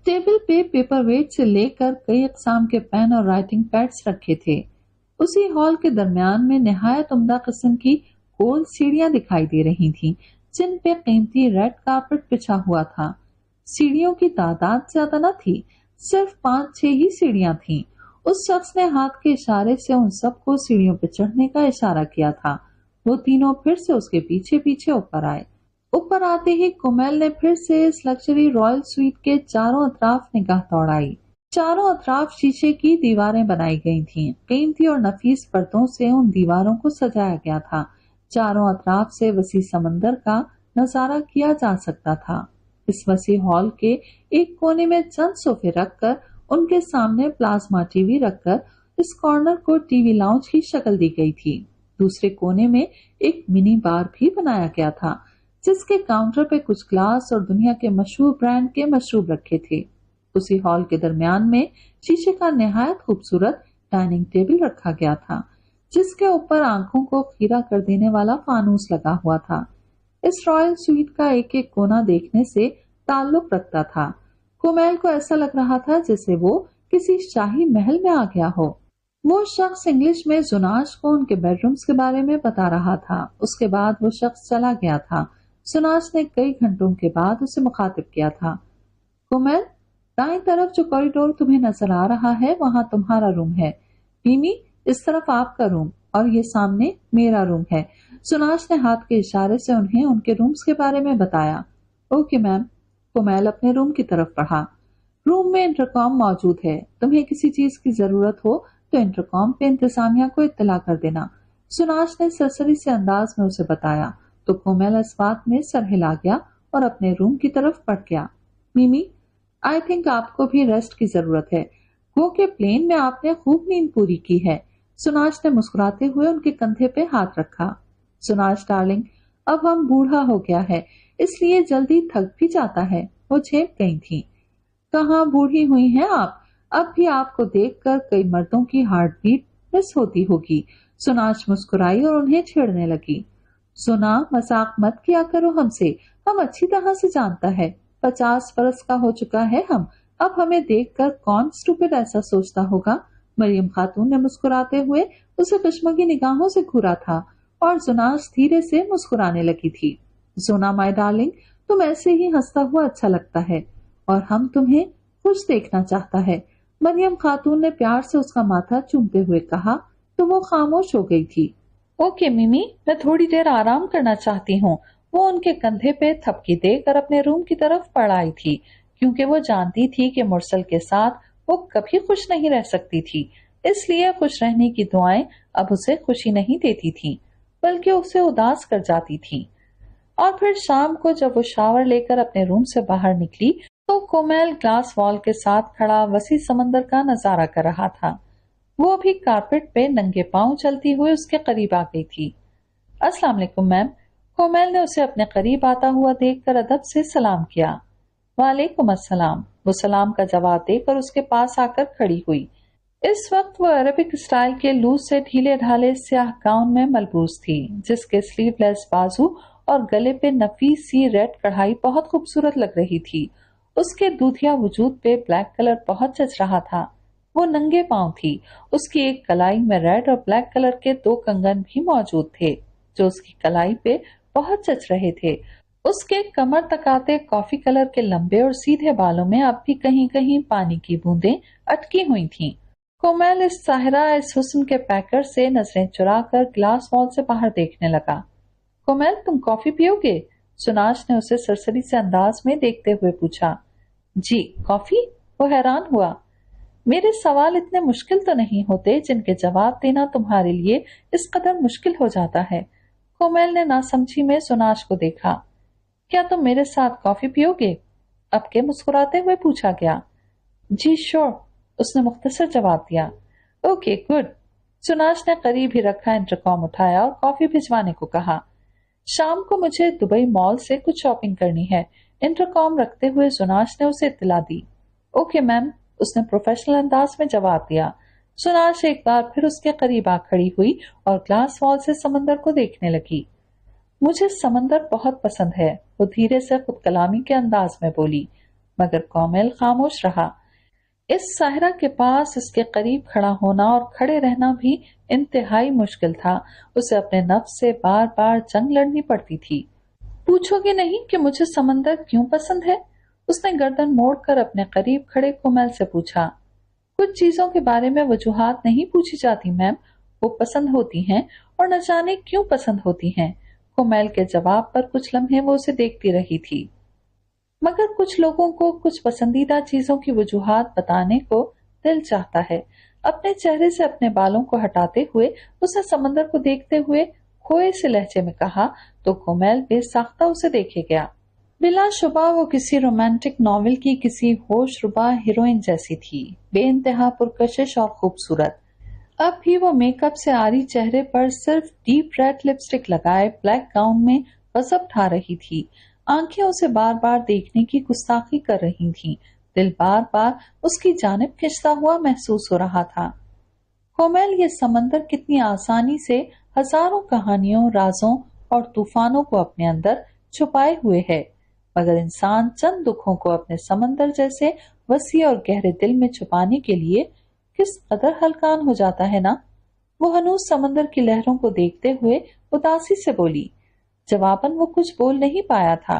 ٹیبل پہ پیپر ویٹ سے لے کر کئی اقسام کے پین اور رائٹنگ پیڈز رکھے تھے۔ اسی ہال کے درمیان میں نہایت عمدہ قسم کی گول سیڑھیاں دکھائی دے رہی تھیں جن پہ قیمتی ریڈ کارپٹ بچھا ہوا تھا۔ سیڑھیوں کی تعداد زیادہ نہ تھی، صرف 5-6 ہی سیڑھیاں تھیں۔ اس شخص نے ہاتھ کے اشارے سے ان سب کو سیڑھیوں پہ چڑھنے کا اشارہ کیا تھا۔ وہ تینوں پھر سے اس کے پیچھے پیچھے اوپر آئے۔ اوپر آتے ہی کومیل نے پھر سے اس لگژری رائل سویٹ کے چاروں اطراف نگاہ دوڑائی۔ چاروں اطراف شیشے کی دیواریں بنائی گئی تھیں۔ قیمتی اور نفیس پردوں سے ان دیواروں کو سجایا گیا تھا۔ چاروں اطراف سے وسیع سمندر کا نظارہ کیا جا سکتا تھا۔ اس وسیع ہال کے ایک کونے میں چند صوفے رکھ کر ان کے سامنے پلازما ٹی وی رکھ کر اس کارنر کو ٹی وی لاؤنج کی شکل دی گئی تھی۔ دوسرے کونے میں ایک منی بار بھی بنایا گیا تھا جس کے کاؤنٹر پہ کچھ گلاس اور دنیا کے مشہور برانڈ کے مشروب رکھے تھے۔ اسی ہال کے درمیان میں شیشے کا نہایت خوبصورت ڈائننگ ٹیبل رکھا گیا تھا جس کے اوپر آنکھوں کو خیرہ کر دینے والا فانوس لگا ہوا تھا۔ اس رائل سویٹ کا ایک ایک کونا دیکھنے سے تعلق رکھتا تھا۔ کومیل کو ایسا لگ رہا تھا جیسے وہ کسی شاہی محل میں آ گیا ہو۔ وہ شخص انگلش میں زناش کو ان کے بیڈ رومز کے بارے میں بتا رہا تھا۔ اس کے بعد وہ شخص چلا گیا تھا۔ زناش نے کئی گھنٹوں کے بعد اسے مخاطب کیا تھا۔ کومیل، دائیں طرف جو کوریڈور تمہیں نظر آ رہا ہے وہاں تمہارا روم ہے۔ میمی، اس طرف آپ کا روم اور یہ سامنے میرا روم ہے۔ زناش نے ہاتھ کے اشارے سے انہیں ان کے رومز کے بارے میں بتایا۔ Okay ma'am. کومیل اپنے روم کی طرف بڑھا۔ روم میں انٹرکام موجود ہے۔ تمہیں کسی چیز کی ضرورت ہو تو انٹرکام پہ انتظامیہ کو اطلاع کر دینا، زناش نے سرسری سے انداز میں اسے بتایا۔ تو کومیل اس بات میں سر ہلا گیا اور اپنے روم کی طرف بڑھ گیا۔ میمی، آئی تھنک آپ کو بھی ریسٹ کی ضرورت ہے۔ گو کہ پلین میں آپ نے خوب نیند پوری کی ہے۔ زناش نے مسکراتے ہوئے ان کے کندھے پہ ہاتھ رکھا۔ زناش ڈارلنگ، اب ہم بوڑھا ہو گیا ہے اس لیے جلدی تھک بھی جاتا ہے۔ وہ جھیپ گئی تھی۔ کہاں بوڑھی ہوئی ہیں آپ؟ اب بھی آپ کو دیکھ کر کئی مردوں کی ہارٹ بیٹ مس ہوتی ہوگی۔ زناش مسکرائی اور انہیں چھیڑنے لگی۔ سنا، مذاق مت کیا کرو ہم سے، ہم اچھی طرح سے جانتا ہے 50 برس کا ہو چکا ہے ہم، اب ہمیں دیکھ کر کون اسٹوپڈ ایسا سوچتا ہوگا۔ مریم خاتون نے مسکراتے ہوئے اسے کشمگی نگاہوں سے گھورا تھا اور زناش دھیرے سے مسکرانے لگی تھی۔ زونا مائی ڈارلنگ، تم ایسے ہی ہنستا ہوا اچھا لگتا ہے اور ہم تمہیں خوش دیکھنا چاہتا ہے۔ مریم خاتون نے پیار سے اس کا ماتھا چومتے ہوئے کہا تو وہ خاموش ہو گئی تھی۔ اوکے میمی، میں تھوڑی دیر آرام کرنا چاہتی ہوں۔ وہ ان کے کندھے پہ تھپکی دے کر اپنے روم کی طرف بڑھ آئی تھی کیونکہ وہ جانتی تھی کہ مرسل کے ساتھ وہ کبھی خوش نہیں رہ سکتی تھی، اس لیے خوش رہنے کی دعائیں اب اسے خوشی نہیں دیتی تھی بلکہ اسے اداس کر جاتی تھی۔ اور پھر شام کو جب وہ شاور لے کر اپنے روم سے باہر نکلی تو کومیل گلاس وال کے ساتھ کھڑا وسیع سمندر کا نظارہ کر رہا تھا۔ وہ ابھی کارپٹ پہ ننگے پاؤں چلتی ہوئے اس کے قریب آ گئی تھی۔ السلام علیکم میم۔ کومیل نے اسے اپنے قریب آتا ہوا دیکھ کر ادب سے سلام کیا۔ وعلیکم السلام۔ وہ سلام کا جواب دے کر اس کے پاس آ کر کھڑی ہوئی۔ اس وقت وہ عربک اسٹائل کے لوز سے ڈھیلے ڈھالے سیاہ گاؤن میں ملبوس تھی جس کے سلیو لیس بازو اور گلے پہ نفیس سی ریڈ کڑھائی بہت خوبصورت لگ رہی تھی۔ اس کے دودھیا وجود پہ بلیک کلر بہت جچ رہا تھا۔ وہ ننگے پاؤں تھی۔ اس کی ایک کلائی میں ریڈ اور بلیک کلر کے 2 کنگن بھی موجود تھے جو اس کی کلائی پہ بہت جچ رہے تھے۔ اس کے کمر تک آتے کافی کلر کے لمبے اور سیدھے بالوں میں اب بھی کہیں کہیں پانی کی بوندیں اٹکی ہوئی تھیں۔ کومیل اس ساحرہ اس حسن کے پیکر سے نظریں چرا کر گلاس وال سے باہر دیکھنے لگا۔ کومیل، تم کافی پیو گے؟ زناش نے اسے سرسری سے انداز میں دیکھتے ہوئے پوچھا۔ جی، کافی؟ وہ حیران ہوا۔ میرے سوال اتنے مشکل تو نہیں ہوتے جن کے جواب دینا تمہارے لیے اس قدر مشکل ہو جاتا ہے۔ کومیل نے ناسمجھی میں زناش کو دیکھا۔ کیا تم میرے ساتھ کافی پیو گے؟ اب کے مسکراتے ہوئے پوچھا گیا۔ جی شور، اس نے مختصر جواب دیا۔ Okay good. सुनाश ने करीब ही रखा इंटरकॉम उठाया और कॉफी भिजवाने को कहा। शाम को मुझे दुबई मॉल से कुछ शॉपिंग करनी है। इंटरकॉम रखते हुए सुनाश ने उसे इत्तला दी। ओके मैम, उसने प्रोफेशनल अंदाज में जवाब दिया। सुनाश एक बार फिर उसके करीब आ खड़ी हुई और ग्लास वॉल से समंदर को देखने लगी। मुझे समंदर बहुत पसंद है, वो धीरे से खुद कलामी के अंदाज में बोली, मगर कोमल खामोश रहा। इस साहिरा के पास इसके करीब खड़ा होना और खड़े रहना भी इंतहाई मुश्किल था। उसे अपने नफ्स से बार बार जंग लड़नी पड़ती थी। पूछोगे नहीं कि मुझे समंदर क्यों पसंद है? उसने गर्दन मोड़कर अपने करीब खड़े कोमल से पूछा। कुछ चीजों के बारे में वजूहात नहीं पूछी जाती मैम, वो पसंद होती हैं और न जाने क्यों पसंद होती हैं। कोमल के जवाब पर कुछ लम्हे वो उसे देखती रही थी। मगर कुछ लोगों को कुछ पसंदीदा चीजों की वजूहात बताने को दिल चाहता है। अपने चेहरे से अपने बालों को हटाते हुए उसने समंदर को देखते हुए खोए से लहजे में कहा तो कोमल बेसाख्ता उसे देखे गया। बिलाशुबा वो किसी रोमांटिक नॉवेल की किसी होशरुबा हीरोइन जैसी थी, बेइंतहा पुरकशिश और खूबसूरत। अब भी वो मेकअप से आरी चेहरे पर सिर्फ डीप रेड लिपस्टिक लगाए ब्लैक गाउन में गजब ढा रही थी। आंखें उसे बार बार देखने की गुस्ताखी कर रही थीं। दिल बार बार उसकी जानिब खिंचता हुआ महसूस हो रहा था। कोमल ये समंदर कितनी आसानी से हजारों कहानियों, राजों और तूफानों को अपने अंदर छुपाए हुए है, मगर इंसान चंद दुखों को अपने समंदर जैसे वसी और गहरे दिल में छुपाने के लिए किस कदर हलकान हो जाता है ना। वो हनूज समंदर की लहरों को देखते हुए उदासी से बोली। जवाबन वो कुछ बोल नहीं पाया था,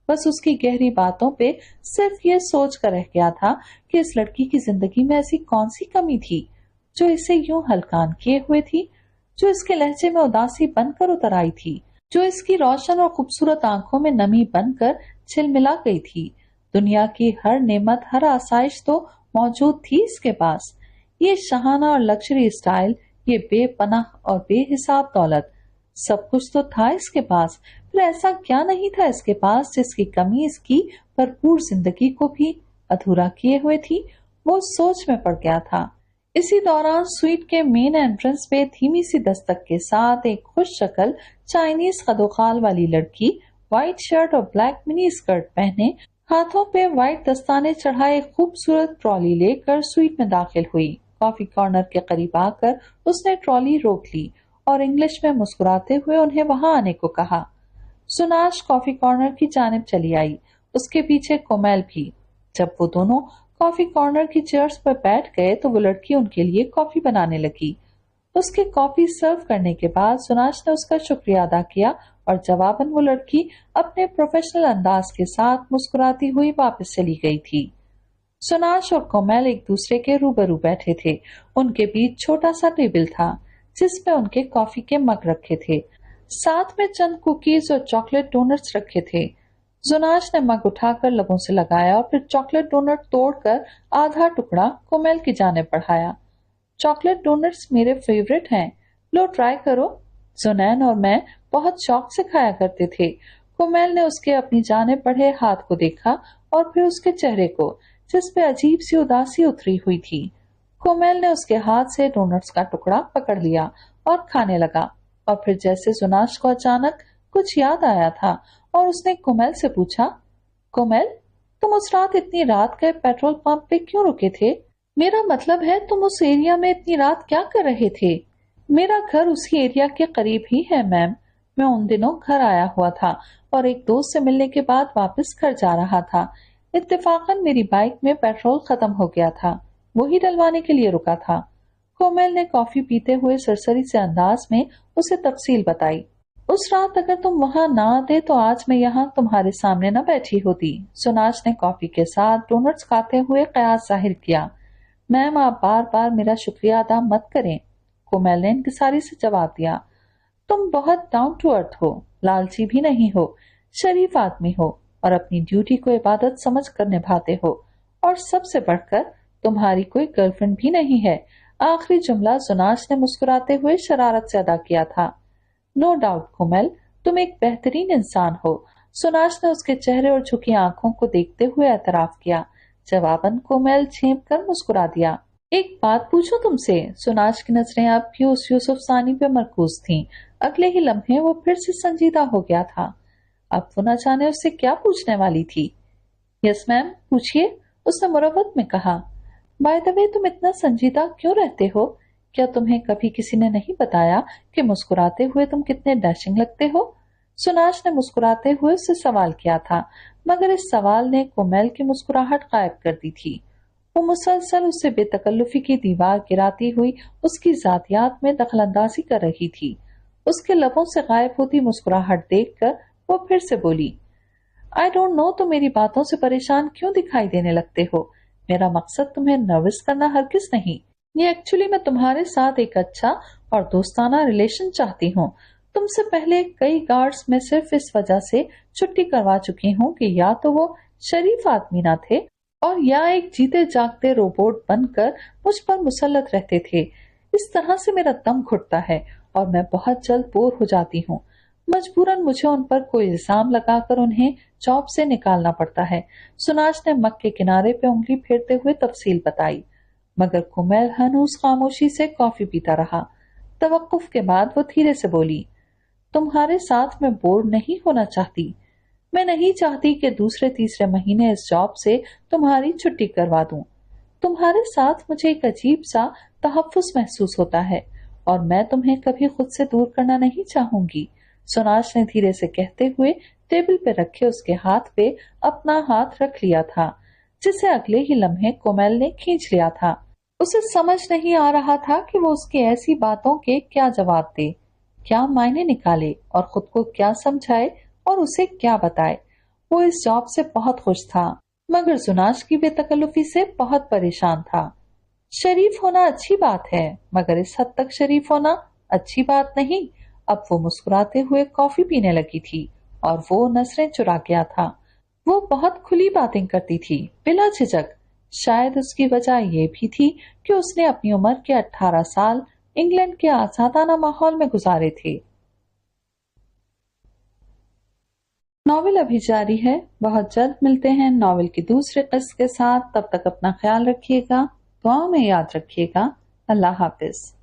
बस उसकी गहरी बातों पे सिर्फ ये सोच कर रह गया था कि इस लड़की की जिंदगी में ऐसी कौन सी कमी थी जो इसे यूं हलकान किए हुए थी, जो इसके लहजे में उदासी बनकर उतर आई थी, जो इसकी रोशन और खूबसूरत आंखों में नमी बनकर छिलमिला गई थी। दुनिया की हर नेमत, हर आसाइश तो मौजूद थी इसके पास। ये शहाना और लग्जरी स्टाइल, ये बेपनाह और बेहिसाब दौलत, सब कुछ तो था इसके पास। फिर ऐसा क्या नहीं था इसके पास जिसकी कमी इसकी भरपूर जिंदगी को भी अधूरा किए हुए थी। वो सोच में पड़ गया था। इसी दौरान स्वीट के मेन एंट्रेंस पे धीमी सी दस्तक के साथ एक खुश शक्ल चाइनीज कदोखाल वाली लड़की व्हाइट शर्ट और ब्लैक मिनी स्कर्ट पहने, हाथों पे व्हाइट दस्ताने चढ़ाए खूबसूरत ट्रॉली लेकर स्वीट में दाखिल हुई। कॉफी कॉर्नर के करीब आकर उसने ट्रॉली रोक ली और इंग्लिश में मुस्कुराते हुए उन्हें वहां आने को कहा। सुनाश कॉफी कॉर्नर की जानिब चली आई, उसके पीछे कोमल भी। जब वो दोनों कॉफी कॉर्नर की चेयर्स पर बैठ गए तो वो लड़की उनके लिए कॉफी बनाने लगी। उसके कॉफी सर्व करने के बाद सुनाश ने उसका शुक्रिया अदा किया और जवाबन वो लड़की अपने प्रोफेशनल अंदाज के साथ मुस्कुराती हुई वापस चली गई थी। सुनाश और कोमल एक दूसरे के रूबरू बैठे थे। उनके बीच छोटा सा टेबल था जिसपे उनके कॉफी के मग रखे थे, साथ में चंद कुकीज और चॉकलेट डोनट्स रखे थे। सुनाश ने मग उठाकर लबों से लगाया और फिर चॉकलेट डोनट तोड़कर आधा टुकड़ा कोमल की जानिब बढ़ाया। चॉकलेट डोनट्स मेरे फेवरेट हैं, लो ट्राई करो। जुनैन और मैं बहुत शौक से खाया करते थे। कोमल ने उसके अपनी जानिब बढ़े हाथ को देखा और फिर उसके चेहरे को, जिसपे अजीब सी उदासी उतरी हुई थी। कोमल ने उसके हाथ से डोनट्स का टुकड़ा पकड़ लिया और खाने लगा। और फिर जैसे सुनाश को अचानक कुछ याद आया था और उसने कोमल से पूछा, कोमल, तुम उस रात इतनी रात गए पेट्रोल पंप पे क्यों रुके थे? मेरा मतलब है तुम उस एरिया में इतनी रात क्या कर रहे थे? मेरा घर उसी एरिया के करीब ही है मैम। मैं उन दिनों घर आया हुआ था और एक दोस्त से मिलने के बाद वापस घर जा रहा था। इत्तेफाकन मेरी बाइक में पेट्रोल खत्म हो गया था, वही डलवाने के लिए रुका था। कोमल ने कॉफी पीते हुए सरसरी से अंदाज में उसे तफसील बताई। उस रात अगर तुम वहां ना आते तो आज मैं यहाँ तुम्हारे सामने न बैठी होती। सुनाश ने कॉफी के साथ डोनट्स खाते हुए कयास जाहिर किया। मैम, आप बार बार मेरा शुक्रिया अदा मत करें, कोमल ने इंकिसारी से जवाब दिया। तुम बहुत डाउन टू अर्थ हो, लालची भी नहीं हो, शरीफ आदमी हो और अपनी ड्यूटी को इबादत समझ कर निभाते हो। और सबसे बढ़कर तुम्हारी कोई गर्लफ्रेंड भी नहीं है। आखिरी जुमला सुनाश ने मुस्कुराते हुए शरारत से अदा किया था। नो डाउट कोमल, तुम एक बेहतरीन इंसान हो। सुनाश ने उसके चेहरे और झुकी आंखों को देखते हुए एतराफ किया। जवाबन कोमल झेंप कर मुस्कुरा दिया। ایک بات پوچھو تم سے؟ سناج کی نظریں اب بھی اس یوسف ثانی پہ مرکوز تھیں۔ اگلے ہی لمحے وہ پھر سے سنجیدہ ہو گیا تھا۔ اب وہ نہ جانے اس سے کیا پوچھنے والی تھی۔ یس میم، پوچھئے، اس نے مروت میں کہا۔ بائی دا وے، تم اتنا سنجیدہ کیوں رہتے ہو؟ کیا تمہیں کبھی کسی نے نہیں بتایا کہ مسکراتے ہوئے تم کتنے ڈیشنگ لگتے ہو؟ سناج نے مسکراتے ہوئے اس سے سوال کیا تھا، مگر اس سوال نے کومیل کی مسکراہٹ غائب کر دی تھی۔ وہ مسلسل اسے بے تکلفی کی دیوار گراتی ہوئی اس کی ذاتیات میں دخل اندازی کر رہی تھی۔ اس کے لبوں سے غائب ہوتی مسکراہٹ دیکھ کر وہ پھر سے بولی، آئی ڈونٹ نو، تم میری باتوں سے پریشان کیوں دکھائی دینے لگتے ہو؟ میرا مقصد تمہیں نروس کرنا ہرگز نہیں۔ یہ ایکچولی میں تمہارے ساتھ ایک اچھا اور دوستانہ ریلیشن چاہتی ہوں۔ تم سے پہلے کئی گارڈز میں صرف اس وجہ سے چھٹی کروا چکی ہوں کہ یا تو وہ شریف آدمی نہ تھے اور یا ایک جیتے جاگتے روبوٹ بن کر مجھ پر مسلط رہتے تھے۔ اس طرح سے میرا دم گھٹتا ہے اور میں بہت جلد بور ہو جاتی ہوں۔ مجبوراً مجھے ان پر کوئی الزام لگا کر انہیں جاب سے نکالنا پڑتا ہے۔ سناج نے مگ کے کنارے پہ انگلی پھیرتے ہوئے تفصیل بتائی، مگر کومیل ہنوز خاموشی سے کافی پیتا رہا۔ توقف کے بعد وہ دھیرے سے بولی، تمہارے ساتھ میں بور نہیں ہونا چاہتی۔ میں نہیں چاہتی کہ دوسرے تیسرے مہینے اس جاب سے تمہاری چھٹی کروا دوں۔ تمہارے ساتھ مجھے ایک عجیب سا تحفظ محسوس ہوتا ہے اور میں تمہیں کبھی خود سے دور کرنا نہیں چاہوں گی۔ سناج نے دھیرے سے کہتے ہوئے ٹیبل پہ رکھے اس کے ہاتھ پہ اپنا ہاتھ رکھ لیا تھا، جسے اگلے ہی لمحے کومیل نے کھینچ لیا تھا۔ اسے سمجھ نہیں آ رہا تھا کہ وہ اس کی ایسی باتوں کے کیا جواب دے، کیا معنی نکالے اور خود کو کیا سمجھائے اور اسے کیا بتائے۔ وہ اس جاب سے بہت خوش تھا، مگر سناج کی بے تکلفی سے بہت پریشان تھا۔ شریف ہونا اچھی بات ہے، مگر اس حد تک شریف ہونا اچھی بات نہیں۔ اب وہ مسکراتے ہوئے کافی پینے لگی تھی اور وہ نظریں چرا گیا تھا۔ وہ بہت کھلی باتیں کرتی تھی، بلا جھجک۔ شاید اس کی وجہ یہ بھی تھی کہ اس نے اپنی عمر کے 18 سال انگلینڈ کے آزادانہ ماحول میں گزارے تھے۔ ناول ابھی جاری ہے، بہت جلد ملتے ہیں ناول کی دوسرے قسط کے ساتھ۔ تب تک اپنا خیال رکھیے گا، دعاؤں میں یاد رکھیے گا۔ اللہ حافظ۔